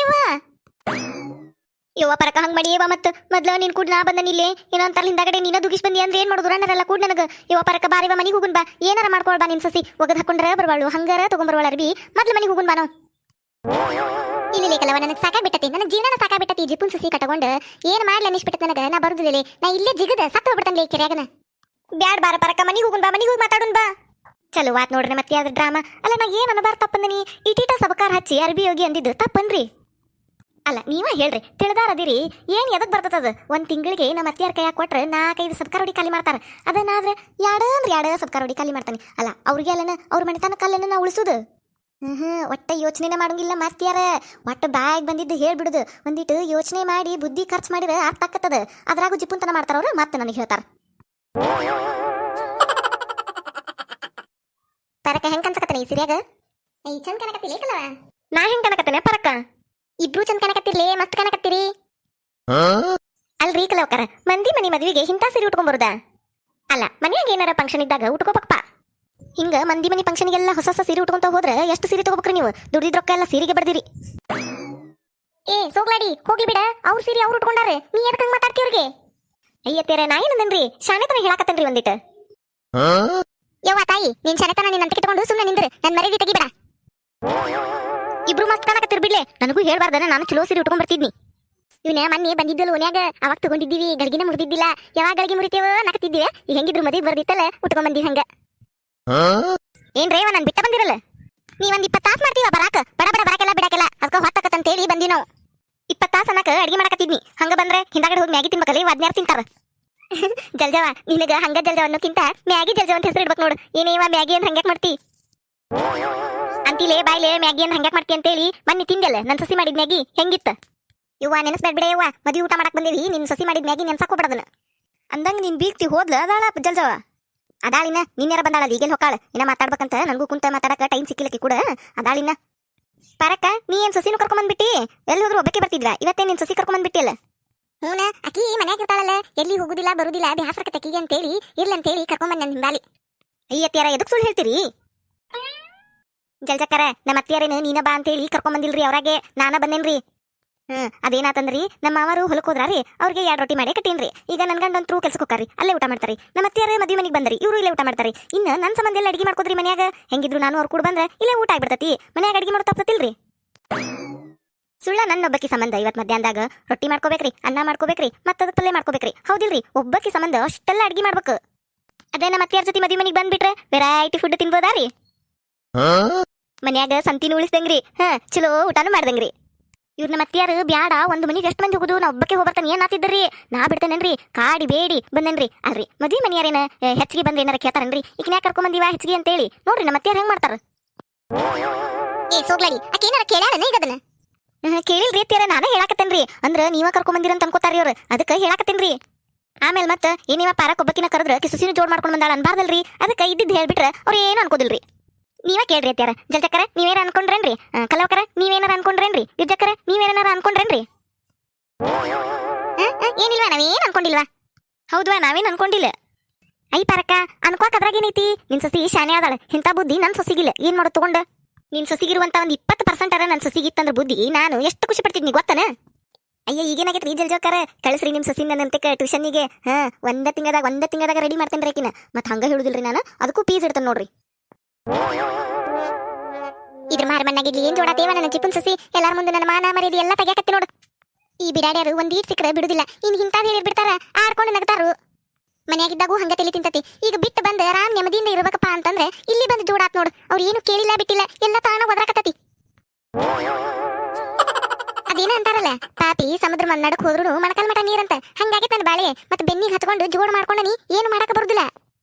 ಯವ್ವ ಪರಕ ಹಂಗ್ ಮಾಡಿ ಯವ್ವ ಮತ್ತ ಮೊದ್ಲು ನೀನ್ ಕೂಡ ನಾ ಬಂದನಿಲ್ಲೇ ಏನೋ ಅಂತಾರ ಹಿಂದಾಗಡೆ ನೀನ ದುಗಿಸ್ ಬಂದಿ ಅಂದ್ರೆ ಏನ್ ಮಾಡೋದು ರಣ್ಣರೆಲ್ಲ ಕೂಡ ನನಗ ಯವ್ವ ಪರಕ ಬಾರಿವ ಮನಿಗೆ ಹೋಗುನ್ ಬಾ ಏನಾರ ಮಾಡ್ಕೊಳ್ ಬಾ ನಿನ್ ಸಸಿ ಒಗದ್ ಹಾಕೊಂಡ್ರ ಬರ್ವಾಳು ಹಂಗಾರ ತಗೊಂಬರ್ವಾಳ ಅರ್ಬಿ ಮೊದ್ಲು ಮನಿಗೆ ಹೋಗುನ್ ಬಾ ನಾವು ಇಲ್ಲ ಕಲವ ನನಗೆ ಸಾಕಾಗ್ಬಿಟ್ಟತಿ ನನ್ನ ಜೀವನ ಸಾಕಾಗ್ಬಿಟ್ಟತಿ ಜಿಪ್ಪುನ್ ಸಸಿ ಕಟ್ಕೊಂಡು ಏನ್ ಮಾಡ್ಲಿ ಅನಿಸ್ಬಿಟ್ಟತ್ ನನಗ ನಾ ಬರುದಿಲ್ಲ ನಾ ಇಲ್ಲೇ ಜಿಗದ ಸತ್ತು ಹೋಗ್ಬಿಡ್ತಾನೆ ಕೆರೆಯಾಗನ ಬ್ಯಾಡ್ ಬಾರ ಪರಕ ಮನಿಗೆ ಹೋಗುನ್ ಬಾ ಮನಿಗೆ ಹೋಗಿ ಮಾತಾಡುನ್ ಬಾ ಚಲೋ ಆತ್ ನೋಡ್ರಿ ಮತ್ತೆ ಯಾವ್ದು ಡ್ರಾಮಾ ಅಲ್ಲ ನಾ ಏನ್ ಅನ್ನಬಾರ ತಪ್ಪಂದನಿ ಇಟೀಟ ಸಬಕಾರ ಹಚ್ಚಿ ಅರ್ಬಿ ಹೋಗಿ ಅಂದಿದ್ದು ತಪ್ಪನ್ರಿ ಅಲ್ಲ ನೀವ ಹೇಳ್ರಿ ತಿಳಿದಾರದಿರಿ ಏನ್ ಎದಕ್ ಬರ್ತದ ಒಂದ್ ತಿಂಗಳಿಗೆ ನಮ್ಮ ಅತ್ತಿಯಾರ ಕೈಯಾಗ ಕೊಟ್ರೆ 4-5 ಸಬ್ಕಾರ ಹೊಡಿ ಖಾಲಿ ಮಾಡ್ತಾರ ಅದನ್ನಾದ್ರೆ ಎರಡು ಸಬ್ಕಾರ ಹೊಡಿ ಖಾಲಿ ಮಾಡ್ತಾನೆ ಅಲ್ಲ ಅವ್ರಿಗೆ ಅಲ್ಲನ ಅವ್ರ ಮನೆತನ ಕಲ್ಲನ್ನ ನಾ ಉಳಿಸುದು ಒಟ್ಟ ಯೋಚನೆ ಮಾಡಂಗಿಲ್ಲ ಮತ್ಯಾರ ಒಟ್ಟ ಬಾಯಿಗೆ ಬಂದಿದ್ದು ಹೇಳ್ಬಿಡುದು ಒಂದಿಟ್ಟು ಯೋಚನೆ ಮಾಡಿ ಬುದ್ಧಿ ಖರ್ಚು ಮಾಡಿದ್ರೆ ಅರ್ಥ ಆಕತ್ತದ ಅದ್ರಾಗೂ ಜಿಪ್ಪುಂತನ ಮಾಡ್ತಾರ ಅವ್ರು ಮತ್ತೆ ನನಗೆ ಹೇಳ್ತಾರ ಪರಕ ಹೆಂಗ್ ಕನ್ಸಕತ್ತನ ಈ ಸಿರಿಯಾಗ ಈ ಚಂದ ಕನಕತ್ತಿಲ್ಲ ಕಲವ ನಾ ಹೆಂಗ್ ಕನಕತ್ತನೆ ಪರಕ ಇಬ್ರು ಚಂದ ಕನಕತ್ತಿರ್ಲಿ ಮಸ್ತ್ ಕನಕತ್ತೀರಿ ಅಲ್ರಿ ಕಲವಕರ ಮಂದಿ ಮನಿ ಮದ್ವಿಗೆ ಇಂಥ ಸೀರೆ ಉಟ್ಕೊಂಡ್ ಅಲ್ಲ ಮನ್ಯಾಗ ಏನಾರ ಫಂಕ್ಷನ್ ಇದ್ದಾಗ ಉಟ್ಕೋಬೇಕಪ್ಪ ಹಿಂಗ ಮಂದಿ ಮನಿ ಫಂಕ್ಷನ್ಗೆಲ್ಲ ಹೊಸ ಸೀರೆ ಉಟ್ಕೊಂತ ಹೋದ್ರೆ ಎಷ್ಟು ಸೀರೆ ತಗೋಬೇಕ್ರಿ ನೀವು ದುಡಿದ ರೊಕ್ಕ ಎಲ್ಲ ಸೀರೆಗೆ ಬರ್ದಿರಿ ಸೋಗ್ಲಾಡಿ ಹೋಗ್ಲಿ ಬಿಡ ಅವ್ರ ಸೀರೆ ಅವ್ರು ಉಟ್ಕೊಂಡಾರೆ ನೀ ಎದಕ್ ಹಂಗ ಮಾತಾಡ್ತಿ ಅವ್ರಿಗೆ ಅಯ್ಯತ್ತೇರ ನಾ ಏನಂದನ್ರಿ ಶಾಣೆತನ ಹೇಳಾಕತ್ತನ್ರಿ ಒಂದಿಟ್ಟು ಯವ್ವ ತಾಯಿ ನೀನ್ ಶಾಣೆತನ ನಿನ್ನ ಅಂತ ಕಿಟ್ಕೊಂಡು ಸುಮ್ಮನೆ ನಿಂದ್ರೆ ನನ್ ಮರ್ಯಾದೆ ತೆಗಿಬೇಡ ಇಬ್ರು ಮಸ್ತ್ ಕಾಣಕತ್ತಿರ್ ಬಿಡ್ಲೆ ನನಗೂ ಹೇಳ್ಬಾರ್ದನ ನಾನು ಚಲೋ ಸೀರೆ ಉಟ್ಕೊಂಡ್ ಬರ್ತಿದ್ನಿ ಇವನ ಮೊನ್ನೆ ಬಂದಿದ್ದಲು ಓನ್ಯಾಗ ಅವಾಗ ತಗೊಂಡಿದ್ದೀವಿ ಗಳಿಗಿನ ಮುರಿದಿದ್ದಿಲ್ಲ ಯಾವಾಗ ಗಳಿಗೆ ಮುರಿತೇವ ನಕತಿದ್ದೀವಿ ಈಗ ಹೆಂಗಿದ್ರು ಮದುವೆ ಬರ್ದಿತ್ತಲ್ಲ ಉಟ್ಕೊಂಡ್ ಬಂದಿವಿ ಹಂಗ ಏನ್ರೇವ ನಾನು ಬಿಟ್ಟ ಬಂದಿರಲ್ಲ ನೀವೊಂದ್ 20 ತಾಸು ಮಾಡ್ತೀವ ಬರಾಕ ಬಡ ಬಡ ಬರಾಕೆಲ್ಲ ಬಿಡಾಕೆಲ್ಲ ಅದಕ್ಕ ಹೊತ್ತಕತ್ತಂತ ಹೇಳಿ ಬಂದಿ ನಾವು 20 ತಾಸು ಅನ್ನಕ ಅಡಿಗೆ ಮಾಡಕತ್ತಿದ್ನಿ ಹಂಗ ಬಂದ್ರೆ ಹಿಂದಾಗಡೆ ಹೋಗಿ ಮ್ಯಾಗಿ ತಿನ್ಬೇಕಲ್ಲ ಅದ್ನ್ಯಾರು ತಿಂತಾರ ಜಲ್ಜವ ನಿನಗ ಹಂಗ ಜಲ್ಜವ ಅನ್ನೋಕ್ಕಿಂತ ಮ್ಯಾಗಿ ಜಲ್ಜವ ಅಂತ ಹೆಸರು ಇಡ್ಬೇಕು ನೋಡು ಏನೇವ ಮ್ಯಾಗಿ ಅಂತ ಹಂಗ್ಯಾಕ್ ಮಾಡ್ತಿ ಅಂತಿಲೇ ಬಾಯ್ಲೆ ಮ್ಯಾಗಿ ಅಂತ ಹಂಗ್ಯಾಕ್ ಮಾಡ್ತಿ ಅಂತೇಳಿ ಮೊನ್ನೆ ತಿಂದಲ್ಲ ನನ್ ಸಸಿ ಮಾಡಿದ ಮ್ಯಾಗಿ ಹೆಂಗಿತ್ತ ಇವ್ವ ನೆನಸ್ಬೇಡ ಬಿಡ ಯವ್ವ ಮದ್ವಿ ಊಟ ಮಾಡಕ್ ಬಂದೇವಿ ನಿನ್ ಸಸಿ ಮಾಡಿದ ಮ್ಯಾಗಿ ನೆನ್ಸಾಕೋಬಿಡದನ ಅಂದಂಗ ನೀನ್ ಬೀಗ್ತಿ ಹೋದ್ಲ ಅದಾಳ ಜಲ್ಜವ ಅದಾಳಿನ ನಿನ್ಯಾರ ಬಂದಾಳ ಈಗೇನ್ ಹೊಕ್ಕಾಳ ಇನ್ನ ಮಾತಾಡ್ಬೇಕಂತ ನನಗೂ ಕುಂತ ಮಾತಾಡಕ ಟೈಮ್ ಸಿಕ್ಕಿಲ್ಲಕಿ ಕೂಡ ಅದಾಳಿನ ಪರಕ್ಕ ನೀ ಏನ್ ಸಸಿನೂ ಕರ್ಕೊಂಬಂದ್ಬಿಟ್ಟಿ ಎಲ್ಲಿ ಹೋದ್ರು ಒಬ್ಬಕ್ಕೆ ಬರ್ತಿದ್ವ ಇವತ್ತೇ ನಿನ್ ಸಸಿ ಕರ್ಕೊಂಬಂದ್ಬಿಟ್ಟಿಲ್ಲ ಹೂನ ಅಕ್ಕಿ ಮನ್ಯಾಗ ಇರ್ತಾಳಲ್ಲ ಎಲ್ಲಿ ಹೋಗುದಿಲ್ಲ ಬರುದಿಲ್ಲ ಬ್ಯಾಸರಕ ತೆಕಿಗೆ ಅಂತೇಳಿ ಇರ್ಲಂತೇಳಿ ಕರ್ಕೊಂಬಂದ್ ನನ್ ಹಿಂದಾಲಿ ಅಯ್ಯತ್ಯಾರ ಎದಕ್ ಸುಳ್ಳು ಹೇಳ್ತೀರಿ ಜಲ್ಜಕ್ಕರ ನಮ್ಮ ಅತ್ತಿಯಾರೇನು ನೀನ ಬಾ ಅಂತೇಳಿ ಕರ್ಕೊಂಬಂದಿಲ್ರಿ ಅವ್ರಾಗೆ ನಾನ ಬಂದೇನ್ರಿ ಅದೇನಾತಂದ್ರಿ ನಮ್ಮ ಅವರು ಹೊಲಕ್ ಹೋದ್ರಾರಿ ಅವ್ರಿಗೆ 2 ರೊಟ್ಟಿ ಮಾಡಿ ಕಟ್ಟೀನ್ರಿ ಈಗ ನನ್ ಗಂಡಂತ್ರು ಕೆಲ್ಸಕ್ಕೆ ಹೋಗ್ತಾರಿ ಅಲ್ಲೇ ಊಟ ಮಾಡ್ತಾರಿ ನಮ್ಮ ಅತ್ತಿಯಾರ ಮದ್ವಿ ಮನೆಗೆ ಬಂದ್ರಿ ಇವ್ರು ಇಲ್ಲೇ ಊಟ ಮಾಡ್ತಾರಿ ಇನ್ನ ನನ್ ಸಂಬಂಧ ಎಲ್ಲ ಅಡಿಗೆ ಮಾಡ್ಕೋದ್ರಿ ಮನ್ಯಾಗ ಹೆಂಗಿದ್ರು ನಾನು ಅವ್ರು ಕೂಡ ಬಂದ್ರೆ ಇಲ್ಲೇ ಊಟ ಆಗ್ಬಿಡ್ತತಿ ಮನ್ಯಾಗ ಅಡಿಗೆ ಮಾಡೋ ತಪ್ಪತಿಲ್ರಿ ಸುಳ್ಳ ನನ್ನೊಬ್ಬಕಿ ಸಂಬಂಧ ಇವತ್ ಮಧ್ಯಾಹ್ನದಾಗ ರೊಟ್ಟಿ ಮಾಡ್ಕೋಬೇಕ್ರಿ ಅನ್ನ ಮಾಡ್ಕೋಬೇಕ್ರಿ ಮತ್ತದ ಪಲ್ಯ ಮಾಡ್ಕೋಬೇಕ್ರಿ ಹೌದಿಲ್ರಿ ಒಬ್ಬಕಿ ಸಂಬಂಧ ಅಷ್ಟೆಲ್ಲ ಅಡಿಗೆ ಮಾಡ್ಬೇಕು ಅದೇ ನಮ್ಮ ಅತ್ತಿಯಾರ ಜೊತೆ ಮದ್ವಿ ಮನೆಗೆ ಬಂದ್ಬಿಟ್ರೆ ವೆರೈಟಿ ಫುಡ್ ತಿನ್ಬೋದಾರಿ ಮನ್ಯಾಗ ಸಂತಿನೂ ಉಳಿಸ್ದಂಗ್ರಿ ಚಲೋ ಊಟಾನು ಮಾಡ್ದಂಗ್ರಿ ಇವ್ರ ನಮ್ಮ ಅತ್ತಿಯಾರು ಬ್ಯಾಡ ಒಂದ್ ಮನಿಗೆ ಎಷ್ಟು ಮಂದಿ ಹೋಗುದು ನಾ ಒಬ್ಬಕ್ಕೆ ಹೋಗ್ಬರ್ತಾನೆ ಏನ್ ಆತಿದ್ರಿ ನಾ ಬಿಡ್ತೇನೇನ್ರಿ ಕಾಡಿ ಬೇಡಿ ಬಂದೇನ್ರಿ ಅಲ್ರಿ ಮದ್ವಿ ಮನಿಯಾರೇನ ಹೆಚ್ಚಿಗೆ ಬಂದ್ರೆ ಏನಾರ ಕೇಳ್ತಾರನ್ರಿ ಈಗ ಯಾಕೆ ಕರ್ಕೊಂಡ್ ಬಂದಿವ ಹೆಚ್ಚಿಗೆ ಅಂತೇಳಿ ನೋಡ್ರಿ ನಮ್ಮ ಅತ್ತಿಯಾರ ಹೆಂಗ್ ಮಾಡ್ತಾರ ಏ ಸೋಗ್ಲಾಡಿ ಆಕೆ ಏನಾರ ಕೇಳ್ಯಾರನ ಈಗ ಅದನ್ನ ಕೇಳಿಲ್ರಿ ಅತ್ತಿಯಾರ ನಾನೇ ಹೇಳಾಕತ್ತೇನ್ರಿ ಅಂದ್ರ ನೀವ ಕರ್ಕೊಂಡ್ ಬಂದಿರಂತ ಅನ್ಕೋತಾರಿ ಅವ್ರು ಅದಕ್ಕೆ ಹೇಳಾಕತ್ತೇನ್ರಿ ಆಮೇಲೆ ಮತ್ತ ಏನಿವ ಪಾರಕ್ ಒಬ್ಬಕಿನ ಕರೆದ್ರ ಸುಸಿನ ಜೋಡ್ ಮಾಡ್ಕೊಂಡ್ ಬಂದಾಳ ಅನ್ಬಾರ್ದಲ್ರಿ ಅದಕ್ಕೆ ಇದ್ದಿದ್ದು ಹೇಳ್ಬಿಟ್ರ ಅವ್ರ ಏನು ಅನ್ಕೋದಿಲ್ರಿ ನೀವ ಕೇಳ್ರಿ ಅತ್ಯಾರ ಜಲ್ಜಕ್ಕರ ನೀವೇನಾರ ಅನ್ಕೊಂಡ್ರೇನ್ರಿ ಕಲವಕರ ನೀವೇನಾರ ಅನ್ಕೊಂಡ್ರೇನ್ರಿ ಗಿಜ್ಜಕ್ಕರ ನೀವೇನಾರ ಅನ್ಕೊಂಡ್ರೇನ್ರಿ ಏನಿಲ್ವಾ ನಾವೇನ್ ಅನ್ಕೊಂಡಿಲ್ವಾ ಹೌದ್ವಾ ನಾವೇನ್ ಅನ್ಕೊಂಡಿಲ್ಲ ಐ ಪಾರಕ್ಕ ಅನ್ಕೋಕ್ ಅದ್ರಾಗೇನೈತಿ ನಿನ್ ಸಸಿ ಶಾನೆ ಆದಾಳ ಇಂಥ ಬುದ್ಧಿ ನನ್ ಸೊಸಿಗಿಲ್ಲ ಏನ್ ಮಾಡೋದು ತಗೊಂಡ ನಿನ್ ಸೊಸಿಗಿರುವಂತ ಒಂದ್ 20% ಅರ ನನ್ ಸೊಸಿಗಿತ್ತಂದ್ರ ಬುದ್ಧಿ ನಾನು ಎಷ್ಟು ಖುಷಿ ಪಡ್ತಿದ್ನಿ ಗೊತ್ತನ ಅಯ್ಯ ಈಗೇನಾಗೈತ್ರಿ ಜಲ್ಜಕ್ಕರ ಕಳಿಸ್ರಿ ನಿಮ್ ಸಸಿ ನನ್ನಂತೆ ಟ್ಯೂಷನ್ನಿಗೆ ಒಂದ ತಿಂಗಳದಾಗ ರೆಡಿ ಮಾಡ್ತೇನ್ರಿ ಆಕಿನ ಮತ್ ಹಂಗ ಹೇಳುದಿಲ್ರಿ ನಾನು ಅದಕ್ಕೂ ಫೀಸ್ ಇಡ್ತೇನೆ ನೋಡ್ರಿ ಇದ್ರ ಮಾರ ಮಣ್ಣಾಗಿಡ್ಲಿ ಏನ್ ಜೋಡಾತೇವ ನನ್ನ ಚಿಪ್ಪನ್ ಸಸಿ ಎಲ್ಲಾರ ಮುಂದೆ ನನ್ನ ಮಾನ ಮರ್ಯಾದೆ ಎಲ್ಲ ತೆಗ್ಯಾಕತ್ತಿ ನೋಡು ಈ ಬಿಡಾಡ್ಯಾರು ಒಂದ್ ಈಟ್ ಸಿಕ್ಕರೆ ಬಿಡುದಿಲ್ಲ ಇನ್ ಹಿಂತಾವ್ ಹೇಳಿ ಬಿಡ್ತಾರ ಆಡ್ಕೊಂಡು ನಗ್ತಾರು ಮನ್ಯಾಗಿದ್ದಾಗೂ ಹಂಗ ತಲೆ ತಿಂತತಿ ಈಗ ಬಿಟ್ಟು ಬಂದ ರಾಮ್ ನೆಮ್ಮದಿಯಿಂದ ಇರ್ಬೇಕಪ್ಪ ಅಂತಂದ್ರೆ ಇಲ್ಲಿ ಬಂದು ಜೋಡಾತ್ ನೋಡು ಅವ್ರು ಏನು ಕೇಳಿಲ್ಲ ಬಿಟ್ಟಿಲ್ಲ ಎಲ್ಲ ತಾಣ ಒದರಾಕತ್ತತಿ ಅದೇನ ಅಂತಾರಲ್ಲ ಪಾಪಿ ಸಮುದ್ರ ನಡಕ್ ಹೋದ್ರು ಮಣಕಾಲ್ ಮಠ ನೀರಂತ ಹಂಗಾಗೈತೆ ನನ್ನ ಬಾಳೆ ಮತ್ತೆ ಬೆನ್ನಿಗೆ ಹತ್ಕೊಂಡು ಜೋಡ್ ಮಾಡ್ಕೊಂಡ ನೀ ಏನು ಮಾಡಕ ಬರುದಿಲ್ಲ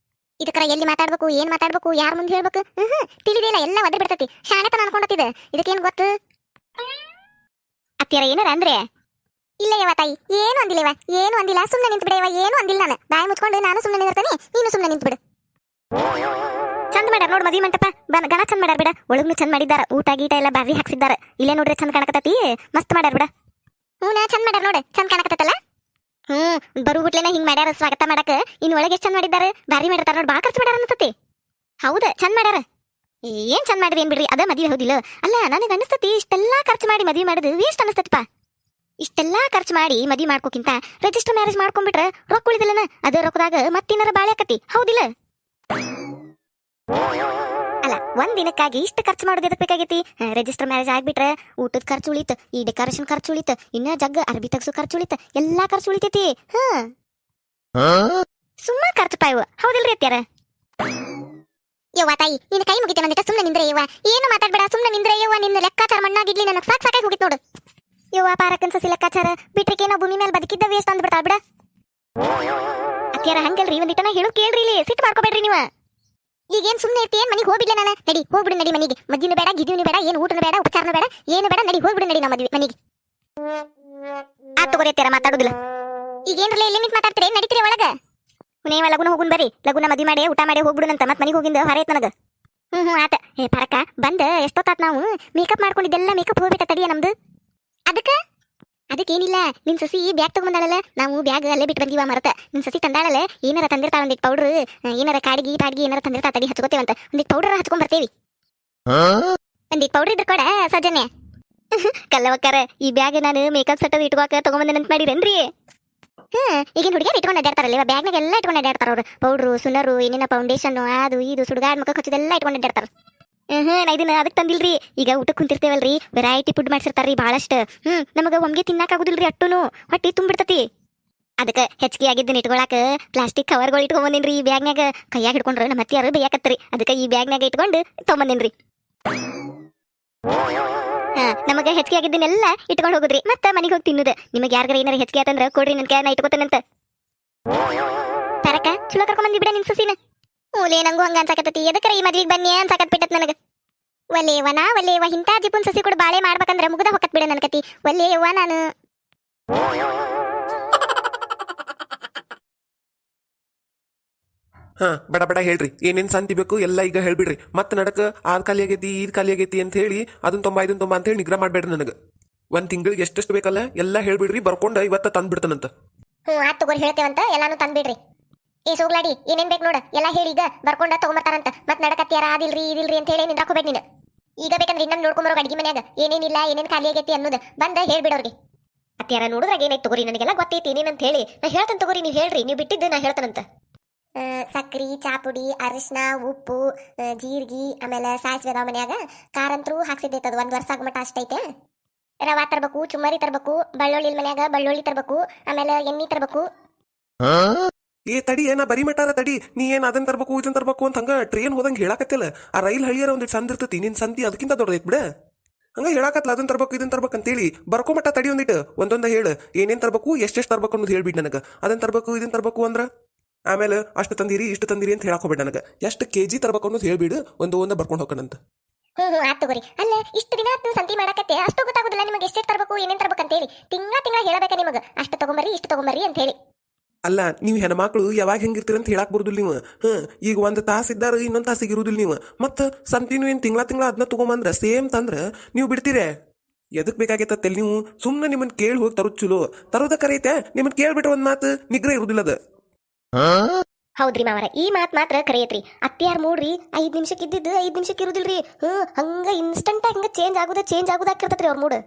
ಇದಕ್ಕರ ಎಲ್ಲಿ ಮಾತಾಡ್ಬೇಕು ಏನ್ ಮಾತಾಡ್ಬೇಕು ಯಾರ ಮುಂದೆ ಹೇಳ್ಬೇಕು ತಿಳಿದಿಲ್ಲ ಎಲ್ಲ ಒದ್ರ ಬಿಡ್ತತಿ ಶಾಣೆತನ ಅನ್ಕೊಂಡತಿದ ಇದಕ್ಕೇನ್ ಗೊತ್ತು ಅತ್ತಿಯರ ಏನಾರ ಅಂದ್ರೆ ಇಲ್ಲ ಯವ ತಾಯಿ ಏನು ಅಂದಿಲ್ಲವ ಏನು ಅಂದಿಲ್ಲ ಸುಮ್ಮನೆ ನಿಂತು ಬಿಡವ ಏನು ಅಂದಿಲ್ಲ ನಾನು ಬಾಯಿ ಮುಚ್ಕೊಂಡು ನಾನು ಸುಮ್ಮನೆ ನಿಂತಿರ್ತಾನೆ ನೀನು ಸುಮ್ಮನೆ ನಿಂತು ಬಿಡು ಚಂದ ಮಾಡ್ಯಾರ ನೋಡ್ ಮದ್ವಿ ಮಂಟಪ ಗಣ ಚಂದ ಮಾಡ್ಯಾರ ಬಿಡ ಒಳಗ್ನು ಚಂದ ಮಾಡಿದಾರ ಊಟ ಗೀಟ ಎಲ್ಲ ಬಾರಿ ಹಾಕ್ಸಿದಾರ ಇಲ್ಲೇ ನೋಡ್ರಿ ಚಂದ ಕಾಣಕತ್ತತಿ ಮಸ್ತ್ ಮಾಡ್ಯಾರ ಬಿಡ ಚಂದ ಮಾಡ್ಯಾರ ನೋಡ ಚಂದ ಕಾಣಕತ್ತಲ್ಲ ಬರು ಬಿಟ್ಲೇನ ಹಿಂಗ್ ಮಾಡ್ಯಾರ ಸ್ವಾಗತ ಮಾಡಕ ಇನ್ ಒಳಗೆ ಎಷ್ಟ್ ಚಂದ ಮಾಡಿದಾರ ಬಾರಿ ಮಾಡಿರ್ತಾರ ನೋಡ್ ಬಾಳ ಖರ್ಚು ಮಾಡ್ಯಾರ ಅನ್ಸತಿ ಹೌದ ಚಂದ ಮಾಡ್ಯಾರ ಏನ್ ಚಂದ ಮಾಡಿದ್ರಿ ಏನ್ ಬಿಡ್ರಿ ಅದ ಮದ್ವಿ ಹೌದಿಲ್ಲ ಅಲ್ಲ ನನಗೆ ಅನಿಸ್ತತಿ ಇಷ್ಟೆಲ್ಲಾ ಖರ್ಚು ಮಾಡಿ ಮದ್ವಿ ಮಾಡಿದ್ ವೇಸ್ಟ್ ಅನಿಸ್ತತಿಪ್ಪ ಇಷ್ಟೆಲ್ಲಾ ಖರ್ಚು ಮಾಡಿ ಮದ್ವಿ ಮಾಡ್ಕೋಕ್ಕಿಂತ ರಿಜಿಸ್ಟರ್ ಮ್ಯಾರೇಜ್ ಮಾಡ್ಕೊಂಡ್ಬಿಟ್ರ ರೊಕ್ಕ ಉಳಿದಿಲ್ಲನ ಅದ ರೊಕ್ಕದಾಗ ಮತ್ತಿನಾರ ಬಾಳೆ ಆಕತಿ ಹೌದಿಲ್ಲ ಅಲ್ಲ ಒಂದ್ ದಿನಕ್ಕಾಗಿ ಇಷ್ಟು ಖರ್ಚು ಮಾಡೋದು ಎದಕ್ ಬೇಕಾಗೈತಿ ರಿಜಿಸ್ಟರ್ ಮ್ಯಾರೇಜ್ ಆಗ್ಬಿಟ್ರೆ ಊಟದ ಖರ್ಚು ಉಳಿತ ಈ ಡೆಕೋರೇಷನ್ ಖರ್ಚು ಉಳಿತ ಇನ್ನ ಜಗ್ಗ ಅರ್ಬಿ ತಗ್ಸೋ ಖರ್ಚು ಉಳಿತ ಎಲ್ಲಾ ಖರ್ಚು ಉಳಿತೈತಿ ಸುಮ್ಮ ಖರ್ಚು ಪಾಯವ ಹೌದಿಲ್ರಿ ಅತ್ಯಾರ ಯವ್ವ ತಾಯಿ ನಿನ್ನ ಕೈ ಮುಗಿತೆ ನಂದಿಟ ಸುಮ್ಮನೆ ನಿಂದ್ರೆ ಯವ್ವ ಏನು ಮಾತಾಡ್ಬೇಡ ಸುಮ್ಮನೆ ನಿಂದ್ರೆ ಯವ್ವ ನಿನ್ನ ಲೆಕ್ಕಾಚಾರ ಮಣ್ಣಾಗಿಡ್ಲಿ ನನಗೆ ಸಾಕಾಗಿ ಹೋಗಿತ್ ನೋಡು ಯವ್ವ ಪಾರಕ್ಕನ್ ಸಸಿ ಲೆಕ್ಕಾಚಾರ ಬಿಟ್ರಿಕೆ ನಾವು ಭೂಮಿ ಮೇಲೆ ಬದುಕಿದ್ದ ವೇಸ್ಟ್ ಅಂದ್ಬಿಡ್ತಾಳ ಬಿಡ ಅತ್ಯಾರ ಹಂಗಲ್ರಿ ಒಂದಿಟನ ಹೇಳು ಕೇಳ್ರಿ ಇಲ್ಲಿ ಸಿಟ್ಟು ಮಾಡ್ಕೋಬೇಡ್ರಿ ನೀವ ಈಗೇನ್ ಸುಮ್ಮನೆ ಇರ್ತಿ ಏನ್ ಮನೆಗೆ ಹೋಗ್ಬಿಡ್ಲ ನಾನು ನಡಿ ಹೋಗ್ಬಿಡು ನಡಿ ಮನೆಗೆ ಮದ್ದಿನೂ ಬೇಡ ಗಿದ್ದಿನೂ ಬೇಡ ಏನು ಊಟನೂ ಬೇಡ ಉಪಚಾರನೂ ಬೇಡ ಏನು ಬೇಡ ನಡಿ ಹೋಗ್ಬಿಡು ನಡಿ ನಮ್ಮ ಮದ್ವೆ ಮನೆಗೆ ಆ ತಗೋರಿ ಮಾತಾಡುದಿಲ್ಲ ಈಗೇನ್ರಲ್ಲ ಎಲ್ಲಿ ನಿಂತು ಮಾತಾಡ್ತೀರಿ ನಡೀತೀರಿ ಒಳಗ ನೀವ ಲಗುನ ಹೋಗುನ್ ಬರ್ರಿ ಲಗುನ ಮದ್ವಿ ಮಾಡಿ ಊಟ ಮಾಡಿ ಹೋಗ್ಬಿಡುನಂತ ಮತ್ ಮನೆಗೆ ಹೋಗಿಂದ ಹೊರ ಐತ್ ನನಗ ಆತ ಪರಕ ಬಂದ ಎಷ್ಟೊತ್ತಾತ್ ನಾವು ಮೇಕಪ್ ಮಾಡ್ಕೊಂಡಿದ್ದೆಲ್ಲ ಮೇಕಪ್ ಹೋಗ್ಬಿಟ್ಟ ತಡಿಯ ನಮ್ದು ಅದಕ್ಕೇನಿಲ್ಲ ನಿನ್ ಸಸಿ ಬ್ಯಾಗ್ ತಗೊಂಡಾಳಲ್ಲ ನಾವು ಬ್ಯಾಗ್ ಅಲ್ಲೇ ಬಿಟ್ಟು ಬಂದೀವ ಮರತ ನಿನ್ ಸಸಿ ತಂದಾಳಲ್ಲ ಏನಾರ ತಂದಿರ್ತಾಳ ಒಂದಿಟ್ಟು ಪೌಡ್ರ್ ಏನಾರ ಕಾಡಿಗೆ ಏನಾರ ತಂದಿರ್ತಾ ತಡಿ ಹಚ್ಕೋತೇವಂತ ಒಂದಿಟ್ಟು ಪೌಡರ್ ಹಚ್ಕೊಂಡ್ ಬರ್ತೇವಿ ಒಂದಿಟ್ಟು ಪೌಡರ್ ಇದ್ರ ಕೊಡ ಸೌಜನ್ಯ ಕಲ್ಲವಕ್ಕಾರ ಈ ಬ್ಯಾಗ್ ನಾನು ಮೇಕಪ್ ಸೆಟ್ ಇಟ್ಕೋಕ ತಗೊಂಬಂದೇನಂತ ಮಾಡಿರೇನ್ರಿ ಈಗಿನ ಹುಡುಗಿಯರು ಇಟ್ಕೊಂಡು ಅಡ್ಡಾಡ್ತಾರಲ್ಲ ಬ್ಯಾಗ್ನಾಗ ಎಲ್ಲ ಇಟ್ಕೊಂಡು ಅಡ್ಡಾಡ್ತಾರ ಅವ್ರು ಪೌಡ್ರು ಸುನರು ಏನೇನ ಫೌಂಡೇಶನ್ ಅದು ಇದು ಸುಡುಗಾಡ್ ಮುಖ ಹಚ್ಚೋದೆಲ್ಲ ಇಟ್ಕೊಂಡು ಅಡ್ಡಾಡ್ತಾರ ನಾ ಇದನ್ನ ಅದಕ್ಕೆ ತಂದಿಲ್ರಿ ಈಗ ಊಟಕ್ಕೆ ಕುಂತಿರ್ತೇವಲ್ರಿ ವೆರೈಟಿ ಫುಡ್ ಮಾಡ್ಸಿರ್ತಾರ್ರಿ ಭಾಳಷ್ಟು ನಮಗ ಒಮ್ಗೆ ತಿನ್ನಾಕಾಗುದಿಲ್ರಿ ಅಟ್ಟುನು ಹೊಟ್ಟಿ ತುಂಬಿಡ್ತತಿ ಅದಕ್ಕೆ ಹೆಚ್ಚಿಗೆ ಆಗಿದ್ದನ್ನ ಇಟ್ಕೊಳಕ ಪ್ಲಾಸ್ಟಿಕ್ ಕವರ್ಗಳು ಇಟ್ಕೊಂಬಂದಿನ್ರಿ ಈ ಬ್ಯಾಗ್ನಾಗ. ಕೈಯಾಗ ಹಿಡ್ಕೊಂಡ್ರೆ ನಮ್ಮ ಅತ್ತಿಯಾರು ಬೇಯಾಕತ್ರಿ, ಅದಕ್ಕೆ ಈ ಬ್ಯಾಗ್ನಾಗ ಇಟ್ಕೊಂಡು ತೊಗೊಂಬಂದಿನ್ರಿ. ನಮಗ ಹೆಚ್ಚಿಗೆ ಆಗಿದ್ದನ್ನೆಲ್ಲ ಇಟ್ಕೊಂಡು ಹೋಗುದ್ರಿ, ಮತ್ತೆ ಮನೆಗೆ ಹೋಗಿ ತಿನ್ನುದ. ನಿಮಗೆ ಯಾರಿಗಾರ ಏನಾರ ಹೆಚ್ಚಿಗೆ ಆತಂದ್ರ ಕೊಡ್ರಿ, ನನ್ ಕೈ ನಾ ಇಟ್ಕೋತೇನಂತ. ಪರಕ ಚಲೋ ಕರ್ಕೊಂಡ್ ಬಂದಿ ಬಿಡ ನಿನ್ ಸುಸಿನ. ಮೂಲೆ ನಂಗೂ ಹಂಗ ಅನ್ಸಾಕತ್ತತಿ, ಎದಕ್ಕರ ಈ ಮದ್ವಿಗೆ ಬನ್ನಿ ಅನ್ಸಾಕತ್ ಬಿಟ್ಟತ್ ನನಗ. ಒಲ್ಲೇವ ಇಂಥ ಜಿಪುನ್ ಸಸಿ ಕೂಡ ಬಾಳೆ ಮಾಡ್ಬೇಕಂದ್ರ ಮುಗ್ದ ಹೊಕ್ಕತ್ ಬಿಡ ನನ್ ಕತಿ. ಒಲ್ಲೇವ ನಾನು ಹಾ ಬಡ ಬಡ ಹೇಳ್ರಿ, ಏನೇನ್ ಸಂತಿ ಬೇಕು ಎಲ್ಲ ಈಗ ಹೇಳ್ಬಿಡ್ರಿ. ಮತ್ತೆ ನಡಕ ಆದ್ ಖಾಲಿ ಆಗೈತಿ ಈದ್ ಖಾಲಿ ಆಗೈತಿ ಅಂತ ಹೇಳಿ ಅದನ್ನ ತೊಂಬ ಅಂತ ಹೇಳಿ ನಿಗ್ರಹ ಮಾಡ್ಬೇಡ್ರಿ. ನನಗೆ ಒಂದ್ ತಿಂಗಳಿಗೆ ಎಷ್ಟೆಷ್ಟು ಬೇಕಲ್ಲ ಎಲ್ಲ ಹೇಳ್ಬಿಡ್ರಿ, ಬರ್ಕೊಂಡ ಇವತ್ತ ತಂದ್ಬಿಡ್ತಾನಂತ. ಆತ್ ತಗೋರಿ, ಹೇಳ್ತೇವಂತ ಎಲ್ಲಾನು ತಂದ್ಬಿಡ್ರಿ. ಈ ಸೋಗ್ಲಾಡಿ ಏನೇನ್ ಬೇಕು ನೋಡ ಎಲ್ಲ ಹೇಳಿ ಈಗ ಬರ್ಕೊಂಡ ತಗೊಂಬರ್ತಾರಂತ. ಮತ್ ನಡಕತ್ಯಾರ ಅದಿಲ್ರಿ ಇದಿಲ್ರಿ ಅಂತ ಹೇಳಿ ನಿಂದ್ರಾಕೋಬೇಡ ನೀನು. ಈಗ ಬೇಕಂದ್ರೆ ಇನ್ನೊಂದು ನೋಡ್ಕೊಂಬರೋ ಅಡಿಗೆ ಮನ್ಯಾಗ ಏನೇನಿಲ್ಲ ಏನೇನ್ ಖಾಲಿ ಆಗೈತಿ ಅನ್ನೋದು ಬಂದ ಹೇಳ್ಬಿಡೋರ್ಗೆ. ಅತ್ಯಾರ ನೋಡಿದ್ರಾಗ ಏನೈತಿ ತಗೋರಿ, ನನಗೆಲ್ಲ ಗೊತ್ತೈತಿ ಏನೇನಂತ ಹೇಳಿ. ನಾ ಹೇಳ್ತೇನೆ ತಗೋರಿ, ನೀವು ಹೇಳ್ರಿ, ನೀವು ಬಿಟ್ಟಿದ್ದು ನಾ ಹೇಳ್ತಾನಂತ. ಸಕ್ರಿ, ಚಾಪುಡಿ, ಅರಿಶಿನ, ಉಪ್ಪು, ಜೀರಿಗೆ, ಆಮೇಲೆ ಸಾಸಿವೆ ಅದಾವ ಮನ್ಯಾಗ. ಕಾರಂತ್ರು ಹಾಕ್ಸಿದ್ದೈತೆ, ಅದು 1 ವರ್ಷ ಆಗಮಟ ಅಷ್ಟೈತೆ. ರವಾ ತರ್ಬೇಕು, ಚುಮ್ಮರಿ ತರ್ಬೇಕು, ಬಳ್ಳುಳ್ಳಿ ಮನ್ಯಾಗ ಬಳ್ಳುಳ್ಳಿ ತರ್ಬೇಕು, ಆಮೇಲೆ ಎಣ್ಣೆ ತರ್ಬೇಕು. ಏ ತಡಿ, ಏನ ಬರಿ ಮಟಾರ ತಡಿ, ನೀ ಏನ್ ಅದನ್ನ ತರ್ಬೇಕು ಇದನ್ನ ತರ್ಬೇಕು ಅಂತ ಹಂಗ ಟ್ರೈನ್ ಹೋದಂಗ ಹೇಳಾಕತ್ತಿಲ್ಲ. ಆ ರೈಲ್ ಹಳಿಯರ ಒಂದಿಟ್ಟು ಸಂದ್ ಇರ್ತೈತಿ, ನಿನ್ ಸಂತಿ ಅದಕ್ಕಿಂತ ದೊಡ್ಡದೈತ್ ಬಿಡ. ಹಂಗ ಹೇಳಾಕತ್ಲ ಅದನ್ನ ತರ್ಬೇಕು ಇದನ್ನ ತರ್ಬೇಕು ಅಂತೇಳಿ. ಬರ್ಕೊಂಬಟ್ಟ ತಡಿ ಒಂದಿಟ್ಟು ಒಂದೊಂದ ಹೇಳು, ಏನೇನ್ ತರ್ಬೇಕು ಎಷ್ಟೆಷ್ಟು ತರ್ಬೇಕು ಅನ್ನೋದು ಹೇಳ್ಬಿಡ್ ನನಗ. ಅದನ್ನ ತರ್ಬೇಕು ಇದನ್ನ ತರ್ಬೇಕು ಅಂದ್ರ ಆಮೇಲೆ ಅಷ್ಟು ತಂದಿರಿ ಇಷ್ಟು ತಂದಿರಿ ಅಂತ ಹೇಳಾಕೋಬೇಡ ನನಗ. ಎಷ್ಟು ಕೆಜಿ ತರ್ಬೇಕು ಅನ್ನೋದು ಹೇಳ್ಬಿಡು, ಒಂದ ಬರ್ಕೊಂಡು ಹೋಗೋಣಂತ. ಆತ್ ತಗೋರಿ. ಅಲ್ಲ ಇಷ್ಟು ದಿನ ಆತು ಸಂತಿ ಮಾಡಕತ್ತೆ, ಅಷ್ಟು ಗೊತ್ತಾಗುದಿಲ್ಲ ನಿಮಗೆ ಎಷ್ಟೆಷ್ಟು ತರ್ಬೇಕು ಏನೇನ್ ತರ್ಬೇಕು ಅಂತ ಹೇಳಿ. ತಿಂಗಳ ಹೇಳಬೇಕ ನಿಮಗೆ, ಅಷ್ಟು ತಗೊಂಬರ್ರಿ ಇಷ್ಟು ತಗೊಂಬರ್ರಿ ಅಂತ ಹೇಳಿ. ಅಲ್ಲ ನೀವು ಹೆಣ್ಮಕ್ಳು ಯಾವಾಗ ಹೆಂಗಿರ್ತೀರ ಅಂತ ಹೇಳಕ್ ಬರುದಿಲ್ಲ ನೀವು. ಈಗ 1 ತಾಸು ಇದ್ದಾರ ಇನ್ನೊಂದು ತಾಸಿಗೆ ಇರುದಿಲ್ಲ ನೀವು. ಮತ್ತ ಸಂತಿನೂ ಏನ್ ತಿಂಗಳ ಅದನ್ನ ತಗೊಂಬಂದ್ರ ಸೇಮ್ ತಂದ್ರ ನೀವು ಬಿಡ್ತೀರೇ? ಎದಕ್ ಬೇಕಾಗೈತಲ್ಲಿ ನೀವು ಸುಮ್ಮನೆ ನಿಮ್ಮನ್ನ ಕೇಳಿ ಹೋಗಿ ತರೋದ್ ಚಲೋ. ತರೋದ ಕರೈತೆ, ನಿಮ್ಮನ್ನ ಕೇಳ್ಬಿಟ್ರೆ ಒಂದ್ ಮಾತು ನಿಗ್ರಹ ಇರುದಿಲ್ಲ ಅದ. ಹೌದ್ರಿ ಮಾವರ, ಈ ಮಾತ್ ಮಾತ್ರ ಕರೆಯತ್ರಿ. ಅತ್ಯಾರ್ ಮೂಡ್ರಿ 5 ನಿಮಿಷಕ್ಕೆ ಇದ್ದಿದ್ದು 5 ನಿಮಿಷಕ್ಕೆ ಇರುದಿಲ್ರಿ. ಹಂಗ ಇನ್ಸ್ಟಂಟ್ ಹಂಗ ಚೇಂಜ್ ಆಗುದಾಕಿರ್ತೈತ್ರಿ ಅವ್ರ ಮೂಡ್.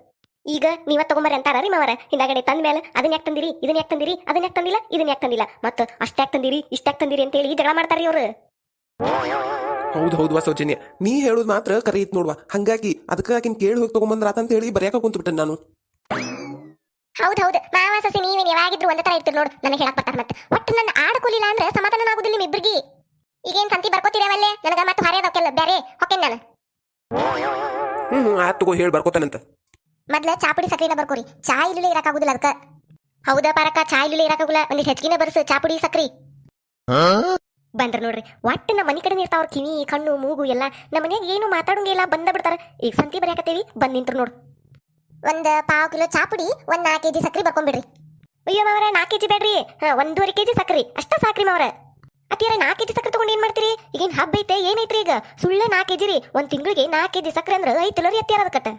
ಈಗ ನೀವ ತಗೊಂಬರ್ರಿ ಅಂತಾರ ರೀ ಮಾವರ. ಹಿಂದಾಗಡೆ ತಂದ ಮೇಲೆ ಅದನ್ನ ಯಾಕೆ ತಂದಿರಿ ಇದನ್ನ ಯಾಕೆ ತಂದಿರಿ ಅದನ್ನ ಯಾಕೆ ತಂದಿಲ್ಲ ಇದನ್ನ ಯಾಕೆ ತಂದಿಲ್ಲ ಮತ್ತ ಅಷ್ಟ್ಯಾಕ್ ತಂದಿರಿ ಇಷ್ಟ್ಯಾಕ್ ತಂದಿರಿ ಅಂತ ಹೇಳಿ ಜಗಳ ಮಾಡ್ತಾರ್ರಿ ಅವ್ರು. ಹೌದು ಸೌಜನ್ಯ, ನೀ ಹೇಳುದು ಮಾತ್ರ ಕರೆಯಿತ್ ನೋಡ್ವಾ. ಹಂಗಾಗಿ ಅದಕ್ಕೆ ಆಕಿನ್ ಕೇಳಿ ಹೋಗಿ ತಗೊಂಬಂದ್ರ ಆತಂತ ಹೇಳಿ ಬರ್ಯಾಕ ಕುಂತ್ಬಿಟ್ಟೆ ನಾನು. ಹೌದು ಮಾವ ಸಸಿ ನೀವೇನ್ ಯಾವಾಗಿದ್ರು ಒಂದೇ ತರ ಇರ್ತೀರಿ ನೋಡು. ನನಗೆ ಹೇಳಕ್ ಬರ್ತಾರ ಮತ್ತೆ ಒಟ್ಟು ನನ್ನ ಆಡ್ಕೊಲಿಲ್ಲ ಅಂದ್ರೆ ಸಮಾಧಾನ ಆಗುದಿಲ್ಲ ನಿಮ್ಮಿಬ್ರಿಗೆ. ಈಗೇನ್ ಸಂತಿ ಬರ್ಕೋತಿರೇವಲ್ಲೇ ನನಗ ಮತ್ತೆ ಹಾರಿ ಅದಕ್ಕೆಲ್ಲ ಬೇರೆ ಹೊಕ್ಕೇನ್ ನಾನು. ಆತ್ ತಗೋ, ಹೇಳಿ ಬರ್ಕೋತಾನಂತ. ಮೊದ್ಲ ಚಾಪುಡಿ ಸಕ್ರಿನ ಬರ್ಕೋರಿ, ಚಾ ಇಲ್ಲೇ ಇರಕಾಗುದಿಲ್ಲ ಅದಕ್ಕ. ಹೌದಾ ಪಾರಕ, ಚಾ ಇಲ್ಲೇ ಇರಕಾಗುಲ್ಲ, ಒಂದಿಷ್ಟು ಹೆಚ್ಚಿನ ಬರ್ಸು ಚಾಪುಡಿ ಸಕ್ರಿ. ಬಂದ್ರ ನೋಡ್ರಿ, ಒಟ್ಟು ನಮ್ಮ ಮನಿ ಕಡೆ ಇರ್ತಾವ್ರ ಕಿವಿ ಕಣ್ಣು ಮೂಗು ಎಲ್ಲ. ನಮ್ಮ ಮನ್ಯಾಗ ಏನು ಮಾತಾಡಂಗಿಲ್ಲ, ಬಂದ ಬಿಡ್ತಾರ. ಈಗ ಸಂತಿ ಬರ್ಯಾಕತ್ತೇವಿ ಬಂದ್ ನಿಂತ್ರು ನೋಡು. 1 ಪಾವ್ ಕಿಲೋ ಚಾಪುಡಿ, 1 4 kg ಸಕ್ರಿ ಬರ್ಕೊಂಡ್ಬಿಡ್ರಿ. ಅಯ್ಯೋ ಮಾವರ 4 kg ಬೇಡ್ರಿ, 1.5 kg ಸಕ್ರಿ ಅಷ್ಟ ಸಾಕ್ರಿ ಮಾವರ. ಅತ್ತಿಯರ 4 kg ಸಕ್ರಿ ತಗೊಂಡು ಏನ್ ಮಾಡ್ತೀರಿ? ಈಗೇನ್ ಹಬ್ಬ ಐತೆ ಏನೈತ್ರಿ? ಈಗ ಸುಳ್ಳೆ 4 kg ರೀ. 1 ತಿಂಗಳಿಗೆ 4 kg ಸಕ್ರಿ ಅಂದ್ರೆ ಐತಿಲ್ಲ ರೀ ಅತ್ತಿಯರ ಅದಕ್ಕಟ್ಟ.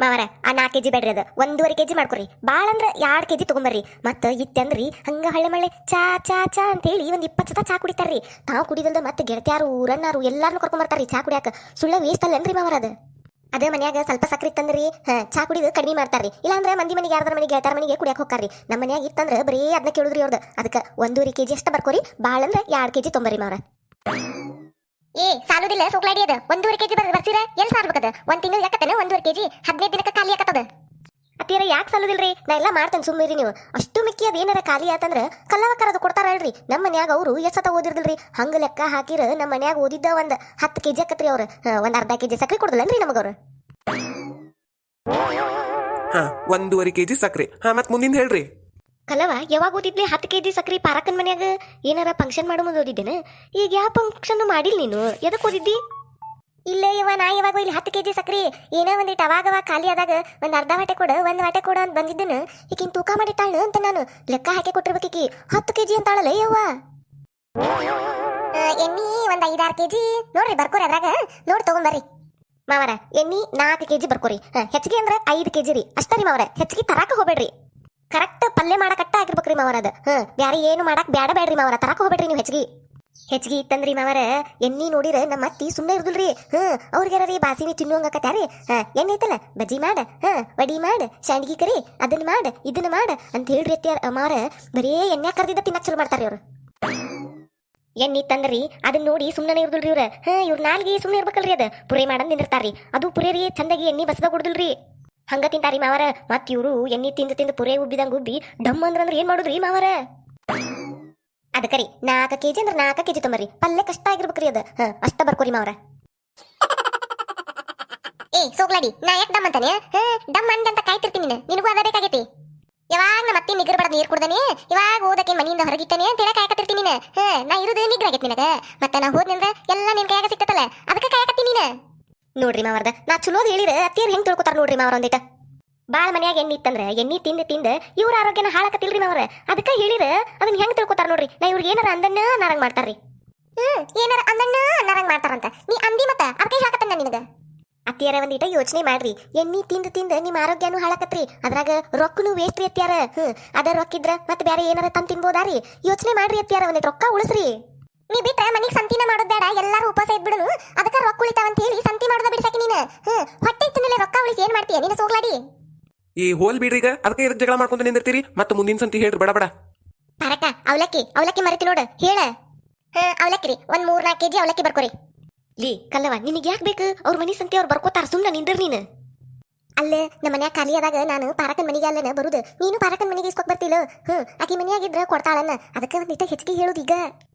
ಮಾವರ ಆ 4 kg ಬೇಡ್ರಿ, ಅದು 1.5 kg ಮಾಡ್ಕೊರಿ. ಬಾಳ ಅಂದ್ರ 2 kg ತಗೊಂಬರ್ರಿ. ಮತ್ತ ಇತ್ತಂದ್ರಿ ಹಂಗ ಹಳ್ಳೆ ಮಳ್ಳೆ ಚಾ ಚಾ ಚಾ ಅಂತ ಹೇಳಿ 20 ಸತ ಚಾ ಕುಡಿತಾರ್ರಿ. ತಾವು ಕುಡಿದಲ್ದ ಮತ್ತೆ ಗೆಳತಿಯಾರು ಊರನ್ನಾರು ಎಲ್ಲಾರನು ಕರ್ಕೊಂಬರ್ತಾರ್ರಿ ಚಾ ಕುಡಿಯಾಕ. ಸುಳ್ಳ ವೇಸ್ಟ್ ಅಲ್ಲನ್ರಿ ಮಾವರ ಅದು. ಅದೇ ಮನ್ಯಾಗ ಸ್ವಲ್ಪ ಸಕ್ರಿ ತಂದ್ರಿ ಚಾ ಕುಡಿದು ಕಡಿಮೆ ಮಾಡ್ತಾರ್ರಿ. ಇಲ್ಲಾಂದ್ರೆ ಮಂದಿ ಮನೆಗೆ ಯಾರ್ದಾರ ಮನೆಗೆ ಗೆಳತಾರ ಮನೆಗೆ ಕುಡಿಯಾಕ ಹೋಗ್ತಾರ್ರಿ. ನಮ್ಮ ಮನ್ಯಾಗ ಇತ್ತಂದ್ರೆ ಬರೀ ಅದನ್ನ ಕೇಳುದ್ರಿ ಅವ್ರದ್ದು. ಅದಕ್ಕೆ 1.5 kg ಅಷ್ಟ ಬರ್ಕೋರಿ. ಬಾಳ ಅಂದ್ರೆ 2 kg ತೊಂಬರ್ರಿ ಮಾವರ. ಏ ಸಾಲುದಿಲ್ಲ ಸೋಕ್ಲಾಡಿ, ಅದ 1.5 kg ಬರ್ಸಿರ ಎಲ್ಲಿ ಸಾರ್ಬೇಕದ? 1 ತಿಂಗಳು ಯಾಕತ್ತೇನೆ 1.5 kg 15 ದಿನಕ್ಕೆ ಖಾಲಿ ಆಕತ್ತದ. ಅತ್ತಿಯರ ಯಾಕೆ ಸಾಲುದಿಲ್ರಿ? ನಾ ಎಲ್ಲ ಮಾಡ್ತೇನೆ ಸುಮ್ಮನಿರಿ ನೀವು. ಅಷ್ಟು ಮಿಕ್ಕಿ ಅದೇನಾರ ಖಾಲಿ ಆತಂದ್ರ ಕಲ್ಲವಕ್ಕರದು ಕೊಡ್ತಾರಲ್ರಿ. ನಮ್ಮ ಮನ್ಯಾಗ ಅವರು ಎಷ್ಟತ ಓದಿರ್ದಿಲ್ರಿ. ಹಂಗ ಲೆಕ್ಕ ಹಾಕಿರ ನಮ್ಮ ಮನ್ಯಾಗ ಓದಿದ್ದ 10 kg ಆಕತ್ರಿ ಅವ್ರು. 1/2 kg ಸಕ್ರಿ ಕೊಡುದಿಲ್ಲನ್ರಿ ನಮಗವ್ರು. 1.5 kg ಸಕ್ರೆ. ಮತ್ ಮುಂದಿನ ಹೇಳ್ರಿ. ಕಲವ ಯಾವಾಗ ಓದಿದ್ಲಿ 10 kg ಸಕ್ರಿ ಪಾರಕ್ಕನ್ ಮನ್ಯಾಗ ಏನಾರ ಫಂಕ್ಷನ್ ಮಾಡೋ ಮುಂದೆ ಓದಿದ್ದೇನೆ. ಈಗ ಯಾವ ಫಂಕ್ಷನ್ ಮಾಡಿಲ್ಲ ನೀನು? ಎದಕ್ ಓದಿದ್ದಿ? ಇಲ್ಲ ನಾ ಯಾವಾಗ ಇಲ್ಲಿ 10 kg ಸಕ್ರಿ ಏನೋ ಒಂದಿಟ್ಟು ಅವಾಗವ ಖಾಲಿ ಆದಾಗ ಒಂದ್ ಅರ್ಧ ವಾಟೆ ಕೊಡು 1 ವಾಟೆ ಕೊಡು ಅಂತ ಬಂದಿದ್ದನು. ಈಗಿನ ತೂಕ ಮಾಡಿಟ್ಟಾಳ ಅಂತ ನಾನು ಲೆಕ್ಕ ಹಾಕಿ ಕೊಟ್ಟಿರ್ಬೇಕೀಕಿ. 10 kg ಅಂತಾಳಲ್ಲ ಯವ್ವ. ಎಣ್ಣಿ 1-5-6 kg ನೋಡ್ರಿ ಬರ್ಕೋರಿ, ಅದ್ರಾಗ ನೋಡಿ ತಗೊಂಬರ್ರಿ ಮಾವರ. ಎಣ್ಣಿ 4 kg ಬರ್ಕೋರಿ. ಹೆಚ್ಚಿಗೆ ಅಂದ್ರೆ 5 kg ರೀ ಅಷ್ಟ ರೀ ಮಾವರ. ಹೆಚ್ಚಿಗೆ ತರಾಕ ಹೋಗ್ಬೇಡ್ರಿ. ಕರೆಕ್ಟ್ ಪಲ್ಯ ಮಾಡಕಟ್ಟ ಆಗಿರ್ಬೇಕ್ರಿ ಮಾವರ ಅದ. ಬ್ಯಾರೆ ಏನು ಮಾಡಕ್ ಬೇಡ್ರಿ ಮಾವರ. ತರಾಕ ಹೋಗ್ಬೇಡ್ರಿ ನೀವು. ಹೆಚ್ಚಿಗೆ ಇತ್ತಂದ್ರಿ ಮಾವರ ಎಣ್ಣಿ ನೋಡಿರ ನಮ್ಮ ಅತ್ತಿ ಸುಮ್ಮನೆ ಇರುದಿಲ್ರಿ. ಅವ್ರಿಗಾರೀ ಬಾಸಿನಿ ತಿನ್ನುವಂಗಕತ್ಯಾರಿ. ಎಣ್ಣೆ ಐತಲ್ಲ ಬಜ್ಜಿ ಮಾಡ, ವಡಿ ಮಾಡ, ಶಾಂಡ್ಗಿ ಕರಿ, ಅದನ್ನ ಮಾಡ ಇದನ್ನ ಮಾಡ ಅಂತ ಹೇಳ್ರಿ ಅತ್ತಿ ಮಾವರ. ಬರೇ ಎಣ್ಣೆ ಕರ್ದಿದ್ದ ತಿನ್ನಕ್ ಚಲೋ ಮಾಡ್ತಾರ್ರಿ ಅವ್ರು. ಎಣ್ಣಿ ತಂದ್ರಿ ಅದನ್ನ ನೋಡಿ ಸುಮ್ಮನೆ ಇರುದಿಲ್ರಿ ಇವ್ರ. ಇವ್ರ ನಾಲ್ಗಿ ಸುಮ್ಮನೆ ಇರ್ಬೇಕಲ್ರಿ. ಅದ ಪುರೇ ಮಾಡಂದ್ ನಿಂದಿರ್ತಾರ್ರಿ. ಅದು ಪುರೇರಿ ಚಂದಾಗಿ ಎಣ್ಣಿ ಬಸದ ಕೊಡುದಿಲ್ರಿ. ಹಂಗ ತಿಂತಾರಿ ಮಾವರ. ಮತ್ ಇವ್ರು ಎಣ್ಣಿ ತಿಂದು ತಿಂದು ಪುರೇ ಉಬ್ಬಿದಂಗ ಉಬ್ಬಿ ಡಮ್ ಅಂದ್ರ ಏನ್ ಮಾಡುದ್ರಿ ಮಾವರ? ಅದಕ್ಕರಿ 4 kg ಅಂದ್ರ 4 kg ತೊಂಬರ್ರಿ. ಪಲ್ಲೆ ಕಷ್ಟ ಆಗಿರ್ಬೇಕ್ರಿ ಅದ. ಅಷ್ಟ ಬರ್ಕೋರಿ ಮಾವರ. ಏ ಸೋಗ್ಲಾಡಿ, ನಾ ಯಾಕೆ ಡಮ್ ಅಂತಾನೆ? ಡಮ್ ಅಂದಂತ ಕಾಯ್ತಿರ್ತೀನಿ ನಿನಗೂ ಅದ ಬೇಕಾಗೈತಿ. ಯಾವಾಗ ನಮ್ಮ ಅತ್ತಿ ನಿಗರ್ ಬಡದ್ ನೀರ್ ಕುಡ್ದಾನೆ, ಇವಾಗ ಓದಕ್ಕೆ ಮನೆಯಿಂದ ಹೊರಗಿತ್ತಾನೆ ಅಂತ ಹೇಳ ಕಾಯಕತ್ತಿರ್ತೀನಿ ನೀನು. ನಾ ಇರುದು ನಿಗ್ರಾಗೈತಿ ನಿನಗ. ಮತ್ತೆ ನಾ ಹೋದ್ನಂದ್ರ ಎಲ್ಲ ನಿನ್ ಕೈಯಾಗ ಸಿಕ್ತತಲ್ಲ, ಅದಕ್ಕೆ ಕಾಯಕತ್ತೀನಿ ನೀನು. ನೋಡ್ರಿ ಮಾವರ್ದ, ನಾ ಚಲೋದ್ ಹೇಳಿರ ಅತ್ತಿಯರ್ ಹೆಂಗ್ ತಿಳ್ಕೊತಾರ ನೋಡ್ರಿ ಮಾವರ. ಒಂದಿಟ ಬಾಳ ಮನ್ಯಾಗ ಎಣ್ಣಿ ಇತ್ತಂದ್ರ ಎಣ್ಣಿ ತಿಂದ ತಿಂದ ಇವ್ರ ಆರೋಗ್ಯನ ಹಾಳಾಕತಿಲ್ರಿ ಮಾವರ. ಅದಕ್ಕ ಹೇಳಿರ ಅದನ್ನ ಹೆಂಗ್ ತಿಳ್ಕೊತಾರ ನೋಡ್ರಿ. ನಾ ಇವ್ರಿಗೆ ಏನಾರ ಅಂದನ್ನ ನಾರಂಗ್ ಮಾಡ್ತಾರ್ರಿ. ಏನಾರ ಅಂದನ್ನ ನಾರಂಗ್ ಮಾಡ್ತಾರಂತ ನೀ ಅಂದಿ ಮತ್ತ ಅದಕ್ಕೆ ಹಾಕತ್ತನ್ನ ನಿನಗ. ಅತ್ತಿಯಾರ ಒಂದಿಟ ಯೋಚನೆ ಮಾಡ್ರಿ. ಎಣ್ಣಿ ತಿಂದ ತಿಂದ ನಿಮ್ ಆರೋಗ್ಯನು ಹಾಳಾಕತ್ರಿ, ಅದ್ರಾಗ ರೊಕ್ಕನು ವೇಸ್ಟ್ ರೀ ಅತ್ತಿಯಾರ. ಅದ ರೊಕ್ಕಿದ್ರ ಮತ್ತೆ ಬೇರೆ ಏನಾರ ತಂದ್ ತಿನ್ಬೋದಾರಿ? ಯೋಚನೆ ಮಾಡ್ರಿ ಅತ್ತಿಯಾರ, ಒಂದಿಟ್ ರೊಕ್ಕ ಉಳಿಸ್ರಿ. ನೀ ಬಿಟ್ರ ಮನಿಗ್ ಸಂತಿನ ಮಾಡೋದ್ ಬೇಡ, ಎಲ್ಲಾರು ಉಪವಾಸ ಇದ್ಬಿಡುನು. ಅದಕ್ಕ ರೊಕ್ಕ ಉಳಿತಾವ ಅಂತ ಹೇಳಿ ಸಂತಿ ಮಾಡೋದ ಬಿಡ್ಸಾಕಿ ನೀನು. ಹೊಟ್ಟೆ ತಿನ್ನಲೆ ರೊಕ್ಕ ಉಳಿಸಿ ಏನ್ ಮಾಡ್ತೀಯ ನೀನು ಸೋಗ್ಲಾಡಿ? ಈ ಹೋಲ್ ಬಿಡ್ರಿ ಈಗ, ಅದಕ್ಕೆ ಇದಕ್ಕೆ ಜಗಳ ಮಾಡ್ಕೊಂತ ನಿಂದಿರ್ತೀರಿ. ಮತ್ತೆ ಮುಂದಿನ ಸಂತಿ ಹೇಳ್ರಿ ಬಡ ಬಡ. ಪರಕ ಅವಲಕ್ಕಿ ಅವಲಕ್ಕಿ ಮರಿತಿ ನೋಡು, ಹೇಳ. ಅವಲಕ್ಕಿ ರೀ, ಒಂದ್ 3-4 kg ಅವಲಕ್ಕಿ ಬರ್ಕೋರಿ. ಲೀ ಕಲ್ಲವ, ನಿನಗೆ ಯಾಕೆ ಬೇಕು? ಅವ್ರ ಮನಿ ಸಂತಿ ಅವ್ರು ಬರ್ಕೋತಾರ, ಸುಮ್ಮನೆ ನಿಂದ್ರ ನೀನು. ಅಲ್ಲೇ ನಮ್ಮ ಮನ್ಯಾಗ ಖಾಲಿ ಆದಾಗ ನಾನು ಪಾರಕನ್ ಮನಿಗೆ ಅಲ್ಲನ ಬರುದು, ನೀನು ಪಾರಕನ್ ಮನಿಗೆ ಇಸ್ಕೊಕ್ ಬರ್ತಿಲ್ಲ. ಆಕಿ ಮನಿಯಾಗಿದ್ರ ಕೊಡ್ತಾಳನ್ನ, ಅದಕ್ಕೆ ಒಂದಿಟ್ಟ ಹೆಚ್ಚಿಗೆ ಹೇಳುದು. ಈಗ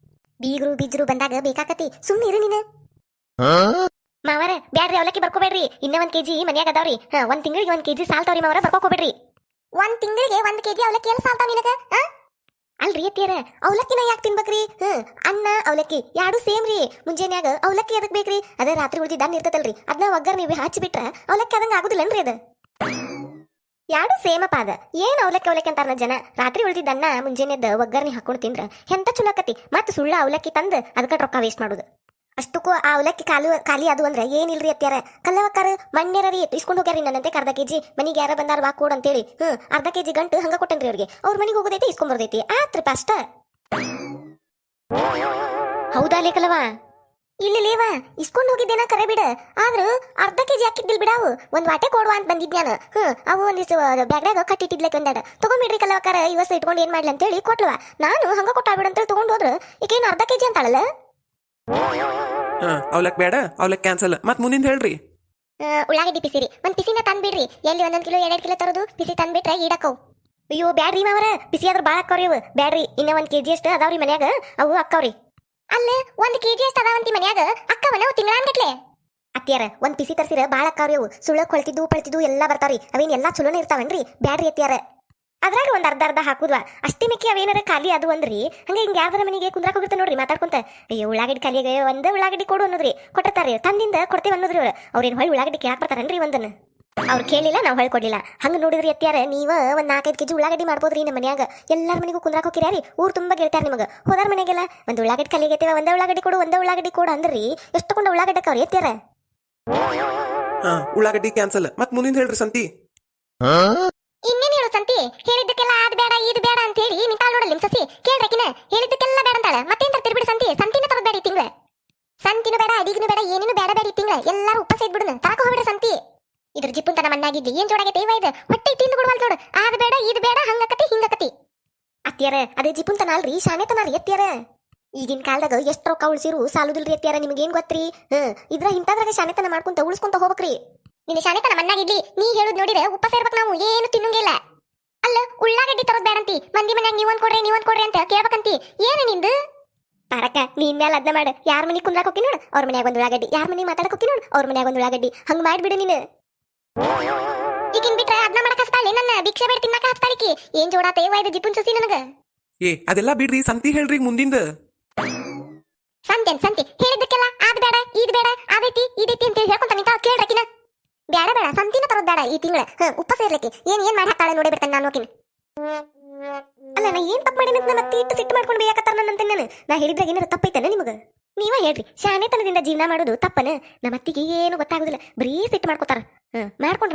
ಬೀಗರು ಬಿಜ್ರು ಬಂದಾಗ ಬೇಕಾಕತಿ, ಸುಮ್ಮನೆ ಇರು ನೀನು. ಮಾವರ ಬ್ಯಾಡ್ರಿ, ಅವಲಕ್ಕಿ ಬರ್ಕೋಬೇಡ್ರಿ. ಇನ್ನ 1 kg ಮನ್ಯಾಗ ಅದಾವ್ರಿ. 1 ತಿಂಗಳಿಗೆ 1 kg ಸಾಲ್ತಾವ್ರಿ ಮಾವರ, ಬರ್ಕೋಬೇಡ್ರಿ. 1 ತಿಂಗಳಿಗೆ 1 kg ಅವಲಕ್ಕಿ ಎಲ್ಲ ಸಾಲ್ತಾವ್ ನಿನಗ? ಅಲ್ರಿ ಅತ್ತಿಯರ, ಅವಲಕ್ಕಿನ ಯಾಕೆ ತಿನ್ಬೇಕ್ರಿ? ಅನ್ನ ಅವಲಕ್ಕಿ ಎರಡು ಸೇಮ್ ರೀ. ಮುಂಜಾನ್ಯಾಗ ಅವಲಕ್ಕಿ ಅದಕ್ಕೆ ಬೇಕ್ರಿ, ಅದೇ ರಾತ್ರಿ ಉಳಿದಿದ್ದ ಅನ್ನ ಇರ್ತದಲ್ರಿ, ಅದನ್ನ ಒಗ್ಗರ್ ನೀವು ಹಚ್ಚಿಬಿಟ್ರ ಅವಲಕ್ಕಿ ಅದಂಗ ಆಗುದಿಲ್ಲನ್ರಿ ಅದು. ಎರಡು ಸೇಮಪ್ಪ ಅದ. ಏನ್ ಅವಲಕ್ಕಿ ಅವಲಕ್ಕಿ ಅಂತಾರ ಜನ. ರಾತ್ರಿ ಉಳಿದಿದ್ದನ್ನ ಮುಂಜಾನೆದ ಒಗ್ಗರ್ನಿ ಹಾಕೊಂಡು ತಿಂದ್ರ ಎಂತ ಚಲೋ ಆಕತಿ. ಮತ್ ಸುಳ್ಳ ಅವಲಕ್ಕಿ ತಂದ್ ಅದಕ್ಕ ರೊಕ್ಕ ವೇಸ್ಟ್ ಮಾಡುದು. ಅಷ್ಟಕ್ಕೂ ಆ ಅವಲಕ್ಕಿ ಖಾಲಿ ಅದು ಅಂದ್ರೆ ಏನಿಲ್ರಿ ಅತ್ಯಾರ. ಕಲ್ಲವಕ್ಕಾರ ಮಣ್ಣೆರರಿ ಇಸ್ಕೊಂಡು ಹೋಗ್ಯಾರಿ ನನ್ನಂತೆ ಅರ್ಧ kg. ಮನಿಗೆ ಯಾರ ಬಂದಾರ ಬಾ ಕೊಡ್ ಅಂತೇಳಿ ಅರ್ಧ kg ಗಂಟು ಹಂಗ ಕೊಟ್ಟನ್ರಿ ಅವ್ರಿಗೆ. ಅವ್ರ ಮನಿಗೆ ಹೋಗೋದೈತಿ, ಇಸ್ಕೊಂಡ್ ಬರ್ತೈತಿ, ಆತ್ರಿಪ ಅಷ್ಟ. ಹೌದಾ ಲೇಕಲ್ಲವ? ಇಲ್ಲಿಲೇವ ಇಸ್ಕೊಂಡ್ ಹೋಗಿದ್ದೇನ ಕರೆ ಬಿಡ. ಆದ್ರೂ ಅರ್ಧ kg ಹಾಕಿದ್ದಿಲ್ ಬಿಡಾವು. ಒಂದ್ ವಾಟೆ ಕೊಡುವ ಅಂತ ಬಂದಿದ್ನ್ಯಾನ. ಅವು ಒಂದಿಷ್ಟು ಬ್ಯಾಗ್ನಾಗ ಕಟ್ಟಿಟ್ಟಿದ್ಲಕ್ ಒಂದಾಡ. ತಗೊಂಡ್ಬಿಡ್ರಿ ಕಲ್ಲವಕ್ಕಾರ, ಇವತ್ತು ಇಟ್ಕೊಂಡು ಏನ್ ಮಾಡ್ಲಿ ಅಂತೇಳಿ ಕೊಟ್ಲವ. ನಾನು ಹಂಗ ಕೊಟ್ಟಾಬಿಡ ಅಂತೇಳಿ ತಗೊಂಡ್ ಹೋದ್ರ ಈಗೇನು ಅರ್ಧ kg ಅಂತಾಳಲ್ಲ. ಅವಲಕ್ ಬೇಡ, ಅವಲಕ್ ಕ್ಯಾನ್ಸಲ್. ಮತ್ ಮುಂದಿನ ಹೇಳ್ರಿ. ಉಳ್ಳಾಗಡ್ಡಿ ಪಿಸಿರಿ, ಒಂದ್ ಪಿಸಿನ ತಂದ್ಬಿಡ್ರಿ. ಎಲ್ಲಿ 1 ಕಿಲೋ 2 ಕಿಲೋ ತರೋದು ಪಿಸಿ ತಂದ್ಬಿಟ್ರೆ ಈಡಕ್ಕವು. ಅಯ್ಯೋ ಬ್ಯಾಡ್ರಿ ಮಾವರ, ಪಿಸಿ ಆದ್ರ ಬಾಳ ಅಕ್ಕವ್ರಿ ಅವು. ಬ್ಯಾಡ್ರಿ, ಇನ್ನ 1 kg ಅಷ್ಟು ಅದಾವ್ರಿ ಮನ್ಯಾಗ, ಅವು ಅಕ್ಕವ್ರಿ. ಅಲ್ಲ 1 kg ಅಷ್ಟು ಅದಾವಂತಿ ಮನ್ಯಾಗ, ಅಕ್ಕವನ ಅವು ತಿಂಗಳಾನ್ಗಟ್ಲೆ. ಅತ್ತಿಯಾರ ಒಂದ್ ಪಿಸಿ ತರ್ಸಿರ ಬಾಳ ಅಕ್ಕವ್ರಿ ಅವು. ಸುಳ್ಳಕ್ ಹೊಳ್ತಿದ್ದು ಪಳ್ತಿದ್ದು ಎಲ್ಲಾ ಬರ್ತಾವ್ರಿ. ಅವೇನ್ ಎಲ್ಲಾ ಚಲೋನೇ ಇರ್ತಾವನ್ರಿ. ಬ್ಯಾಡ್ರಿ ಅತ್ತಿಯಾರ, ಅದ್ರಾಗ ಒಂದ್ ಅರ್ಧ ಹಾಕುದ್ವಾ ಅಷ್ಟೇ. ಮಿಕ್ಕಿ ಅವೇನಾರ ಖಾಲಿ ಅದು ಅಂದ್ರಿ ಹಂಗ ಹಿಂಗ ಯಾವ್ದಾರ ಮನೆಗೆ ಕುಂದ್ರಾಕ್ ಹೋಗಿರ್ತ ನೋಡ್ರಿ ಮಾತಾಡ್ಕೊಂತ. ಅಯ್ಯೋ ಉಳ್ಳಾಗಡ್ಡಿ ಖಾಲಿಗೆ ಒಂದೇ ಉಳ್ಳಾಗಡ್ಡಿ ಕೊಡು ಅನ್ನೋದ್ರಿ. ಕೊಟ್ಟಿರ್ತಾರಿ, ತಂದಿಂದ ಕೊಡ್ತೇವೆ ಅನ್ನೋದ್ರಿ ಅವ್ರು. ಅವ್ರೇನ್ ಹೊಳ್ಳಿ ಉಳ್ಳಾಗಡ್ಡಿ ಕೇಳಾಕ್ ಬರ್ತಾರನ್ರಿ ಒಂದನ್ನ? ಅವ್ರು ಕೇಳಿಲ್ಲ, ನಾವು ಹೊಳ್ ಕೊಡ್ಲಿಲ್ಲ. ಹಂಗ ನೋಡಿದ್ರಿ ಅತ್ಯಾರ, ನೀವ ಒಂದ್ 4-5 kg ಉಳ್ಳಾಗಡ್ಡಿ ಮಾಡ್ಬೋದ್ರಿ ನಮ್ಮ ಮನ್ಯಾಗ. ಎಲ್ಲಾರ ಮನೆಗೂ ಕುಂದ್ರಾಕ್ ಹೋಗಿರ್ಯಾರಿ, ಊರ್ ತುಂಬಾ ಗೆಳ್ತಾರ ನಿಮಗ. ಹೋದಾರ ಮನೆಗೆಲ್ಲ ಒಂದ್ ಉಳ್ಳಾಗಡ್ಡಿ ಖಾಲಿಗೈತೇವ, ಒಂದೇ ಉಳ್ಳಾಗಡ್ಡಿ ಕೊಡು, ಒಂದೇ ಉಳ್ಳಾಗಡ್ಡಿ ಕೊಡು ಅಂದ್ರಿ. ಎಷ್ಟು ಕೊಂಡ ಉಳ್ಳಾಗಡ್ಡಕ್ಕ ಅವ್ರಿ ಅತ್ಯಾರ? ಉಳ್ಳಾಗಡ್ಡಿ ಕ್ಯಾನ್ಸಲ್. ಮತ್ ಮುಂದಿನ ಹೇಳ್ರಿ ಸಂತಿ. ಇನ್ನೇನ್ ಹೇಳು ಸಂತಿ? ಹೇಳಿದ್ದಕ್ಕೆಲ್ಲ ಅದ್ ಬೇಡ ಇದು ಬೇಡ ಅಂತ ಹೇಳಿ ನಿಂತಾಳ ನೋಡಲ್ಲ ನಿಮ್ ಸಸಿ. ಕೇಳ್ರಕಿನ ಹೇಳಿದ್ದಕ್ಕೆಲ್ಲ ಬೇಡ ಅಂತಾಳ. ಮತ್ತೇನ್ ತರ್ತಿರ್ ಬಿಡು ಸಂತಿ. ಸಂತಿನ ತರೋದ್ ಬೇಡ ಈ ತಿಂಗಳ. ಸಂತಿನೂ ಬೇಡ, ಅಡಿಗೂ ಬೇಡ, ಏನೇನು ಬೇಡ ಬೇಡ ಈ ತಿಂಗಳ. ಎಲ್ಲಾರು ಉಪವಾಸ ಇದ್ಬಿಡುನ, ತರಕ ಹೋಗ್ಬಿಡ್ರಿ ಸಂತಿ. ಇದ್ರ ಜಿಪ್ಪುಂತನ ಮಣ್ಣಾಗಿದ್ದಿ ಏನ್ ಜೋಡಾಗೈತೆ ಇವ ಇದು. ಹೊಟ್ಟೆ ತಿಂದು ಬಿಡುವಲ್ ನೋಡು. ಅದ್ ಬೇಡ ಇದು ಬೇಡ, ಹಂಗಕತಿ ಹಿಂಗಕತಿ. ಅತ್ತಿಯಾರ ಅದೇ ಜಿಪ್ಪುಂತನ ಅಲ್ರಿ, ಶಾನೆತನ ರೀ ಅತ್ತಿಯಾರ. ಈಗಿನ ಕಾಲದಾಗ ಎಷ್ಟ್ ರೊಕ್ಕ ಉಳಿಸಿರು ಸಾಲುದಿಲ್ರಿ ಅತ್ತಿಯಾರ. ನಿಮ್ಗೇನ್ ಗೊತ್ತ್ರಿ? ಇದ್ರ ಇಂಥದ್ರಾಗ ಶಾನೆತನ ಮಾಡ್ಕೊಂತ ಉಳಿಸ್ಕೊಂತ ಹೋಗ್ಬೇಕ್ರಿ. ನಿನ್ನ ಶಾನೆತನ ಮಣ್ಣಾಗಿಡ್ಲಿ. ನೀ ಹೇಳುದ್ ನೋಡಿದ್ರೆ ಉಪವಾಸ ಇರ್ಬೇಕು ನಾವು, ಏನು ತಿನ್ನಂಗಿಲ್ಲ. ಅಲ್ಲ ಉಳ್ಳಾಗಡ್ಡಿ ತರೋದ್ ಬೇಡಂತಿ, ಮಂದಿ ಮನ್ಯಾಗ ನೀವೊಂದ್ ಕೊಡ್ರಿ ಅಂತ ಕೇಳ್ಬೇಕಂತಿ. ಏನು ನಿಂದು ಪಾರಕ? ನೀನ್ ಮ್ಯಾಲ ಅದ್ನ ಮಾಡ. ಯಾರ ಮನಿಗ್ ಕುಂದ್ರಾಕ್ ಹೋಗಿ ನೋಡು, ಅವ್ರ ಮನ್ಯಾಗ ಒಂದ್ ಉಳ್ಳಾಗಡ್ಡಿ. ಯಾರ ಮನಿಗ್ ಮಾತಾಡಕ್ ಹೋಗಿ ನೋಡು, ಅವ್ರ ಮನ್ಯಾಗ ಒಂದ್ ಉಳ್ಳಾಗಡ್ಡಿ. ಹಂಗ್ ಮಾಡ್ಬಿಡು ನೀನು. ಈಗಿನ್ ಬಿಟ್ರೆ ಅದ್ನ ಮಾಡಕ್ ಹಸ್ತಾಳೆ, ನನ್ನ ಭಿಕ್ಷೆ ಬೇಡ ತಿನ್ನಕ ಹಸ್ತಾಳಿಕಿ. ಏನ್ ಜೋಡಾತ ಇವ ಇದು ಜಿಪ್ಪುನ್ ಸುಸಿ ನನಗ. ಅದೆಲ್ಲ ಬಿಡ್ರಿ, ಸಂತಿ ಹೇಳ್ರಿ ಮುಂದಿಂದ. ಸಂತಿ ಹೇಳಿದ್ದಕ್ಕೆಲ್ಲ ಅದ್ ಬೇಡ ಇದು ಬೇಡ, ಅದೈತಿ ಇದೈತಿ ಅಂತ ಹೇಳ್ಕೊಂತ ನಿಂತ ಕೇಳ್ರಕಿನ. ಬೇಡ ಬೇಡ, ಸಂತಿನ ತರೋದ್ ಬೇಡ ಈ ತಿಂಗಳ. ಉಪವಾಸ ಇರ್ಲಿಕ್ಕೆ ಏನ್ ಮಾಡ್ ಹಾಕ್ತಾಳೆ ನೋಡಿ ಬಿಡ್ತಾನೆ ನಾನು ಹೋಗಿನಿ. ಅಲ್ಲ ನಾ ಏನ್ ತಪ್ಪು ಮಾಡಿನ ಮತ್ತೆ ಇಟ್ಟು ಸಿಟ್ಟು ಮಾಡ್ಕೊಂಡು ಬೇಕತ್ತಾರ ನನ್ನಂತೆ. ನಾ ಹೇಳಿದ್ರಾಗ ಏನಾರ ತಪ್ಪೈತನ ನಿಮಗ? ನೀವ ಹೇಳ್ರಿ, ಶಾನೆತನದಿಂದ ಜೀವನ ಮಾಡೋದು ತಪ್ಪನ? ನಮ್ಮ ಅತ್ತಿಗೆ ಏನು ಗೊತ್ತಾಗುದಿಲ್ಲ, ಬರೀ ಸಿಟ್ಟು ಮಾಡ್ಕೋತಾರ.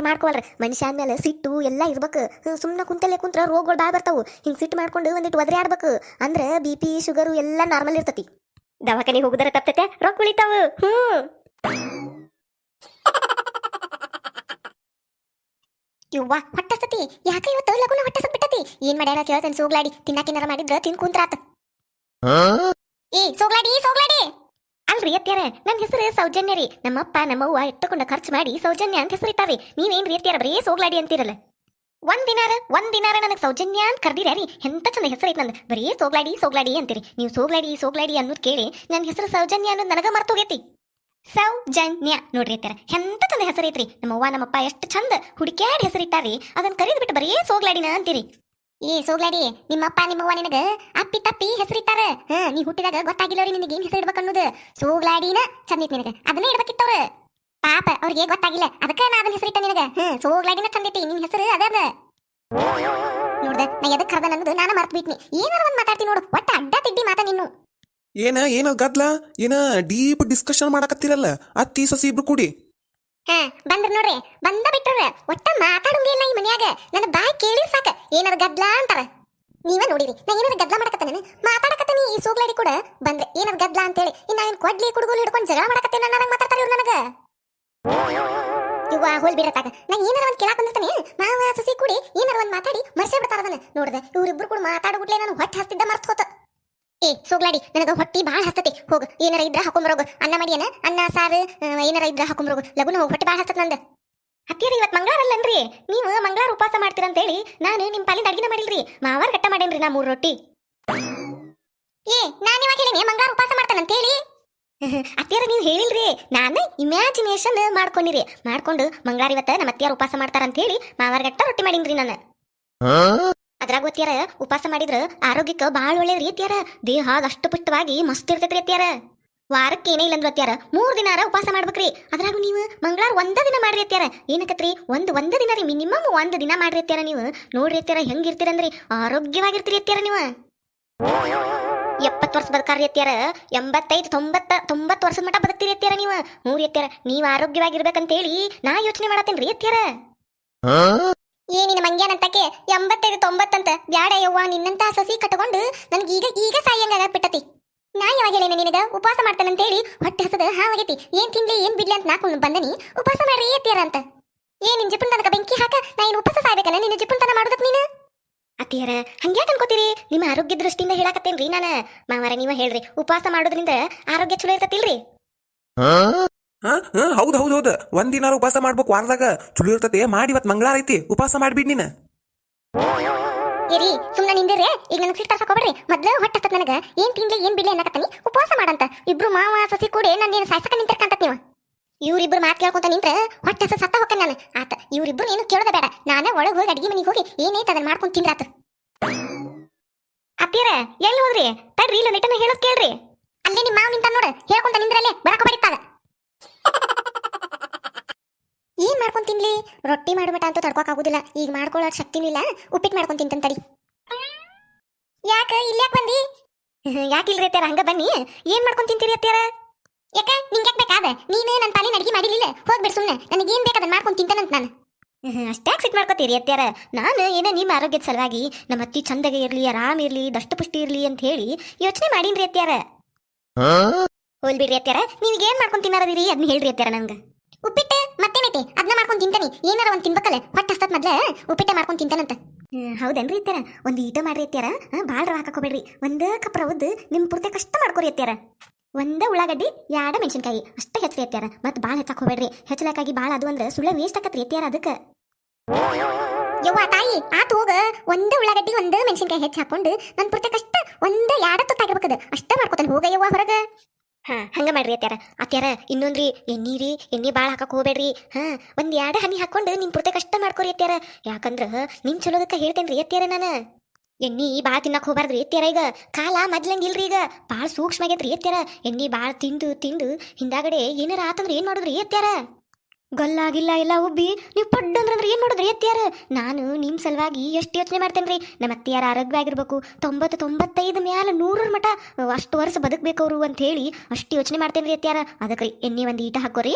ಮಾಡ್ಕೊವಲ್ರ. ಮನುಷ್ಯ ಅಂದ್ಮೇಲೆ ಸಿಟ್ಟು ಎಲ್ಲಾ ಇರ್ಬೇಕು. ಸುಮ್ಮನೆ ಕುಂತಲ್ಲೇ ಕುಂತ್ರ ರೋಗಗಳು ಬಾಳ್ ಬರ್ತಾವು. ಹಿಂಗ್ ಸಿಟ್ಟು ಮಾಡ್ಕೊಂಡು ಒಂದಿಟ್ಟು ಒದ್ರೆ ಆಡ್ಬೇಕು. ಅಂದ್ರ BP ಶುಗರು ಎಲ್ಲಾ ನಾರ್ಮಲ್ ಇರ್ತತಿ. ದವಾಖಾನಿಗೆ ಹೋಗುದಾರ ತಪ್ಪತೈತೆ, ರೊಕ್ಕ ಉಳಿತಾವು. ಇವ್ವ ಹೊಟ್ಟಸತಿ ಯಾಕೆ ಇವತ್ತು ಲಗುನ ಹೊಟ್ಟಸತ್ ಬಿಟ್ಟತಿ. ಏನ್ ಮಾಡ್ಯಾರ ಕೇಳ್ತೇನೆ ಸೋಗ್ಲಾಡಿ. ತಿನ್ನಾಕಿನಾರ ಮಾಡಿದ್ರ ತಿನ್ ಕುಂತ್ರಾತ. ಏ ಸೋಗ್ಲಾಡಿ ಅಲ್ರಿ ಅತ್ಯಾರ ನನ್ನ ಹೆಸರು ಸೌಜನ್ಯ ರೀ. ನಮ್ಮಪ್ಪ ನಮ್ಮವ್ವ ಎತ್ತುಕೊಂಡ ಖರ್ಚು ಮಾಡಿ ಸೌಜನ್ಯ ಅಂತ ಹೆಸರಿಟ್ಟಾರಿ. ನೀವೇನ್ರಿ ಅತ್ಯಾರ ಬರೀ ಸೋಗ್ಲಾಡಿ ಅಂತೀರಲ್ಲ. ಒಂದಿನಾರ ನನಗೆ ಸೌಜನ್ಯ ಅಂತ ಕರ್ದಿರಿ. ಎಂತ ಚಂದ ಹೆಸರು ಐತ್ ನಂದು. ಬರೀ ಸೋಗ್ಲಾಡಿ ಅಂತೀರಿ. ನೀವು ಸೋಗ್ಲಾಡಿ ಅನ್ನೋದು ಕೇಳಿ ನನ್ನ ಹೆಸರು ಸೌಜನ್ಯ ಅನ್ನೋದು ನನಗ ಮರ್ತೋಗೈತಿ. ಸೌಜನ್ಯ ನೋಡ್ರಿ ಅತ್ಯಾರ ಎಂತ ಚಂದ ಹೆಸರು ಐತ್ರಿ. ನಮ್ಮವ್ವ ನಮ್ಮಪ್ಪ ಎಷ್ಟು ಚಂದ ಹುಡುಕ್ಯಾಡಿ ಹೆಸರಿಟ್ಟಾರಿ. ಅದನ್ನ ಕರೀದ್ ಬಿಟ್ಟು ಬರೀ ಸೋಗ್ಲಾಡಿನ ಅಂತೀರಿ. ಏ ಸೋಗ್ಲಾಡಿ, ನಿಮ್ಮಪ್ಪ ನಿಮ್ಮವ್ವ ನಿನಗ ಅಪ್ಪಿ ತಪ್ಪಿ ಹೆಸರಿಟ್ಟಾರ. ನೀ ಹುಟ್ಟಿದಾಗ ಗೊತ್ತಾಗಿಲ್ಲವ್ರಿ ನಿನಗೆ ಏನ್ ಹೆಸರು ಇಡ್ಬೇಕು ಅನ್ನೋದು. ಸೋಗ್ಲಾಡಿನ ಚಂದ ಐತಿ ನಿನಗ, ಅದನ್ನೇ ಇಡ್ಬೇಕಿತ್ತವ್ರ. ಪಾಪ ಅವ್ರಿಗೆ ಗೊತ್ತಾಗಿಲ್ಲ, ಅದಕ್ಕ ನಾ ಅದನ್ನ ಹೆಸರಿಟ್ಟ ನಿನಗ. ಸೋಗ್ಲಾಡಿನ ಚಂದ ಐತಿ ನಿನ್ ಹೆಸರು ಅದ. ನೋಡ್ದ ನಾ ಎದಕ್ ಕರ್ದ ಅನ್ನೋದು ನಾನು ಮರ್ತ್ ಬಿಟ್ನಿ. ಏನಾರ ಒಂದ್ ಮಾತಾಡ್ತೀನಿ ನೋಡು, ಒಟ್ಟ ಅಡ್ಡ ತಿಡ್ಡಿ ಮಾತಾ ನಿನ್ನು. ಏನ ಗದ್ಲ ಏನ ಡೀಪ್ ಡಿಸ್ಕಷನ್ ಮಾಡಕತ್ತಿರಲ್ಲ ಅತ್ತಿ ಸಸಿ ಇಬ್ರು ಕೂಡಿ. ಬಂದ್ರ ನೋಡ್ರಿ, ಬಂದ ಬಿಟ್ರ ಒಟ್ಟ ಮಾತಾಡಂಗಿಲ್ಲ ಈ ಮನ್ಯಾಗ. ನನ್ನ ಬಾಯ್ ಕೇಳಿ ಸಾಕ ಏನಾರ ಗದ್ಲಾ ಅಂತಾರ. ನೀವ ನೋಡಿರಿ ನಾ ಏನಾರ ಗದ್ಲಾ ಮಾಡಕತ್ತೇನೆ, ಮಾತಾಡಕತ್ತೀನಿ. ಈ ಸೋಗ್ಲಾಡಿ ಕೂಡ ಬಂದ್ರೆ ಏನಾರ ಗದ್ಲಾ ಅಂತೇಳಿ ಇನ್ನ ಕೊಡ್ಲಿ ಕುಡುಗೋಲು ಹಿಡ್ಕೊಂಡು ಜಗಳ ಮಾಡಕತ್ತೇನೆ ಅನ್ನಂಗ ಮಾತಾಡ್ತಾರ ಇವ್ರು ನನಗ. ಇವ್ವ ಹೋಲ್ ಬಿಡತ್ತಾಗ ನಾ ಏನಾರ ಒಂದ್ ಕೇಳಾಕ್ ಬಂದಿರ್ತಾನೆ, ಮಾವ ಸಸಿ ಕೂಡಿ ಏನಾರ ಒಂದ್ ಮಾತಾಡಿ ಮರ್ಸೇ ಬಿಡ್ತಾರ ಅದನ್ನ. ನೋಡ್ದೆ ಇವ್ರಿಬ್ರು ಕೂಡ ಮಾತಾಡ್ಬಿಟ್ಲೆ ನಾನು ಹೊಟ್ಟೆ ಹಸ್ತಿದ್ದ ಮರ್ತ್ ಹೋತ. ಏ ಸೋಗ್ಲಾಡಿ, ನನಗ ಹೊಟ್ಟಿ ಬಾಳ ಹಸ್ತತಿ. ಹೋಗು ಏನಾರ ಇದ್ರ ಹಾಕೊಂಬರೋಗು. ಅನ್ನ ಮಾಡಿಯನ, ಅನ್ನ ಸಾರು ಏನಾರ ಇದ್ರ ಹಾಕೊಂಬರೋಗು. ಲಗುನ ಹೋಗಿ ಹೊಟ್ಟೆ ಬಾಳ ಹಸ್ತತ್ ನಂದ. ಹತ್ತಿರ ಇವತ್ ಮಂಗಳಾರ ಅಲ್ಲನ್ರಿ, ನೀವು ಮಂಗಳಾರ ಉಪವಾಸ ಮಾಡ್ತೀರಂತೇಳಿ ನಾನು ನಿಮ್ ಪಾಲಿಂದ ಅಡ್ಗಿನ ಮಾಡಿಲ್ರಿ. ಮಾವಾರ ಗಟ್ಟ ಮಾಡೇನ್ರಿ ನಾ 3 ರೊಟ್ಟಿ. ಏ ನಾನ್ ಇವಾಗ ಹೇಳಿನಿ ಮಂಗಳಾರ ಉಪವಾಸ ಮಾಡ್ತಾನಂತೇಳಿ. ಅತ್ತಿಯರ ನೀವು ಹೇಳಿಲ್ರಿ, ನಾನು ಇಮ್ಯಾಜಿನೇಷನ್ ಮಾಡ್ಕೊಂಡು ಮಂಗಳಾರ ಇವತ್ತ ನಮ್ಮ ಅತ್ತಿಯಾರ ಉಪವಾಸ ಮಾಡ್ತಾರ ಅಂತ ಹೇಳಿ ಮಾವಾರ ಗಟ್ಟ ರೊಟ್ಟಿ ಮಾಡೀನ್ರಿ ನಾನು. ಅದ್ರಾಗ ಅತ್ತಿಯಾರ ಉಪವಾಸ ಮಾಡಿದ್ರ ಆರೋಗ್ಯಕ್ಕೆ ಬಾಳ ಒಳ್ಳೇದ್ರಿ ಅತ್ತಿಯಾರ. ದೇಹ ಅಷ್ಟು ಪುಷ್ಟವಾಗಿ ಮಸ್ತ್ ಇರ್ತೈತ್ರಿ ಅತ್ತಿಯಾರ. ವಾರಕ್ಕೆ ಏನೇ ಇಲ್ಲಂದ್ರು ಅತ್ಯಾರ 3 ದಿನಾರ ಉಪವಾಸ ಮಾಡ್ಬೇಕ್ರಿ. ಅದ್ರಾಗ ನೀವು ಮಂಗಳಾರ ಒಂದ ದಿನ ಮಾಡ್ರಿ ಅತ್ಯಾರ. ಏನಕತ್ರಿ ಒಂದ ದಿನ ರೀ, ಮಿನಿಮಮ್ 1 ದಿನ ಮಾಡ್ರಿ ಅತ್ಯಾರ. ನೀವು ನೋಡ್ರಿ ಅತ್ಯಾರ ಹೆಂಗಿರ್ತೀರಂದ್ರಿ, ಆರೋಗ್ಯವಾಗಿರ್ತೀರಿ ಅತ್ಯಾರ. ನೀವು 70 ವರ್ಷ ಬದುಕಾರ್ರಿ ಅತ್ಯಾರ. 85 90 ವರ್ಷದ ಮಟ್ಟ ಬದುಕ್ತೀರಿ ಅತ್ಯಾರ ನೀವು. ಮೂರಿ ಅತ್ಯಾರ ನೀವು ಆರೋಗ್ಯವಾಗಿರ್ಬೇಕಂತೇಳಿ ನಾ ಯೋಚನೆ ಮಾಡತ್ತೇನ್ರಿ ಅತ್ಯಾರ. ಏನಿನ ಮಂಗ್ಯಾನಂತಕ್ಕೆ 85 90 ಅಂತ ಬ್ಯಾಡ ಯವ್ವ. ನಿನ್ನಂತ ಸಸಿ ಕಟ್ಕೊಂಡು ನನ್ಗೆ ಈಗ ಸಾಯಂಗ ಬಿಟ್ಟತಿ. ನಾ ಯಾವಾಗ ಹೇಳೇನೆ ನಿನಗ ಉಪವಾಸ ಮಾಡ್ತಾನಂತೇಳಿ ಹೊಟ್ಟೆ ಹಸದ ಹಾವಾಗೈತಿ. ಏನ್ ತಿನ್ಲಿ ಏನ್ ಬಿಡ್ಲಿ ಅಂತ ನಾಕೊಂಡು ಬಂದನಿ. ಉಪವಾಸ ಮಾಡ್ರಿ ಅತ್ತಿಯರ ಅಂತ. ನಿನ್ ಜಿಪ್ಪನ್ ತನಕ ಬೆಂಕಿ ಹಾಕ. ನಾ ಏನು ಉಪವಾಸ ಸಾಯ್ಬೇಕಲ್ಲ ನಿನ್ನ ಜಿಪ್ಪನ್ ತನ ಮಾಡೋದಕ್ ನೀನು? ಅತ್ತಿಯರ ಹಂಗ್ಯಾಕ ಅನ್ಕೋತೀರಿ? ನಿಮ್ಮ ಆರೋಗ್ಯ ದೃಷ್ಟಿಯಿಂದ ಹೇಳಾಕತ್ತೇನ್ರಿ ನಾನು. ಮಾವಾರ ನೀವ ಹೇಳ್ರಿ, ಉಪವಾಸ ಮಾಡೋದ್ರಿಂದ ಆರೋಗ್ಯ ಚಲೋ ಇರ್ತತಿಲ್ರಿ? ಹೌದ್ 1 ದಿನಾರ ಉಪವಾಸ ಮಾಡ್ಬೇಕು. ವಾರದಾಗ ಚಲೋ ಇರ್ತತೆ. ಮಾಡಿ ಇವತ್ ಮಂಗಳಾರ ಐತಿ, ಉಪವಾಸ ಮಾಡ್ಬಿಡ್ ನೀನ. ಏರಿ ಸುಮ್ಮನೆ ನಿಂದಿರ್ರೆ. ಈಗ ನನಗೆ ಸಿಟ್ಟು ತರ್ಸಕೋಬೇಡ್ರಿ. ಮೊದ್ಲು ಹೊಟ್ಟೆ ಹತ್ತತ್ ನನಗ. ಏನ್ ತಿನ್ಲಿ ಏನ್ ಬಿಡ್ಲಿ ಅನ್ನಕತ್ತೀನಿ. ಉಪವಾಸ ಮಾಡಂತ ಇಬ್ರು ಮಾವ ಸಸಿ ಕೂಡಿ ನಾನು ಸಾಯ್ಸಕ ನಿಂತಿರ್ಕಂತ ನೀವು. ಇವ್ರಿಬ್ರು ಮಾತು ಕೇಳ್ಕೊಂತ ನಿಂತ್ರ ಹೊಟ್ಟೆ ಹಸ ಸತ್ತ ಹೋಗ್ತಾನೆ ನಾನು. ಆತ ಇವ್ರಿಬ್ರು ಏನು ಕೇಳೋದ ಬೇಡ. ನಾನೇ ಒಳಗೆ ಹೋಗಿ ಅಡಿಗೆ ಮನೆಗೆ ಹೋಗಿ ಏನೈತೆ ಅದನ್ನ ಮಾಡ್ಕೊಂಡು ತಿಂದ್ರಾತ. ಅತ್ತಿಯರ ಎಲ್ಲಿ ಹೋದ್ರಿ? ತಡ್ರಿ ಇಲ್ಲ ನಿಟ್ಟನ ಹೇಳೋದ್ ಕೇಳ್ರಿ. ಅಲ್ಲೇ ನಿಮ್ಮ ಮಾವ ನಿಂತ ನೋಡು, ಹೇಳ್ಕೊಂತ ನಿಂದ್ರಲ್ಲೇ ಬರಕ ಬಡಿತಾಗ. ಏನ್ ಮಾಡ್ಕೊಂಡ್ ತಿನ್ಲಿ? ರೊಟ್ಟಿ ಮಾಡ್ಬಿಟ್ಟ ಅಂತೂ ತಡ್ಕೋಕ್ ಆಗುದಿಲ್ಲ. ಈಗ ಮಾಡ್ಕೊಳ್ಳೋ ಶಕ್ತಿನೂ ಇಲ್ಲ. ಉಪ್ಪಿಟ್ಟು ಮಾಡ್ಕೊಂಡ್ ತಿಂತಂತಡಿ. ಯಾಕ ಇಲ್ಯಾಕ್ ಬಂದಿ? ಯಾಕಿಲ್ರಿ ಅತ್ಯಾರ, ಹಂಗ ಬನ್ನಿ. ಏನ್ ಮಾಡ್ಕೊಂಡ್ ತಿಂತೀರಿ ಅತ್ಯಾರ? ಯಾಕ ನಿಂಗೆ ಯಾಕೆ ಬೇಕಾದ? ನೀನು ನನ್ನ ಪಾಲಿನ ಅಡಿಗೆ ಮಾಡಿಲಿಲ್ಲ. ಹೋಗ್ಬಿಡ್ ಸುಮ್ಮನೆ. ನನಗೇನ್ ಬೇಕು ಅದನ್ನ ಮಾಡ್ಕೊಂಡ್ ತಿಂತಾನಂತ ನಾನು. ಅಷ್ಟ್ಯಾಕ್ ಸಿಟ್ ಮಾಡ್ಕೋತೀರಿ ಅತ್ಯಾರ? ನಾನು ಏನೋ ನಿಮ್ಮ ಆರೋಗ್ಯದ ಸಲುವಾಗಿ ನಮ್ಮ ಅತ್ತಿ ಚಂದಗೆ ಇರ್ಲಿ, ಆರಾಮ್ ಇರ್ಲಿ, ದಷ್ಟು ಪುಷ್ಟಿ ಇರ್ಲಿ ಅಂತ ಹೇಳಿ ಯೋಚನೆ ಮಾಡೀನ್ರಿ ಅತ್ಯಾರ. ಹೋಲ್ಬಿಡ್ರಿ ಅತ್ಯಾರ, ನೀವ್ ಏನ್ ಮಾಡ್ಕೊಂಡ್ ತಿನ್ನಾರದಿರಿ ಅದನ್ನ ಹೇಳ್ರಿ ಅತ್ಯಾರ. ನಂಗೆ ಉಪ್ಪಿಟ್ಟು ಮತ್ತೇನೈತಿ ಅದನ್ನ ಮಾಡ್ಕೊಂಡ್ ತಿಂತಾನಿ. ಏನಾರ ಒಂದ್ ತಿನ್ಬೇಕಲ್ಲ, ಹೊಟ್ಟೆ ಹಸ್ತತ್ ಮೊದ್ಲ ಉಪ್ಪಿಟ್ಟೆ ಮಾಡ್ಕೊಂಡ್ ತಿಂತಾನಂತ. ಹೌದೇನ್ರಿ ಅತ್ಯಾರ? ಒಂದ್ ಈಟ ಮಾಡ್ರಿ ಅತ್ಯಾರ. ಬಾಳ್ ರವ ಹಾಕೋಬೇಡ್ರಿ. 1 ಕಪ್ ರವದ್ದು ನಿಮ್ ಪೂರ್ತಿ ಕಷ್ಟ ಮಾಡ್ಕೊರಿ ಅತ್ಯಾರ. 1 ಉಳ್ಳಾಗಡ್ಡಿ 2 ಮೆಣಸಿನ್ಕಾಯಿ ಅಷ್ಟೇ ಹೆಚ್ಚ್ರಿ ಅತ್ಯಾರ. ಮತ್ ಬಾಳ್ ಹೆಚ್ಚಾಕ್ ಹೋಗ್ಬೇಡ್ರಿ. ಹೆಚ್ಚಲಾಕಾಗಿ ಬಾಳ ಅದು ಅಂದ್ರೆ ಸುಳ್ಳ ವೇಸ್ಟ್ ಆಕತ್ರಿ ಅತ್ಯಾರ. ಅದಕ್ಕ ಯವ್ವ ತಾಯಿ ಆತ್ ಹೋಗ. 1 ಉಳ್ಳಾಗಡ್ಡಿ 1 ಮೆಣಸಿನ್ಕಾಯಿ ಹೆಚ್ಚು ಹಾಕೊಂಡು ನನ್ ಪೂರ್ತಿ ಕಷ್ಟ 1-2 ತುತ್ತಾಗಿರ್ಬೇಕದ ಅಷ್ಟ ಮಾಡ್ಕೊತಾನೆ. ಹೋಗ ಯವ್ವ ಹೊರಗ. ಹಂಗ ಮಾಡ್ರಿ ಅತ್ಯಾರ. ಅತ್ಯಾರ ಇನ್ನೊಂದ್ರಿ, ಎಣ್ಣೆ ಬಾಳ ಹಾಕಕ್ ಹೋಗ್ಬೇಡ್ರಿ. 1-2 ಹನಿ ಹಾಕೊಂಡು ನಿಮ್ ಪೂರ್ತಿ ಕಷ್ಟ ಮಾಡ್ಕೊರಿ ಅತ್ಯಾರ. ಯಾಕಂದ್ರ ನಿಮ್ ಚಲೋದಕ್ಕ ಹೇಳ್ತೇನ್ರಿ ಅತ್ಯಾರ ನಾನು. ಎಣ್ಣಿ ಬಾಳ ತಿನ್ನಕ್ ಹೋಗ್ಬಾರ್ದ್ರಿ ಅತ್ಯಾರ. ಈಗ ಕಾಲ ಮೊದ್ಲಂಗಿಲ್ರಿ, ಈಗ ಬಾಳ ಸೂಕ್ಷ್ಮ ಆಗೈತ್ರಿ ಅತ್ಯಾರ. ಎಣ್ಣಿ ಬಾಳ ತಿಂದು ಹಿಂದಾಗಡೆ ಏನಾರ ಆತಂದ್ರ ಏನ್ ಮಾಡುದ್ರಿ ಅತ್ಯಾರ? ಗಲ್ಲಾಗಿಲ್ಲ ಎಲ್ಲ ಉಬ್ಬಿ ನೀವು ಪಡ್ಡಂದ್ರೆ ಏನ್ ಮಾಡೋದ್ರಿ ಅತ್ಯಾರ? ನಾನು ನಿಮ್ ಸಲುವಾಗಿ ಎಷ್ಟು ಯೋಚನೆ ಮಾಡ್ತೇನ್ರಿ. ನಮ್ಮ ಅತ್ಯಾರ ಆರೋಗ್ಯವಾಗಿರ್ಬೇಕು. 90-95 ಮ್ಯಾಲ 100 ಮಟ ಅಷ್ಟು ವರ್ಷ ಬದುಕ್ಬೇಕವ್ರು ಅಂತ ಹೇಳಿ ಅಷ್ಟು ಯೋಚನೆ ಮಾಡ್ತೇನ್ರಿ ಅತ್ಯಾರ. ಅದಕ್ರಿ ಎಣ್ಣೆ 1 ಈಟ ಹಾಕೋರಿ.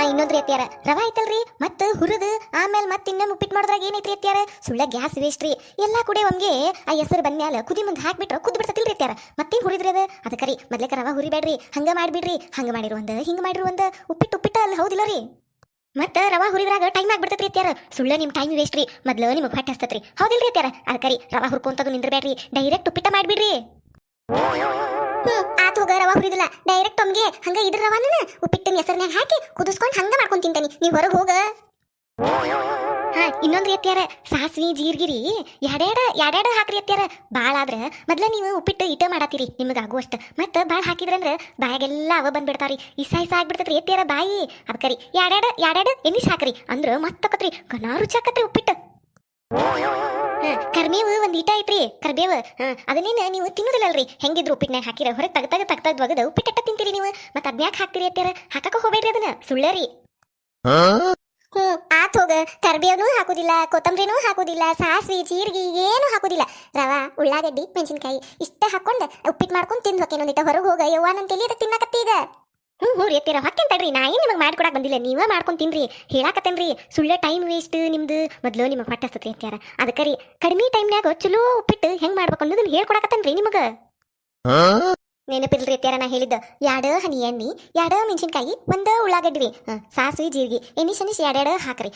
ಇನ್ನೊಂದ್ರಿ ಅತ್ಯಾರ, ರವಾ ಐತಲ್ರಿ ಮತ್ತ ಹುರಿದು ಆಮೇಲೆ ಮತ್ತೆ ಇನ್ನೊಂದು ಉಪ್ಪಿಟ್ಟು ಮಾಡೋದ್ರಾಗ ಏನೈತ್ರಿ ಅತ್ಯಾರ? ಸುಳ್ಳ ಗ್ಯಾಸ್ ವೇಸ್ಟ್ ರೀ. ಎಲ್ಲಾ ಕೂಡ ಒಮ್ಗೆ ಆ ಹೆಸರು ಬಂದ್ಮ್ಯಾಲ ಕುದಿ ಮುಂದೆ ಹಾಕ್ಬಿಟ್ರ ಕುದ್ ಬಿಡ್ತತಿಲ್ರಿ ಅತ್ಯಾರ. ಮತ್ತೇನ್ ಹುರಿದ್ರಿ ಅದ? ಅದಕ್ಕರಿ ಮೊದ್ಲೇಕ ರವಾ ಹುರಿಬೇಡ್ರಿ. ಹಂಗ ಮಾಡ್ಬಿಡ್ರಿ. ಹಂಗ ಮಾಡಿರು ಹಿಂಗ ಮಾಡಿರು ಉಪ್ಪಿಟ್ಟು ಅಲ್ಲಿ ಹೌದಿಲ್ಲ ರೀ? ಮತ್ತ ರವಾ ಹುರಿದ್ರಾಗ ಟೈಮ್ ಆಗ್ಬಿಡ್ತೈತ್ರಿ ಅತ್ಯಾರ. ಸುಳ್ಳ ನಿಮ್ ಟೈಮ್ ವೇಸ್ಟ್ ರೀ. ಮೊದ್ಲು ನಿಮ್ಗೆ ಹೊಟ್ಟೆ ಹಸ್ತತ್ರಿ. ಹೌದಿಲ್ರಿ ಅತ್ಯಾರ? ಅದಕ್ಕರಿ ರವಾ ಹುರ್ಕೊಂತದು ನಿಂದ್ರಬೇಡ್ರಿ. ಡೈರೆಕ್ಟ್ ಉಪ್ಪಿಟ್ಟ ಮಾಡ್ಬಿಡ್ರಿ. ಆತ್ ಹೋಗ ರವಾ ಹುರಿದಿಲ್ಲ ಡೈರೆಕ್ಟ್ ಒಮ್ಗೆ ಹಂಗ ಇದ್ರ ರವಾನ ಉಪ್ಪಿಟ್ಟಿನ ಹೆಸರ್ನ್ಯಾಗ ಹಾಕಿ ಕುದಿಸ್ಕೊಂಡ್ ಹಂಗ ಮಾಡ್ಕೊಂಡ್ ತಿಂತಾನಿ ನೀವ್ ಹೊರಗ್ ಹೋಗ. ಹಾ ಇನ್ನೊಂದ್ ರೀತಿಯಾರ ಸಾಸ್ವಿ ಜೀರ್ಗಿರಿ ಎರಡೆರಡು ಹಾಕ್ರಿ ಅತ್ಯಾರ. ಬಾಳ ಆದ್ರ ಮೊದ್ಲ ನೀವು ಉಪ್ಪಿಟ್ಟು ಇಟ ಮಾಡಾತೀರಿ ನಿಮ್ಗೆ ಆಗುವಷ್ಟ ಮತ್ತ ಬಾಳ್ ಹಾಕಿದ್ರಂದ್ರ ಬಾಯಾಗೆಲ್ಲ ಅವ ಬಂದ್ಬಿಡ್ತಾವ್ರಿ. ಇಸ ಆಗ್ಬಿಡ್ತೈತ್ರಿ ಎತ್ಯಾರ ಬಾಯಿ. ಅದಕ್ಕರಿ ಎರಡೆರಡು ಎನಿಸ್ ಹಾಕ್ರಿ ಅಂದ್ರ ಮತ್ತಕತ್ರಿ ಗನಾ ರುಚಿ ಆಕತ್ರಿ ಉಪ್ಪಿಟ್ಟು. ಕರ್ಬೇವು ಒಂದ್ ಇಟ ಐತ್ರಿ ಕರ್ಬೇವು. ಅದನ್ನೇನ ನೀವು ತಿನ್ನುದಿಲ್ಲಲ್ರಿ ಹೆಂಗಿದ್ರು ಉಪ್ಪಿಟ್ನಾಗ ಹಾಕಿರ ಹೊರಗೆ ತಗದ್ ಒಗದ ಉಪ್ಪಿಟ್ಟ ತಿಂತೀರಿ ನೀವು. ಮತ್ತ ಅದ್ನ್ಯಾಕ ಹಾಕ್ತಿರಿ ಅತ್ಯಾರ ಹಾಕಕ ಹೋಗ್ಬೇಡ್ರಿ ಅದನ್ನ ಸುಳ್ಳರಿ. ಆತ್ ಹೋಗ ಕರ್ಬೇವನು ಹಾಕುದಿಲ್ಲ ಕೊತ್ತಂಬರಿನೂ ಹಾಕುದಿಲ್ಲ ಸಾಸ್ವಿ ಜೀರಿಗೆ ಏನು ಹಾಕುದಿಲ್ಲ. ರವಾ ಉಳ್ಳಾಗಡ್ಡಿ ಮೆಣಸಿನ್ಕಾಯಿ ಇಷ್ಟ ಹಾಕೊಂಡ್ ಉಪ್ಪಿಟ್ಟು ಮಾಡ್ಕೊಂಡ್ ತಿಂದ್ ಹೊಕ್ಕೇನೊಂದಿಟ್ಟ ಹೊರಗೆ ಹೋಗ ಯವ್ವ ನನ್ ತಲಿ ಅದಕ್ಕೆ ತಿನ್ನಕತ್ತಿ ಈಗ. ಎತ್ತೀರ ಹೊಕ್ಕೇನ್ ತಡ್ರಿ ನಾ ಏನ್ ನಿಮಗೆ ಮಾಡ್ಕೊಡಕ್ ಬಂದಿಲ್ಲ ನೀವ ಮಾಡ್ಕೊಂಡ್ ತಿನ್ರಿ ಹೇಳಾಕತ್ತೇನ್ರಿ. ಸುಳ್ಳ ಟೈಮ್ ವೇಸ್ಟ್ ನಿಮ್ದು ಮೊದ್ಲು ನಿಮಗೆ ಹೊಟ್ಟೆ ಹಸ್ತತ್ರಿ ಅತ್ಯಾರ. ಅದಕ್ಕರಿ ಕಡಿಮೆ ಟೈಮ್ನ್ಯಾಗ ಚಲೋ ಉಪ್ಪಿಟ್ಟು ಹೆಂಗ್ ಮಾಡ್ಬೇಕು ಅನ್ನೋದನ್ನ ಹೇಳ್ಕೊಡಕತ್ತೇನ್ರಿ ನಿಮಗ. ನೆನಪಿಲ್ರಿ ಅತ್ಯಾರ ನಾ ಹೇಳಿದ್ದ 2 ಹನಿ ಎಣ್ಣೆ 2 ಮೆಣಸಿನ್ಕಾಯಿ 1 ಉಳ್ಳಾಗಡ್ಡಿ ರೀ. ಸಾಸ್ವಿ ಜೀರಿಗೆ ಎನಿಸ್ ಎರಡೆರಡು ಹಾಕ್ರಿ.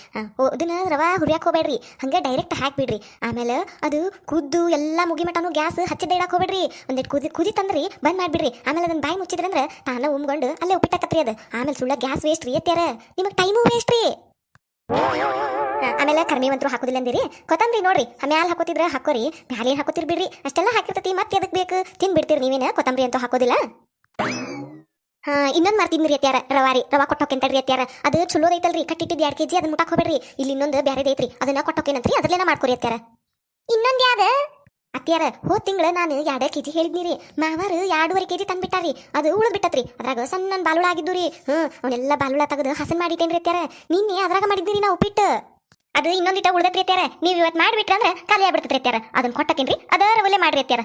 ಅದನ್ನ ರವಾ ಹುರಿಯಾಕ್ ಹೋಗ್ಬೇಡ್ರಿ ಹಂಗೆ ಡೈರೆಕ್ಟ್ ಹಾಕ್ಬಿಡ್ರಿ. ಆಮೇಲೆ ಅದು ಕುದ್ದು ಎಲ್ಲ ಮುಗಿಮಟನು ಗ್ಯಾಸ್ ಹಚ್ಚಿದ ಇಡಕ್ ಹೋಗ್ಬೇಡ್ರಿ. ಒಂದಿಟ್ಟು ಕುದಿ ತಂದ್ರಿ ಬಂದ್ ಮಾಡ್ಬಿಡ್ರಿ. ಆಮೇಲೆ ಅದನ್ನ ಬಾಯಿ ಮುಚ್ಚಿದ್ರಂದ್ರ ತಾನ ಉಮ್ಕೊಂಡು ಅಲ್ಲೇ ಉಪ್ಪಿಟ್ಟಕತ್ರಿ ಅದು. ಆಮೇಲೆ ಸುಳ್ಳ ಗ್ಯಾಸ್ ವೇಸ್ಟ್ ರೀ ಅತ್ಯಾರ ನಿಮಗ್ ಟೈಮು ವೇಸ್ಟ್ ರೀ. ಆಮೇಲೆ ಕರ್ಮೇವಂತರೂ ಹಾಕೋದಿಲ್ಲ ಅಂದಿರಿ ಕೊತ್ತಂಬರಿ ನೋಡ್ರಿ ಮ್ಯಾಲ ಹಾಕೋತಿದ್ರ ಹಾಕೋರಿ ಮ್ಯಾಲೆ ಹಾಕೋತಿರ್ ಬಿಡ್ರಿ ಅಷ್ಟೆಲ್ಲ ಹಾಕಿರ್ತತಿ ಮತ್ತೆ ಅದಕ್ಕೆ ಬೇಕು ತಿನ್ಬಿಡ್ತೀರಿ ನೀವೇನ ಕೊತ್ತಂಬರಿ ಅಂತೂ ಹಾಕೋದಿಲ್ಲ. ಇನ್ನೊಂದ್ ಮಾಡ್ತಿದ್ರಿ ಅತ್ಯಾರ ರವಾ ಕೊಟ್ಟೋಕೆಂತಡ್ರಿ ಅತ್ಯಾರ. ಅದು ಚಲೋದೈತಲ್ರಿ ಕಟ್ಟಿಟ್ಟಿದ್ 2 kg ಅದನ್ನ ಮುಟ್ಟಾಕ್ ಹೋಗ್ಬೇಡ್ರಿ. ಇಲ್ಲಿ ಇನ್ನೊಂದು ಬ್ಯಾರೆದೈತ್ರಿ ಅದನ್ನ ಕೊಟ್ಟೋಕೇನಂತ್ರಿ ಅದ್ರಲ್ಲೇನ ಮಾಡ್ಕೊರಿ ಅತ್ಯಾರ. ಇನ್ನೊಂದ್ ಯಾವ್ದ ಅತ್ಯಾರ ಹೋದ್ ತಿಂಗಳ ನಾನು 2 kg ಹೇಳಿದ್ನಿರಿ ಮಾವಾರು 2.5 kg ತಂದ್ಬಿಟ್ಟಾರಿ. ಅದು ಉಳಿದ್ ಬಿಟ್ಟತ್ರಿ ಅದ್ರಾಗ ಸಣ್ಣ ಬಾಲುಳ ಆಗಿದ್ದು ರೀ. ಅವನ್ನೆಲ್ಲ ಬಾಲುಳ ತೆಗೆದು ಹಸನ್ ಮಾಡಿಟ್ಟೇನ್ರಿ ಅತ್ಯಾರ. ನಿನ್ನೆ ಅದ್ರಾಗ ಮಾಡಿದ್ದೀರಿ ನಾ ಉಪ್ಪಿಟ್ಟು. ಅದು ಇನ್ನೊಂದಿಟ ಉಳ್ದತ್ರಿ ಅತ್ಯಾರ. ನೀವ್ ಇವತ್ ಮಾಡ್ಬಿಟ್ರಂದ್ರ ಖಾಲಿ ಆಗ್ಬಿಡ್ತೈತ್ರಿ ಅತ್ಯಾರ. ಅದನ್ನ ಕೊಟ್ಟಕೇನ್ರಿ ಅದರ ಒಲೆ ಮಾಡ್ರಿ ಅತ್ಯಾರ.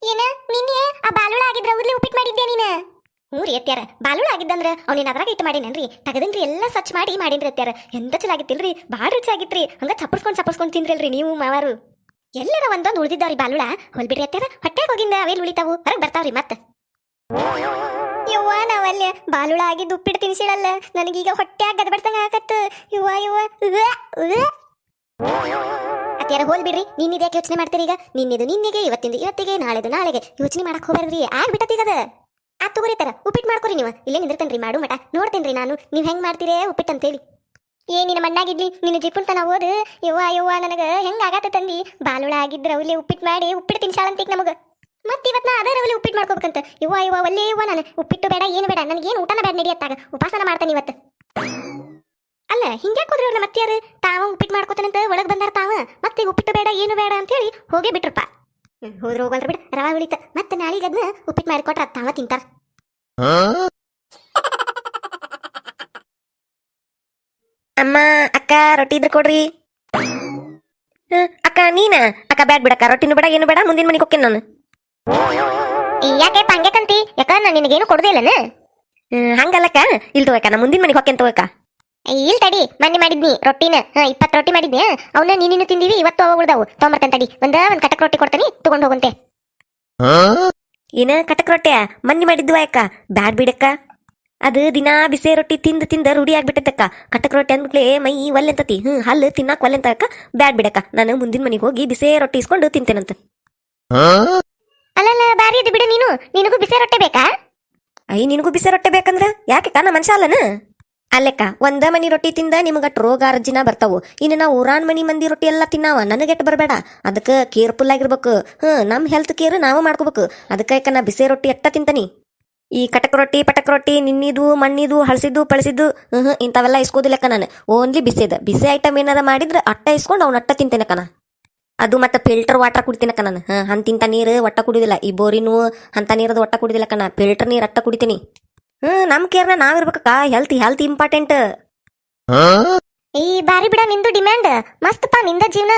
ಏನ ನಿನ್ನೆ ಆ ಬಾಲುಳ ಆಗಿದ್ರ ಉರ್ಲಿ ಉಪ್ಪಿಟ್ಟು ಮಾಡಿದ್ದೆ ನೀನ? ಹ್ಞೂ ರೀ ಅತ್ಯಾರ ಬಾಲುಳ ಆಗಿದ್ದಂದ್ರ ಅವ್ನೇನ್ ಅದ್ರಾಗ ಇಟ್ಟು ಮಾಡಿನೇನ್ರಿ ತಗದನ್ರಿ ಎಲ್ಲ ಸ್ವಚ್ಛ ಮಾಡಿನ್ರಿ ಅತ್ಯಾರ. ಎಂತ ಚಲೋ ಆಗಿತ್ತಿಲ್ರಿ ಭಾಳ ರುಚಿ ಆಗಿತ್ರಿ. ಹಂಗ ಚಪ್ಪರ್ಸ್ಕೊಂಡ್ ತಿಂದ್ರಲ್ರಿ ನೀವು ಮಾವಾರು. ಎಲ್ಲರ ಒಂದೊಂದು ಉಳಿದಿದ್ದಾವ್ರಿ ಬಾಲುಳ ಹೊಲ್ಬಿಡ್ರಿ ಅತ್ಯಾರ ಹೊಟ್ಟೆಗೆ ಹೋಗಿಂದ ಅವೇಲ್ ಉಳಿತಾವು ಹೊರಗೆ ಬರ್ತಾವ್ರಿ ಮತ್ತೆ. ಯವ್ವ ನಾವಲ್ಲೇ ಬಾಲುಳ ಆಗಿದ್ದು ಉಪ್ಪಿಟ್ಟು ತಿನ್ಸಿಳಲ್ಲ ನನಗೀಗ ಹೊಟ್ಟೆ ಗದಬಡ್ತಂಗ ಆಗತ್ತ. ಅತ್ಯಾರ ಹೋಲ್ ಬಿಡ್ರಿ ನಿನ್ನಿದ್ಯಾಕೆ ಯೋಚನೆ ಮಾಡ್ತೀರಿ ಈಗ. ನಿನ್ನೆಗೆ ಇವತ್ತಿಗೆ ನಾಳೆಗೆ ಯೋಚನೆ ಮಾಡಕ್ ಹೋಗ್ಬಾರ್ದ್ರಿ ಆಗ್ಬಿಟ್ಟತೀಗದ. ಆತ್ ತಗೋರಿತಾರ ಉಪ್ಪಿಟ್ಟು ಮಾಡ್ಕೊರಿ ನೀವು ಇಲ್ಲೇ ನಿಂದಿರ್ತೇನ್ರಿ ಮಾಡು ಮಟ ನೋಡ್ತೇನ್ರಿ ನಾನು ನೀವ್ ಹೆಂಗ್ ಮಾಡ್ತೀರೇ ಉಪ್ಪಿಟ್ಟು ಅಂತೇಳಿ. ನಿನ್ನ ಮಣ್ಣಾಗಿಡ್ಲಿ ನಿನ್ನ ಜಿಪ್ಪುಣ್ತನ ಓದು ಯವ್ವ ನನಗ ಹೆಂಗ ಆಗತ್ತ ತಂದಿ ಬಾಲುಳ ಆಗಿದ್ರ ಅವಲ್ಲಿ ಉಪ್ಪಿಟ್ಟು ಮಾಡಿ ಉಪ್ಪಿಟ್ಟು ತಿನ್ಸಾಳಂತೀಗ ನಮಗ. ಮತ್ತೆ ಇವತ್ತು ನಾ ಅದರ ಅವಲ್ಲಿ ಉಪ್ಪಿಟ್ಟು ಮಾಡ್ಕೋಬೇಕಂತ ಯವ್ವ ಒಲ್ಲೇ ನಾನು ಉಪ್ಪಿಟ್ಟು ಬೇಡ ಏನು ಬೇಡ ನನಗೇನು ಊಟನ ಬೇಡ ನಡಿಯತ್ತಾಗ ಉಪಾಸನ ಮಾಡ್ತಾನೆ ಇವತ್ತು. ಅಲ್ಲ ಹಿಂಗ್ಯಾಕೆ ಹೋದ್ರಿ ಅವ್ರನ್ನ ಮತ್ತೆ ಯಾರು ತಾವ ಉಪ್ಪಿಟ್ಟು ಮಾಡ್ಕೋತಾನಂತ ಒಳಗೆ ಬಂದಾರ ತಾವ ಮತ್ತೆ ಉಪ್ಪಿಟ್ಟು ಬೇಡ ಏನು ಬೇಡ ಅಂತ ಹೇಳಿ ಹೋಗೇ ಬಿಟ್ರಪ್ಪ. ಹೋದ್ರ ಹೋಗಲ್ರಿ ಬಿಡ ರವಾ ಉಳಿತ ಮತ್ತೆ ನಾಳೆಗೆ ಅದನ್ನ ಉಪ್ಪಿಟ್ಟು ಮಾಡಿಕೊಟ್ರ ತಾವ ತಿಂತಾರ. ಅಮ್ಮ ಅಕ್ಕ ರೊಟ್ಟಿ ಇದ್ರ ಕೊಡ್ರಿ. ಅಕ್ಕ ನೀನ ಅಕ್ಕ ಬ್ಯಾಡ್ ಬಿಡಕ್ಕ ರೊಟ್ಟಿನೂ ಬೇಡ ಏನು ಬೇಡ ಮುಂದಿನ ಮನೆಗೆ ಹೋಗ್ತೇನೆ ನಾನು. ಯಾಕೆ ಹಂಗ್ಯಾಕಂತಿ ಯಾಕ ನಾನು ನಿನಗೇನು ಕೊಡುದೇ ಇಲ್ಲನ? ಹಂಗಲ್ಲಕ್ಕ ಇಲ್ ತಗೋಕ ನಾ ಮುಂದಿನ ಮನೆಗೆ ಹೋಗ್ತೇನೆ ತಗೋಕ. ಇಲ್ ತಡಿ ಮೊನ್ನೆ ಮಾಡಿದ್ನಿ ರೊಟ್ಟಿನ 20 ರೊಟ್ಟಿ ಮಾಡಿದ್ನಿ ಅವನ್ನ ನೀನು ತಿಂದಿವಿ ಇವತ್ತು ಅವ ಉಳ್ದಾವು ತೊಗೊಂಬರ್ತೇನೆ ತಡಿ. ಒಂದ್ ಕಟಕ್ ರೊಟ್ಟಿ ಕೊಡ್ತೀನಿ ತಗೊಂಡ್ ಹೋಗಂತೆ. ಏನ ಕಟಕ್ ರೊಟ್ಟಿಯ ಮೊನ್ನೆ ಮಾಡಿದ್ವ ಅಕ್ಕ ಬ್ಯಾಡ್ ಬಿಡಕ್ಕ ಅದು ದಿನಾ ಬಿಸಿ ರೊಟ್ಟಿ ತಿಂದ ರೂಢಿ ಆಗ್ಬಿಟ್ಟಕ್ಕ. ಕಟಕ್ ರೊಟ್ಟಿ ಅಂದ್ಬಿಟ್ಲೆ ಮೈ ಒಲ್ಲೆಂತತಿ ಹಲ್ಲು ತಿನ್ನಾಕ್ ಒಲ್ಲೆಂತ ಅಕ್ಕ ಬ್ಯಾಡ್ ಬಿಡಕ್ಕ ನಾನು ಮುಂದಿನ ಮನೆಗೆ ಹೋಗಿ ಬಿಸಿ ರೊಟ್ಟಿ ಇಸ್ಕೊಂಡು ತಿಂತೇನಂತ. ಅಲ್ಲಲ್ಲ ಬಾರಿ ಅದು ಬಿಡು ನಿನಗೂ ಬಿಸಿ ರೊಟ್ಟೆ ಬೇಕಾ? ನಿನಗೂ ಬಿಸಿ ರೊಟ್ಟೆ ಬೇಕಂದ್ರ ಯಾಕೆ ನಾ ಮನುಷ್ಯ ಅಲ್ಲನ? ಅಲ್ಲೆಕ್ಕ ಒಂದ ಮನಿ ರೊಟ್ಟಿ ತಿಂದ ನಿಮ್ಗಟ್ ರೋಗ ಅರ್ಜಿನ ಬರ್ತಾವು. ಇನ್ನು ನಾವು ಊರಾನ್ ಮನಿ ಮಂದಿ ರೊಟ್ಟಿ ಎಲ್ಲ ತಿನ್ನಾವ ನನಗೆಟ್ ಬರಬೇಡ. ಅದಕ್ಕೆ ಕೇರ್ಫುಲ್ ಆಗಿರ್ಬೇಕು. ನಮ್ ಹೆಲ್ತ್ ಕೇರ್ ನಾವು ಮಾಡ್ಕೋಬೇಕು. ಅದಕ್ಕೆ ನಾ ಬಿಸಿ ರೊಟ್ಟಿ ಎಟ್ಟ ತಿಂತಾನಿ. ಈ ಕಟಕ್ ರೊಟ್ಟಿ ಪಟಕ್ ರೊಟ್ಟಿ ನಿನ್ನಿದು ಮಣ್ಣಿದು ಹಳಸಿದ್ದು ಪಳಸಿದ್ದು ಇಂಥವೆಲ್ಲ ಇಸ್ಕೋದಿಲ್ಲಕ್ಕ ನಾನು. ಓನ್ಲಿ ಬಿಸಿ ಐಟಮ್ ಏನಾರ ಮಾಡಿದ್ರೆ ಅಟ್ಟ ಇಸ್ಕೊಂಡು ಅವ್ನ ಅಟ್ಟ ತಿಂತೇನಕ್ಕ ನಾ. ಅದು ಮತ್ತೆ ಫಿಲ್ಟರ್ ವಾಟರ್ ಕುಡಿತೀನಕ್ಕ ನಾನು. ಅಂತಿಂತ ನೀರು ಒಟ್ಟ ಕುಡಿದಿಲ್ಲ. ಈ ಬೋರಿನೂ ಅಂತ ನೀರದು ಒಟ್ಟ ಕುಡಿದಿಲ್ಲಕ್ಕ ನಾ ಫಿಲ್ಟರ್ ನೀರು ಅಟ್ಟ ಕುಡಿತೀನಿ. ನಮ್ ಕೇರ್ನ ನಾವಿರ್ಬೇಕಕ್ಕ. Health important. ಈ ಬಾರಿ ಬಿಡ ನಿಂದು ಡಿಮ್ಯಾಂಡ್ ಮಸ್ತಪ್ಪ ನಿಂದ ಜೀವನ.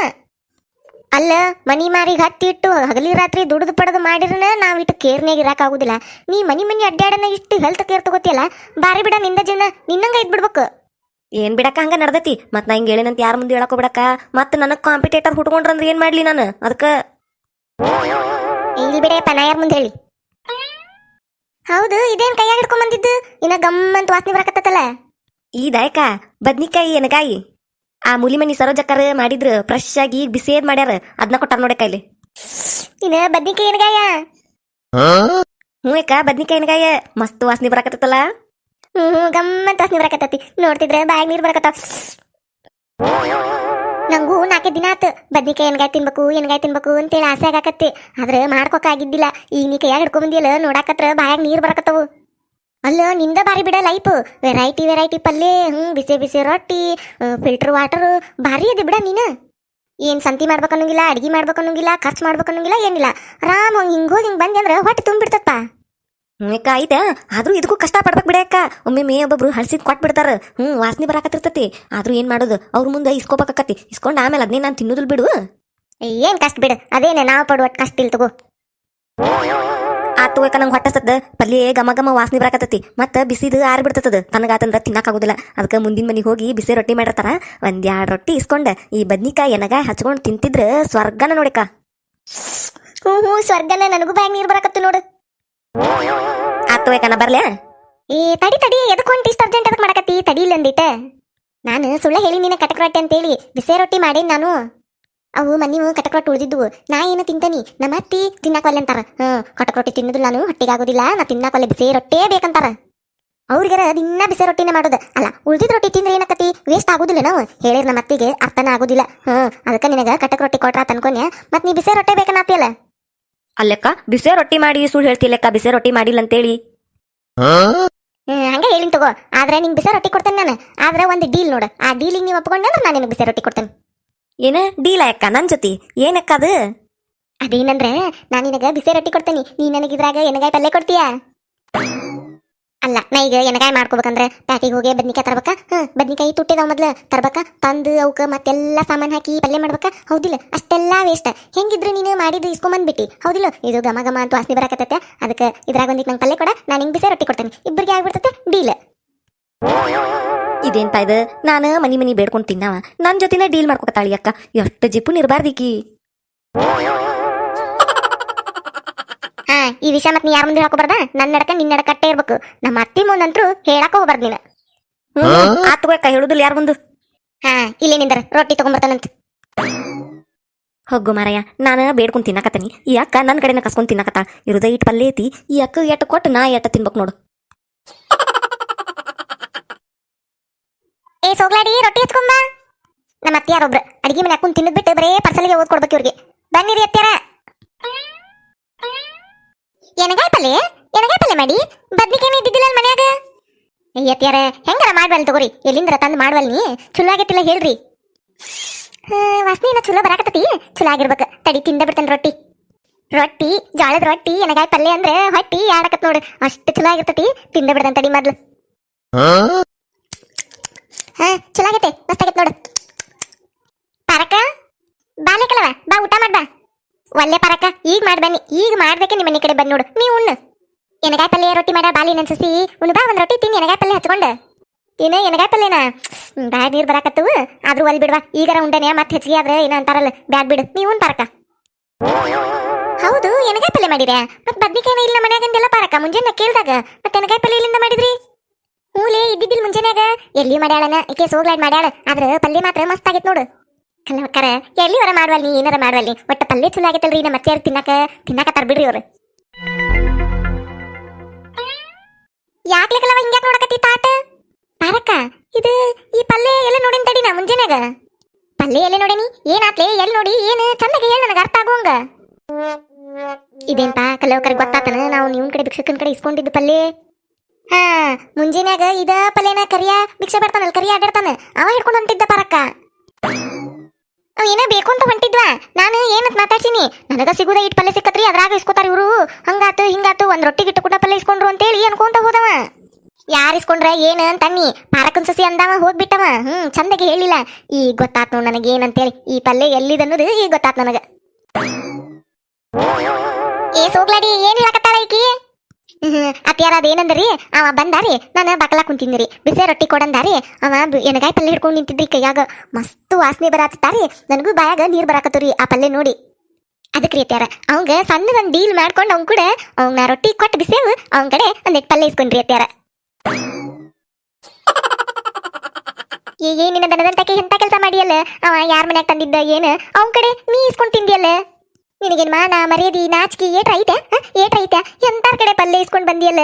ಅಲ್ಲ ಮನಿ ಮಾರಿಗೆ ಹತ್ತಿ ಇಟ್ಟು ಹಗಲಿ ರಾತ್ರಿ ದುಡಿದು ಪಡೆದು ಮಾಡಿರನ ನಾವ್ ಇಟ್ಟು ಕೇರ್ನಾಗ ಇರಾಕ್ ಆಗುದಿಲ್ಲ. ನೀ ಮನಿ ಅಡ್ಡಾಡನ ಇಷ್ಟು ಹೆಲ್ತ್ ಕೇರ್ ತಗೋತಿಯಲ್ಲ ಬಾರಿ ಬಿಡ ನಿಂದ ಜೀವನ ನಿನ್ನಂಗ ಇದ್ಬಿಡ್ಬೇಕು. ಏನ್ ಬಿಡಕ್ಕ ಹಂಗ ನಡ್ದತಿ ಮತ್ ನಾ ಹಿಂಗ ಹೇಳಿನಂತ ಯಾರ ಮುಂದೆ ಹೇಳಕೋ ಬಿಡಕ್ಕ. ಮತ್ ನನಗ್ ಕಾಂಪಿಟೇಟರ್ ಹುಟ್ಕೊಂಡ್ರಂದ್ರ ಏನ್ ಮಾಡ್ಲಿ ನಾನು ಅದಕ್ಕ. ಇಲ್ಲಿ ಬಿಡಪ್ಪ ನಾ ಯಾರ ಮುಂದೆ ಹೇಳಿ. ಹೌದು ಇದೇನ್ ಕೈಯಾಗ ಹಿಡ್ಕೊಂಡ್ ಬಂದಿದ್ದು ಇನ್ನ ಗಮ್ಮಂತ ವಾಸನೆ ಬರಕತ್ತಲ್ಲ. ಈದಾಯ್ಕ ಬದ್ನಿಕಾಯಿ ಎನಕಾಯಿ ಆ ಮುಲಿಮನಿ ಸರೋಜಕ್ಕರ್ ಮಾಡಿದ್ರು ಫ್ರೆಶ್ ಆಗಿ ಬಿಸಿಯದ್ ಮಾಡ್ಯಾರ ಅದನ್ನ ಕೊಟ್ಟಾರ ನೋಡೆ ಕೈಲಿ. ಇನ್ನ ಬದ್ನಿಕಾಯಿ ಎನಗಾಯ ಹ್ಞೂ ಅಕ್ಕ ಬದ್ನಿಕಾಯಿ ಎಣ್ಗಾಯ ಮಸ್ತ್ ವಾಸನೆ ಬರಾಕತ್ತಲ್ಲ. ಗಮ್ಮತ್ ವಾಸನೆ ಬರಾಕತ್ತತಿ. ನೋಡ್ತಿದ್ರೆ ಬಾಯಾಗ ನೀರ್ ಬರಾಕತ್ತಾವ. ನಂಗೂ 4 ದಿನ ಆತು ಬದ್ನಿಕಾಯಿ ಎಣ್ಗಾಯ್ ತಿನ್ಬೇಕು ಅಂತೇಳಿ ಆಸೆ ಆಗಾಕತ್ತಿ. ಆದ್ರೆ ಮಾಡ್ಕೊಕ ಆಗಿದ್ದಿಲ್ಲ. ಈಗ ನೀ ಕೈಯಾಗ ಹಿಡ್ಕೊಂಡ್ ಬಂದಿಯಲ್ಲ, ನೋಡಾಕತ್ರ ಬಾಯಾಗ ನೀರ್ ಬರಾಕತ್ತವು. ಅಲ್ಲ ನಿಂದ ಬಾರಿ ಬಿಡ ಲೈಫ್. ವೆರೈಟಿ ಪಲ್ಯ, ಬಿಸಿ ಬಿಸಿ ರೊಟ್ಟಿ, ಫಿಲ್ಟರ್ ವಾಟರ್, ಭಾರಿ ಅದಿ ಬಿಡ ನೀನು. ಏನ್ ಸಂತಿ ಮಾಡ್ಬೇಕನ್ನಂಗಿಲ್ಲ, ಅಡ್ಗಿ ಮಾಡ್ಬೇಕನ್ನಂಗಿಲ್ಲ, ಖರ್ಚು ಮಾಡ್ಬೇಕನ್ನಂಗಿಲ್ಲ, ಏನಿಲ್ಲ. ಆರಾಮ್ ಹಿಂಗ್ ಬಂದಿ ಅಂದ್ರ ಹೊಟ್ಟೆ ತುಂಬಿಡ್ತಪ್ಪ. ಹ್ಞೂ ಅಕ್ಕ ಆಯ್ತಾ, ಆದ್ರೂ ಇದಕ್ಕೂ ಕಷ್ಟ ಪಡ್ಬೇಕು ಬಿಡ ಅಕ್ಕ. ಒಮ್ಮೆ ಒಬ್ಬೊಬ್ರು ಹಳ್ಸಿದ್ ಕೊಟ್ಬಿಡ್ತಾರ. ವಾಸನೆ ಬರಾಕತ್ತಿರ್ತತಿ. ಆದ್ರೂ ಏನ್ ಮಾಡೋದು, ಅವ್ರ ಮುಂದೆ ಇಸ್ಕೋಬೇಕಾಕತಿ. ಇಸ್ಕೊಂಡ್ ಆಮೇಲೆ ಅದನ್ನೇ ನಾನು ತಿನ್ನೋದಿಲ್ ಬಿಡು. ಏನ್ ಕಷ್ಟ ಬಿಡು, ಅದೇನೆ ನಾವು ಪಡುವ ಕಷ್ಟ ಇಲ್ ತಗೋ. ಆತು ಅಕ್ಕ, ನಂಗೆ ಹೊಟ್ಟಸ್ತದ. ಪಲ್ಯ ಘಮ ಘಮ ವಾಸನೆ ಬರಾಕತ್ತತಿ. ಮತ್ತ ಬಿಸಿದು ಆರ್ಬಿಡ್ತದ. ತನಗಾತಂದ್ರ ತಿನ್ನಕ್ಕಾಗೋದಿಲ್ಲ. ಅದಕ್ಕೆ ಮುಂದಿನ ಮನೆಗೆ ಹೋಗಿ ಬಿಸಿ ರೊಟ್ಟಿ ಮಾಡಿರ್ತಾರ. 1-2 ರೊಟ್ಟಿ ಇಸ್ಕೊಂಡ ಈ ಬದ್ನಿಕಾಯಿ ಎನಗಾಯಿ ಹಚ್ಕೊಂಡ್ ತಿಂತಿದ್ರ ಸ್ವರ್ಗನ ನೋಡಿಕ. ಹ್ಞೂ ಸ್ವರ್ಗನ. ನನಗೂ ಬಾಯಾಗ ನೀರ್ ಬರಾಕತ್ತು ನೋಡು. ಆತು ಅಕ್ಕ, ನಾ ಬರ್ಲ್ಯಾ? ತಡಿ ಎದಕ್ ಹೊಂಟಿ ಇಷ್ಟ ಅರ್ಜೆಂಟ್ ಅದಕ್ಕೆ ಮಾಡಕತ್ತಿ? ತಡಿ ಇಲ್ಲ ಅಂದಿಟ್ಟ. ನಾನು ಸುಳ್ಳ ಹೇಳಿ ನೀನು ಕಟಕ್ ರೊಟ್ಟಿ ಅಂತೇಳಿ ಬಿಸಿ ರೊಟ್ಟಿ ಮಾಡೀನಿ ನಾನು. ಅವು ಮನಿವು ಕಟಕ್ ರೊಟ್ಟಿ ಉಳಿದಿದ್ವು. ನಾ ಏನು ತಿಂತಾನಿ, ನಮ್ಮ ಅತ್ತಿ ತಿನ್ನಕ್ವಲ್ಲೆ ಅಂತಾರ. ಕಟಕ್ ರೊಟ್ಟಿ ತಿನ್ನೋದಿಲ್ಲ ನಾನು, ಹೊಟ್ಟಿಗಾಗೋದಿಲ್ಲ, ನಾ ತಿನ್ನಕ್ವಲ್ಲೆ, ಬಿಸಿ ರೊಟ್ಟೇ ಬೇಕಂತಾರ. ಅವ್ರಿಗಾರ ದಿನ ಬಿಸಿ ರೊಟ್ಟಿನೇ ಮಾಡೋದು. ಅಲ್ಲ ಉಳ್ದಿದ್ ರೊಟ್ಟಿ ತಿಂದ್ರೆ ಏನಕತಿ, ವೇಸ್ಟ್ ಆಗುದಿಲ್ಲ. ನಾವು ಹೇಳಿರ್ ನಮ್ಮ ಅತ್ತಿಗೆ ಅರ್ಥನ ಆಗುದಿಲ್ಲ. ಅದಕ್ಕೆ ನಿನಗ ಕಟಕ್ ರೊಟ್ಟಿ ಕೊಟ್ರ ತನ್ಕೊನ್ಯ, ಮತ್ ನೀ ಬಿಸಿ ರೊಟ್ಟೆ ಬೇಕನ್ನತ್ತಿಯಲ್ಲ. ಅಲ್ಲಕ್ಕ ಬಿಸಿ ರೊಟ್ಟಿ ಮಾಡಿ ಸುಳ್ಳು ಹೇಳ್ತಿಲ್ಲಕ್ಕ, ಬಿಸಿ ರೊಟ್ಟಿ ಮಾಡಿಲ್ಲ ಅಂತೇಳಿ. ಹಂಗೆ ಹೇಳಿನ್ ತಗೋ. ಆದ್ರೆ ನಿಂಗೆ ಬಿಸಿ ರೊಟ್ಟಿ ಕೊಡ್ತೇನೆ ನಾನು. ಆದ್ರೆ ಒಂದು ಡೀಲ್ ನೋಡು. ಆ ಡೀಲಿಗೆ ನೀವು ಒಪ್ಕೊಂಡ್ರೆ ನಾನು ನಿನಗೆ ಬಿಸಿ ರೊಟ್ಟಿ ಕೊಡ್ತೇನೆ. ಏನ ಡೀಲ ಅಕ್ಕ ನನ್ ಜೊತೆ? ಏನಕ್ಕ ಅದು? ಅದೇನಂದ್ರೆ ನಾನು ನಿನಗ ಬಿಸಿ ರೊಟ್ಟಿ ಕೊಡ್ತೇನೆ, ನೀ ನನಗಿದ್ರಾಗ ಎನಗಾಯಿ ಪಲ್ಯ ಕೊಡ್ತೀಯ. ಅಲ್ಲ ನಾ ಈಗ ಎನಗಾಯಿ ಮಾಡ್ಕೋಬೇಕಂದ್ರೆ ಪ್ಯಾಟಿಗೆ ಹೋಗಿ ಬದ್ನಿಕಾಯಿ ತರ್ಬೇಕಾ. ಬದ್ನಿಕಾಯಿ ತುಟ್ಟಿದಾವ ಮೊದ್ಲು ತರ್ಬೇಕಾ. ತಂದು ಅವಕ್ಕೆ ಮತ್ತೆಲ್ಲ ಸಾಮಾನು ಹಾಕಿ ಪಲ್ಯ ಮಾಡ್ಬೇಕಾ. ಹೌದಿಲ್ಲ? ಅಷ್ಟೆಲ್ಲ ವೇಸ್ಟ್. ಹೆಂಗಿದ್ರು ನೀನು ಮಾಡಿದ್ದು ಇಸ್ಕೊಂಬಂದ್ಬಿಟ್ಟಿ. ಹೌದಿಲ್ಲ? ಇದು ಘಮ ಘಮ ಅಂತ ವಾಸನೆ ಬರಾಕತ್ತೈತೆ. ಅದಕ್ಕೆ ಇದ್ರಾಗ ಒಂದಿಟ್ಟು ನಂಗೆ ಪಲ್ಯ ಕೊಡ, ನಾನು ಹಿಂಗೆ ಬಿಸಿ ರೊಟ್ಟಿ ಕೊಡ್ತೇನೆ. ಇಬ್ಬರಿಗೆ ಆಗ್ಬಿಡ್ತೈತೆ ಡೀಲ್. ಇದೇನ್ಪಾ ಇದು? ನಾನು ಮನಿ ಬೇಡ್ಕೊಂಡು ತಿನ್ನವ ನನ್ನ ಜೊತೆನ ಡೀಲ್ ಮಾಡ್ಕೊತಾಳಿ ಅಕ್ಕ. ಎಷ್ಟು ಜಿಪ್ಪು ನಿರ್ಬಾರ್ದಿಕಿ. ಈ ವಿಷಯ ಮತ್ತೆ ನೀ ಯಾರ ಮುಂದೆ ಹಾಕೋಬಾರ್ದ. ನನ್ನ ನಡಕ ನಿನ್ನ ನಡಕಟ್ಟೆ ಇರ್ಬೇಕು. ನಮ್ಮ ಅತ್ತಿ ಮುಂದಂತರೂ ಹೇಳಕ ಹೋಗ್ಬಾರ್ದು ನೀನು. ಆತು ಅಕ್ಕ, ಹೇಳುದಿಲ್ಲ ಯಾರ ಮುಂದೆ. ಇಲ್ಲೇ ನಿಂದರ ರೊಟ್ಟಿ ತಗೊಂಡ್ಬರ್ತಾನಂತ. ಹೋಗು ಮಾರಯ್ಯ, ನಾನು ಬೇಡ್ಕೊಂಡು ತಿನ್ನಕತ್ತೀನಿ. ಈ ಅಕ್ಕ ನನ್ನ ಕಡೆನ ಕಸ್ಕೊಂಡು ತಿನ್ನಕತ್ತ. ಇರುದ ಇಟ್ಟು ಪಲ್ಯ ಐತಿ, ಈ ಅಕ್ಕ ಎಟ್ಟು ಕೊಟ್ಟು ನಾ ಎಟ್ಟ ತಿನ್ಬೇಕು ನೋಡು. ಸೋಗ್ಲಾಡಿ ರೊಟ್ಟಿ ಹಚ್ಕೊಂಬ. ನಮ್ಮ ಅತ್ತಿಯಾರೊಬ್ರು ಅಡಿಗೆ ಮನೆ ಹಾಕೊಂಡು ತಿನ್ನದ್ ಬಿಟ್ಟು ಬರೇ ಪರ್ಸಲಿಗೆ ಓದ್ಕೊಡ್ಬೇಕು ಇವ್ರಿಗೆ. ಬನ್ನಿರಿ ಅತ್ಯಾರ. ಎನಗಾಯಿ ಪಲ್ಯ ಮಾಡಿ ಬದ್ನಿಕಾಯಿ ಇದ್ದಿದ್ದಿಲ್ಲ ಮನ್ಯಾಗ. ಅತ್ಯಾರ ಹೆಂಗಾರ ಮಾಡ್ವಲ್ ತಗೋರಿ. ಎಲ್ಲಿಂದ್ರ ತಂದು ಮಾಡ್ವಲ್ ನೀ. ಚಲೋ ಆಗೈತಿಲ್ಲ ಹೇಳ್ರಿ. ವಾಸನೆ ಏನೋ ಚಲೋ ಬರಾಕತ್ತತಿ. ಚಲೋ ಆಗಿರ್ಬೇಕು. ತಡಿ ತಿಂದ ಬಿಡ್ತೇನೆ ರೊಟ್ಟಿ. ಜೋಳದ ರೊಟ್ಟಿ ಎನಗಾಯಿ ಪಲ್ಯ ಅಂದ್ರೆ ಹೊಟ್ಟಿ ಆಡಕತ್ ನೋಡು. ಅಷ್ಟು ಚಲೋ ಆಗಿರ್ತತಿ. ತಿಂದ ಬಿಡ್ತೇನೆ ತಡಿ ಮೊದ್ಲು. ಚಲೋ ಆಗೈತೆ, ಮಸ್ತ್ ಆಗೈತೆ ನೋಡು. ಪಾರಕ ಬಾಲೆಕಲವ, ಬಾ ಊಟ ಮಾಡ್ಬಾ. ಒಳ್ಳೆ ಪಾರಕ, ಈಗ ಮಾಡ್ಬನ್ನಿ. ಈಗ ಮಾಡ್ಬೇಕೆ ನಿಮ್ಮ ಮನೆ ಕಡೆ ಬಂದ್ ನೋಡು. ನೀವು ಉಣ್ಣು. ಎನಗಾಯಿ ಪಲ್ಯ ರೊಟ್ಟಿ ಮಾಡ ಬಾಲಿ ನನ್ಸಸಿ ಉಣ್ಣು ಬಾ. ಒಂದ್ ರೊಟ್ಟಿ ತಿನ್ನಿ ಎನಗಾಯಿ ಪಲ್ಯ ಹಚ್ಕೊಂಡು. ಏನೇ ಎನಗಾಯಿ ಪಲ್ಯನ ಬ್ಯಾಗ್ ನೀರು ಬರಾಕತ್ತವು. ಆದ್ರೂ ಒಲ್ ಬಿಡ್ವಾ. ಈಗಾರ ಉಂಡನೆ ಮತ್ತೆ ಹೆಚ್ಚಿಗೆ ಆದ್ರೆ ಏನೋ ಅಂತಾರಲ್ಲ, ಬ್ಯಾಗ್ ಬಿಡು. ನೀವು ಉಣ್ ಪಾರಕ. ಹೌದು ಎನಗಾಯಿ ಪಲ್ಯ ಮಾಡಿರ್ಯಾ? ಮತ್ ಬದ್ನಿಕಾಯಿನ ಇಲ್ಲ ಮನ್ಯಾಗಂದೆಲ್ಲ ಪಾರಕ. ಮುಂಜಾನೆ ಕೇಳ್ದಾಗ ಮತ್ತೆ ಎನಗಾಯಿ ಪಲ್ಯ ಇಲ್ಲಿಂದ ಮಾಡಿದ್ರಿ? ಹೂಲೇ ಇದ್ದಿದ್ದಿಲ್ ಮುಂಜಾನ್ಯಾಗ. ಎಲ್ಲಿ ಮಾಡ್ಯಾಳನ ಈಕೆ ಸೋಗ್ಲಾಡ್ ಮಾಡ್ಯಾಳ. ಆದ್ರೆ ಪಲ್ಯ ಮಾತ್ರ ಮಸ್ತ್ ಆಗೈತ್ ನೋಡು. ಕಲ್ಲವಕ್ಕರ ಎಲ್ಲಿವರ ಮಾಡ್ವಲ್ ನೀ, ಏನಾರ ಮಾಡ್ವಲ್ ನೀ. ಒಟ್ಟ ಪಲ್ಯ ಚಲೋ ಆಗೈತಲ್ರಿ. ನಮ್ಮ ಅತ್ತೆಯಾರ ತಿನ್ನಾಕ ತರ್ಬಿಡ್ರಿ ಅವ್ರು. ಯಾಕ್ಲೆ ಕಲವ ಹಿಂಗ್ಯಾಕ್ ನೋಡಕತ್ತಿ ತಾಟ? ಪಾರಕ್ಕ ಇದು ಈ ಪಲ್ಯ ಎಲ್ಲ ನೋಡಿನ ತಡಿ. ನಾ ಮುಂಜಾನ್ಯಾಗ ಪಲ್ಯ ಎಲ್ಲ ನೋಡೇನಿ. ಏನಾತ್ಲೆ ಎಲ್ಲಿ ನೋಡಿ? ಏನು ಚಂದಗೆ ಹೇಳಿ ನನಗೆ ಅರ್ಥ ಆಗುವಂಗ. ಇದೇನ್ಪಾ ಕಲ್ಲವಕ್ಕರಿಗೆ ಗೊತ್ತಾತನ ನಾವು ನಿವ್ನ ಕಡೆ ಭಿಕ್ಷಕನ ಕಡೆ ಇಸ್ಕೊಂಡಿದ್ದು ಪಲ್ಯ? ಮುಂಜಾನ್ಯಾಗ ಇದ ಪಲ್ಯನ ಕರಿಯ ಭಿಕ್ಷೆ ಬರ್ತಾನಲ್, ಕರಿಯ ಅಡ್ಡಾಡ್ತಾನ, ಅವ ಹಿಡ್ಕೊಂಡು ಹೊಂಟಿದ್ದ ಪಾರಕ್ಕ. ಅವ್ ಏನೋ ಬೇಕು ಅಂತ ಹೊಂಟಿದ್ವಾ. ನಾನು ಏನಂತ ಮಾತಾಡ್ಸಿನಿ, ನನಗ ಸಿಗುದ ಇಟ್ ಪಲ್ಯ ಸಿಕ್ಕತ್ರಿ, ಅದ್ರಾಗ ಇಸ್ಕೋತಾರ ಇವ್ರು. ಹಂಗಾತು ಹಿಂಗಾತು, ಒಂದ್ ರೊಟ್ಟಿ ಗಿಟ್ಟು ಕೂಡ ಪಲ್ಯ ಇಸ್ಕೊಂಡ್ರು ಅಂತೇಳಿ ಅನ್ಕೊಂತ ಹೋದವ. ಯಾರು ಇಸ್ಕೊಂಡ್ರ ಏನ್ ಅಂತನ್ನಿ ಪಾರಕನ್ ಸಸಿ ಅಂದವ ಹೋಗ್ಬಿಟ್ಟವ. ಚಂದಗೆ ಹೇಳಿಲ್ಲ. ಈಗ ಗೊತ್ತಾತ್ ನೋಡ್ ನನಗೆ ಏನಂತೇಳಿ. ಈ ಪಲ್ಯ ಎಲ್ಲಿದನ್ನೋದು ಈಗ ಗೊತ್ತಾತ್ ನನಗ. ಸೋಗ್ಲಾಡಿ ಏನ್ ಹೇಳಕತ್ತಾಳ ಈಕಿ? ಅತ್ಯಾರ ಅದೇನಂದ್ರಿ, ಅವ ಬಂದಾರಿ, ನಾನು ಬಕಲಾ ಕುಂತಿದ್ರಿ. ಬಿಸಿ ರೊಟ್ಟಿ ಕೊಡಂದಾರಿ. ಅವ ಎನಗಾಯಿ ಪಲ್ಯ ಹಿಡ್ಕೊಂಡು ನಿಂತಿದ್ರಿ. ಕೈಯಾಗ ಮಸ್ತ್ ವಾಸನೆ ಬರಾತಾರಿ. ನನಗೂ ಬಾಯಾಗ ನೀರ್ ಬರಾಕತ್ತವ್ರಿ ಆ ಪಲ್ಯ ನೋಡಿ. ಅದಕ್ಕೆ ರೀತಿಯಾರ ಅವಂಗ ಸಣ್ಣದೊಂದು ಡೀಲ್ ಮಾಡ್ಕೊಂಡು ಅವ್ನ ಕೂಡ ಅವ್ನ ರೊಟ್ಟಿ ಕೊಟ್ಟು ಬಿಸೇವು ಅವನ ಕಡೆ ಒಂದಿಟ್ಟು ಪಲ್ಯ ಇಸ್ಕೊಂಡ್ರಿ ಅತ್ಯಾರ. ಏನಿನ ದನದಂತಕ್ಕೆ ಎಂತ ಕೆಲಸ ಮಾಡಿಯಲ್ಲ. ಅವ ಯಾರ ಮನ್ಯಾಗ ತಂದಿದ್ದ ಏನು ಅವನ ಕಡೆ ನೀ ಇಸ್ಕೊಂಡ್ ತಿಂದಿಯಲ್ಲ. ನಿನಗೇನ್ ಮಾನ ಮರ್ಯಾದಿ ನಾಚಿಕೆ ಏಟ್ರೈತೆ ಎಂತಾರ್ ಕಡೆ ಪಲ್ಲೆ ಇಸ್ಕೊಂಡ್ ಬಂದಿಯಲ್ಲ.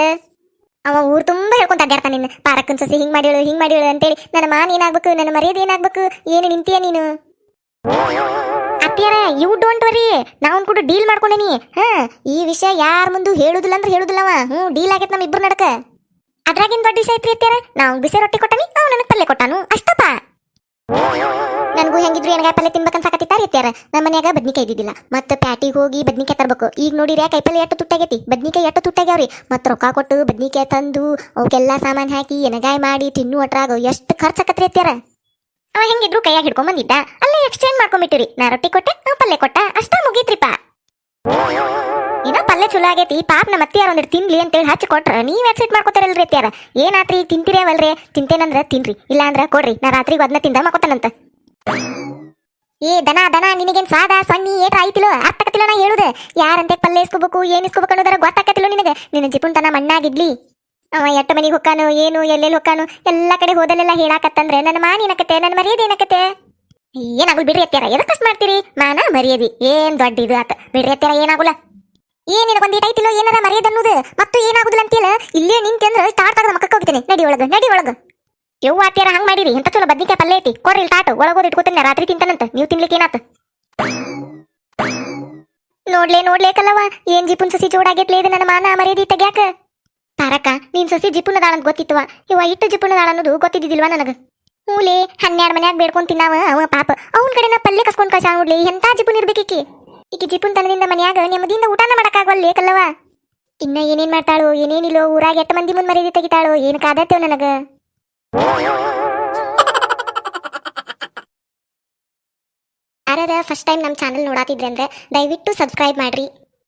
ಅವ ಊರ್ ತುಂಬಾ ಹೇಳ್ಕೊಂತ ಅಡ್ಡಾಡ್ತಾನ ನಿನ್ನ ಪಾರಕ್ಕನ್ ಸೊಸಿ ಹಿಂಗ್ ಮಾಡಿಳು ಅಂತೇಳಿ. ನನ್ನ ಮಾನ ಏನಾಗ್ಬೇಕು, ನನ್ನ ಮರ್ಯಾದೆ ಏನಾಗ್ಬೇಕು, ಏನು ನಿಂತೀಯ ನೀನು? ಅತ್ತಿಯಾರ ಯು ಡೋಂಟ್ ವರಿ, ನಾವ್ ಕೂಡ ಡೀಲ್ ಮಾಡ್ಕೊಂಡೇನಿ. ಈ ವಿಷಯ ಯಾರ ಮುಂದೆ ಹೇಳುದಿಲ್ಲ ಅಂದ್ರೆ ಹೇಳುದಿಲ್ಲವ. ಡೀಲ್ ಆಗೈತ್ ನಮ್ ಇಬ್ರು ನಡಕ. ಅದ್ರಾಗಿನ್ ದೊಡ್ಡ ವಿಷಯ ಐತ್ರಿ ಅತ್ತಿಯಾರ. ನಾವು ಬಿಸಿ ರೊಟ್ಟಿ ಕೊಟ್ಟಾನಿ, ಅವ್ ನನಗ್ ಪಲ್ಲೆ ಕೊಟ್ಟಾನು, ಅಷ್ಟಪ್ಪ. ನನಗೂ ಹೆಂಗಿದ್ರು ಎಣ್ಗಾಯಿ ಪಲ್ಲೆ ತಿನ್ಬೇಕನ್ಸಾಕತ್ತಿತ್ತಾರ ಅತ್ತಿಯಾರ. ನಮ್ಮ ಮನ್ಯಾಗ ಬದ್ನಿಕಾಯಿ ಇದ್ದಿದ್ದಿಲ್ಲ, ಮತ್ತೆ ಪ್ಯಾಟಿಗೆ ಹೋಗಿ ಬದ್ನಿಕಾಯಿ ತರ್ಬೇಕು. ಈಗ ನೋಡಿರಿ ಕಾಯಿಪಲ್ಲೆ ಎಷ್ಟು ತುಟ್ಟಾಗೈತಿ, ಬದ್ನಿಕಾಯಿ ಎಷ್ಟು ತುಟ್ಟಾಗ್ಯಾವ್ರಿ. ಮತ್ತೆ ರೊಕ್ಕ ಕೊಟ್ಟು ಬದ್ನಿಕಾಯಿ ತಂದು ಅವಕ್ಕೆಲ್ಲಾ ಸಾಮಾನ್ ಹಾಕಿ ಎಣಗಾಯಿ ಮಾಡಿ ತಿನ್ನು ಅಟ್ರಾಗ ಎಷ್ಟು ಖರ್ಚಾಕತ್ರಿ ಅತ್ತಿಯಾರ. ಅವ ಹೆಂಗಿದ್ರು ಕೈಯಾಗ ಹಿಡ್ಕೊಂಡ್ ಬಂದಿದ್ದ, ಅಲ್ಲೇ ಎಕ್ಸ್ಚೇಂಜ್ ಮಾಡ್ಕೊಂಡ್ಬಿಟ್ಟಿರಿ. ನಾ ರೊಟ್ಟಿ ಕೊಟ್ಟೆ, ನಾವ್ ಪಲ್ಲೆ ಕೊಟ್ಟ, ಅಷ್ಟ ಮುಗೀತ್ರಿಪ್ಪ. ಏನೋ ಪಲ್ಲೆ ಚಲೋ ಆಗೈತಿ, ಪಾಪ ನಮ್ಮ ಅತ್ತಿಯಾರ ಒಂದಿಟ್ಟು ತಿನ್ಲಿ ಅಂತೇಳಿ ಹಚ್ಚಿ ಕೊಟ್ರ ನೀವ್ ಎಕ್ಸೈಟ್ ಮಾಡ್ಕೋತಾರಲ್ರಿ ಅತ್ತಿಯಾರ. ಏನಾತ್ರಿ ತಿಂತೀರೇವಲ್ರಿ? ತಿಂತೇನಂದ್ರ ತಿನ್ರಿ, ಇಲ್ಲ ಅಂದ್ರ ಕೊಡ್ರಿ, ನಾ ರಾತ್ರಿಗೆ ಅದನ್ನ ತಿಂದ ಮಾಡ್ಕೋತಾನಂತ. ಏ ದನ ನಿನಗೇನ್ ಸ್ವಾದ ಸೊನ್ನಿ ಏಟ್ರ ಆಯ್ತಿಲೋ? ಅರ್ಥಕತಿಲ್ಲ ನಾ ಹೇಳುದ. ಯಾರಂತೆ ಪಲ್ಲೆ ಇಸ್ಕೋಬೇಕು ಏನ್ ಇಸ್ಕೋಬೇಕು ಅನ್ನೋದರ ಗೊತ್ತಾಕತಿಲ್ಲ ನಿನಗ. ನಿನ್ನ ಜಿಪುಣ್ತನ ಮಣ್ಣಾಗಿಡ್ಲಿ. ಅವ ಎಟ್ಟ ಮನಿಗೆ ಹೊಕ್ಕಾನು, ಏನು ಎಲ್ಲೆಲ್ಲಿ ಹೊಕ್ಕಾನು, ಎಲ್ಲಾ ಕಡೆ ಹೋದಲ್ಲೆಲ್ಲ ಹೇಳಾಕತ್ತಂದ್ರೆ ನನ್ನ ಮಾನ ಏನಕತೆ, ನನ್ನ ಮರ್ಯಾದೆ ಏನಕತೆ? ಏನಾಗುಲ್ ಬಿಡ್ರಿ ಅತ್ಯಾರ, ಎದಕ್ಕಷ್ಟು ಮಾಡ್ತೀರಿ? ಮಾನ ಮರ್ಯಾದಿ ಏನ್ ದೊಡ್ಡ ಇದು ಆತ ಬಿಡ್ರಿ ಅತ್ಯಾರ, ಏನಾಗುಲ್ಲ. ಏನ್ ನಿನಗೊಂದು ಐತಿಲೋ ಏನಾರ ಮರ್ಯಾದೆ ಅನ್ನೋದು, ಮತ್ತು ಏನಾಗುದಿಲ್ಲ ಅಂತೀಯಲ್ಲ. ಇಲ್ಲೇ ನಿಂತಂದ್ರ ತಾಟ್ ತಗದ ಮಕ್ಕಕ್ಕೆ ಹೋಗ್ತೀನಿ. ನಡಿ ಒಳಗ. ಯವ್ವ ಅತ್ಯಾರ ಹಂಗ್ ಮಾಡಿರಿ, ಎಂತ ಚಲೋ ಬದ್ನಿಕಾಯಿ ಪಲ್ಲೆ ಐತಿ, ಕೊಡ್ರಿ ತಾಟು ಒಳಗೋದ್ ಇಟ್ಕೋತೀನಿ, ರಾತ್ರಿ ತಿಂತಾನಂತ. ನೀವು ತಿನ್ಲಿಕ್ಕೆ ಏನಾತ? ನೋಡ್ಲೇ ಕಲ್ಲವ, ಏನ್ ಜಿಪುನ್ ಸಸಿ ಜೋಡಾಗೈತ್ಲೆ ಇದು ನನ್ನ ಮಾನ ಮರ್ಯಾದಿ ತೆಗ್ಯಾಕ. ತಾರಕ, ನೀನ್ ಸಸಿ ಜಿಪುನದಾಳಂತ ಗೊತ್ತಿತ್ತವ. ಇವ ಇಟ್ಟು ಜಿಪುನದಾಳ ಅನ್ನೋದು ಗೊತ್ತಿದ್ದಿಲ್ವಾ ನನಗ? ಹೂಲೆ 12 ಮನ್ಯಾಗ ಬೇಡ್ಕೊಂಡ್ ತಿನ್ನಾವ ಅವ ಪಾಪ. ಅವನ್ ಕಡೆ ನಾ ಪಲ್ಲೆ ಕಸ್ಕೊಂಡ್ ಕಳ್ಸ ನೋಡ್ಲಿ, ಎಂತ ಜಿಪುನ್ ಇರ್ಬೇಕೀಕಿ. ಈಕಿ ಜಿಪುನ್ ತನದಿಂದ ಮನ್ಯಾಗ ನೆಮ್ಮದಿಯಿಂದ ಊಟನ ಮಾಡಕ್ಕಾಗವಲ್ಲೇ ಕಲ್ಲವ. ಇನ್ನ ಏನೇನ್ ಮಾಡ್ತಾಳು ಏನೇನಿಲ್ಲೋ, ಊರಾಗ 8 ಮಂದಿ ಮುಂದ್ ಮರ್ಯಾದೆ ತೆಗಿತಾಳು, ಏನ್ ಕಾದತ್ತೇವ್ ನನಗ. ಯಾರ ಫಸ್ಟ್ ಟೈಮ್ ನಮ್ಮ ಚಾನಲ್ ನೋಡಾತಿದ್ರೆ ಅಂದ್ರೆ ದಯವಿಟ್ಟು ಸಬ್ಸ್ಕ್ರೈಬ್ ಮಾಡ್ರಿ.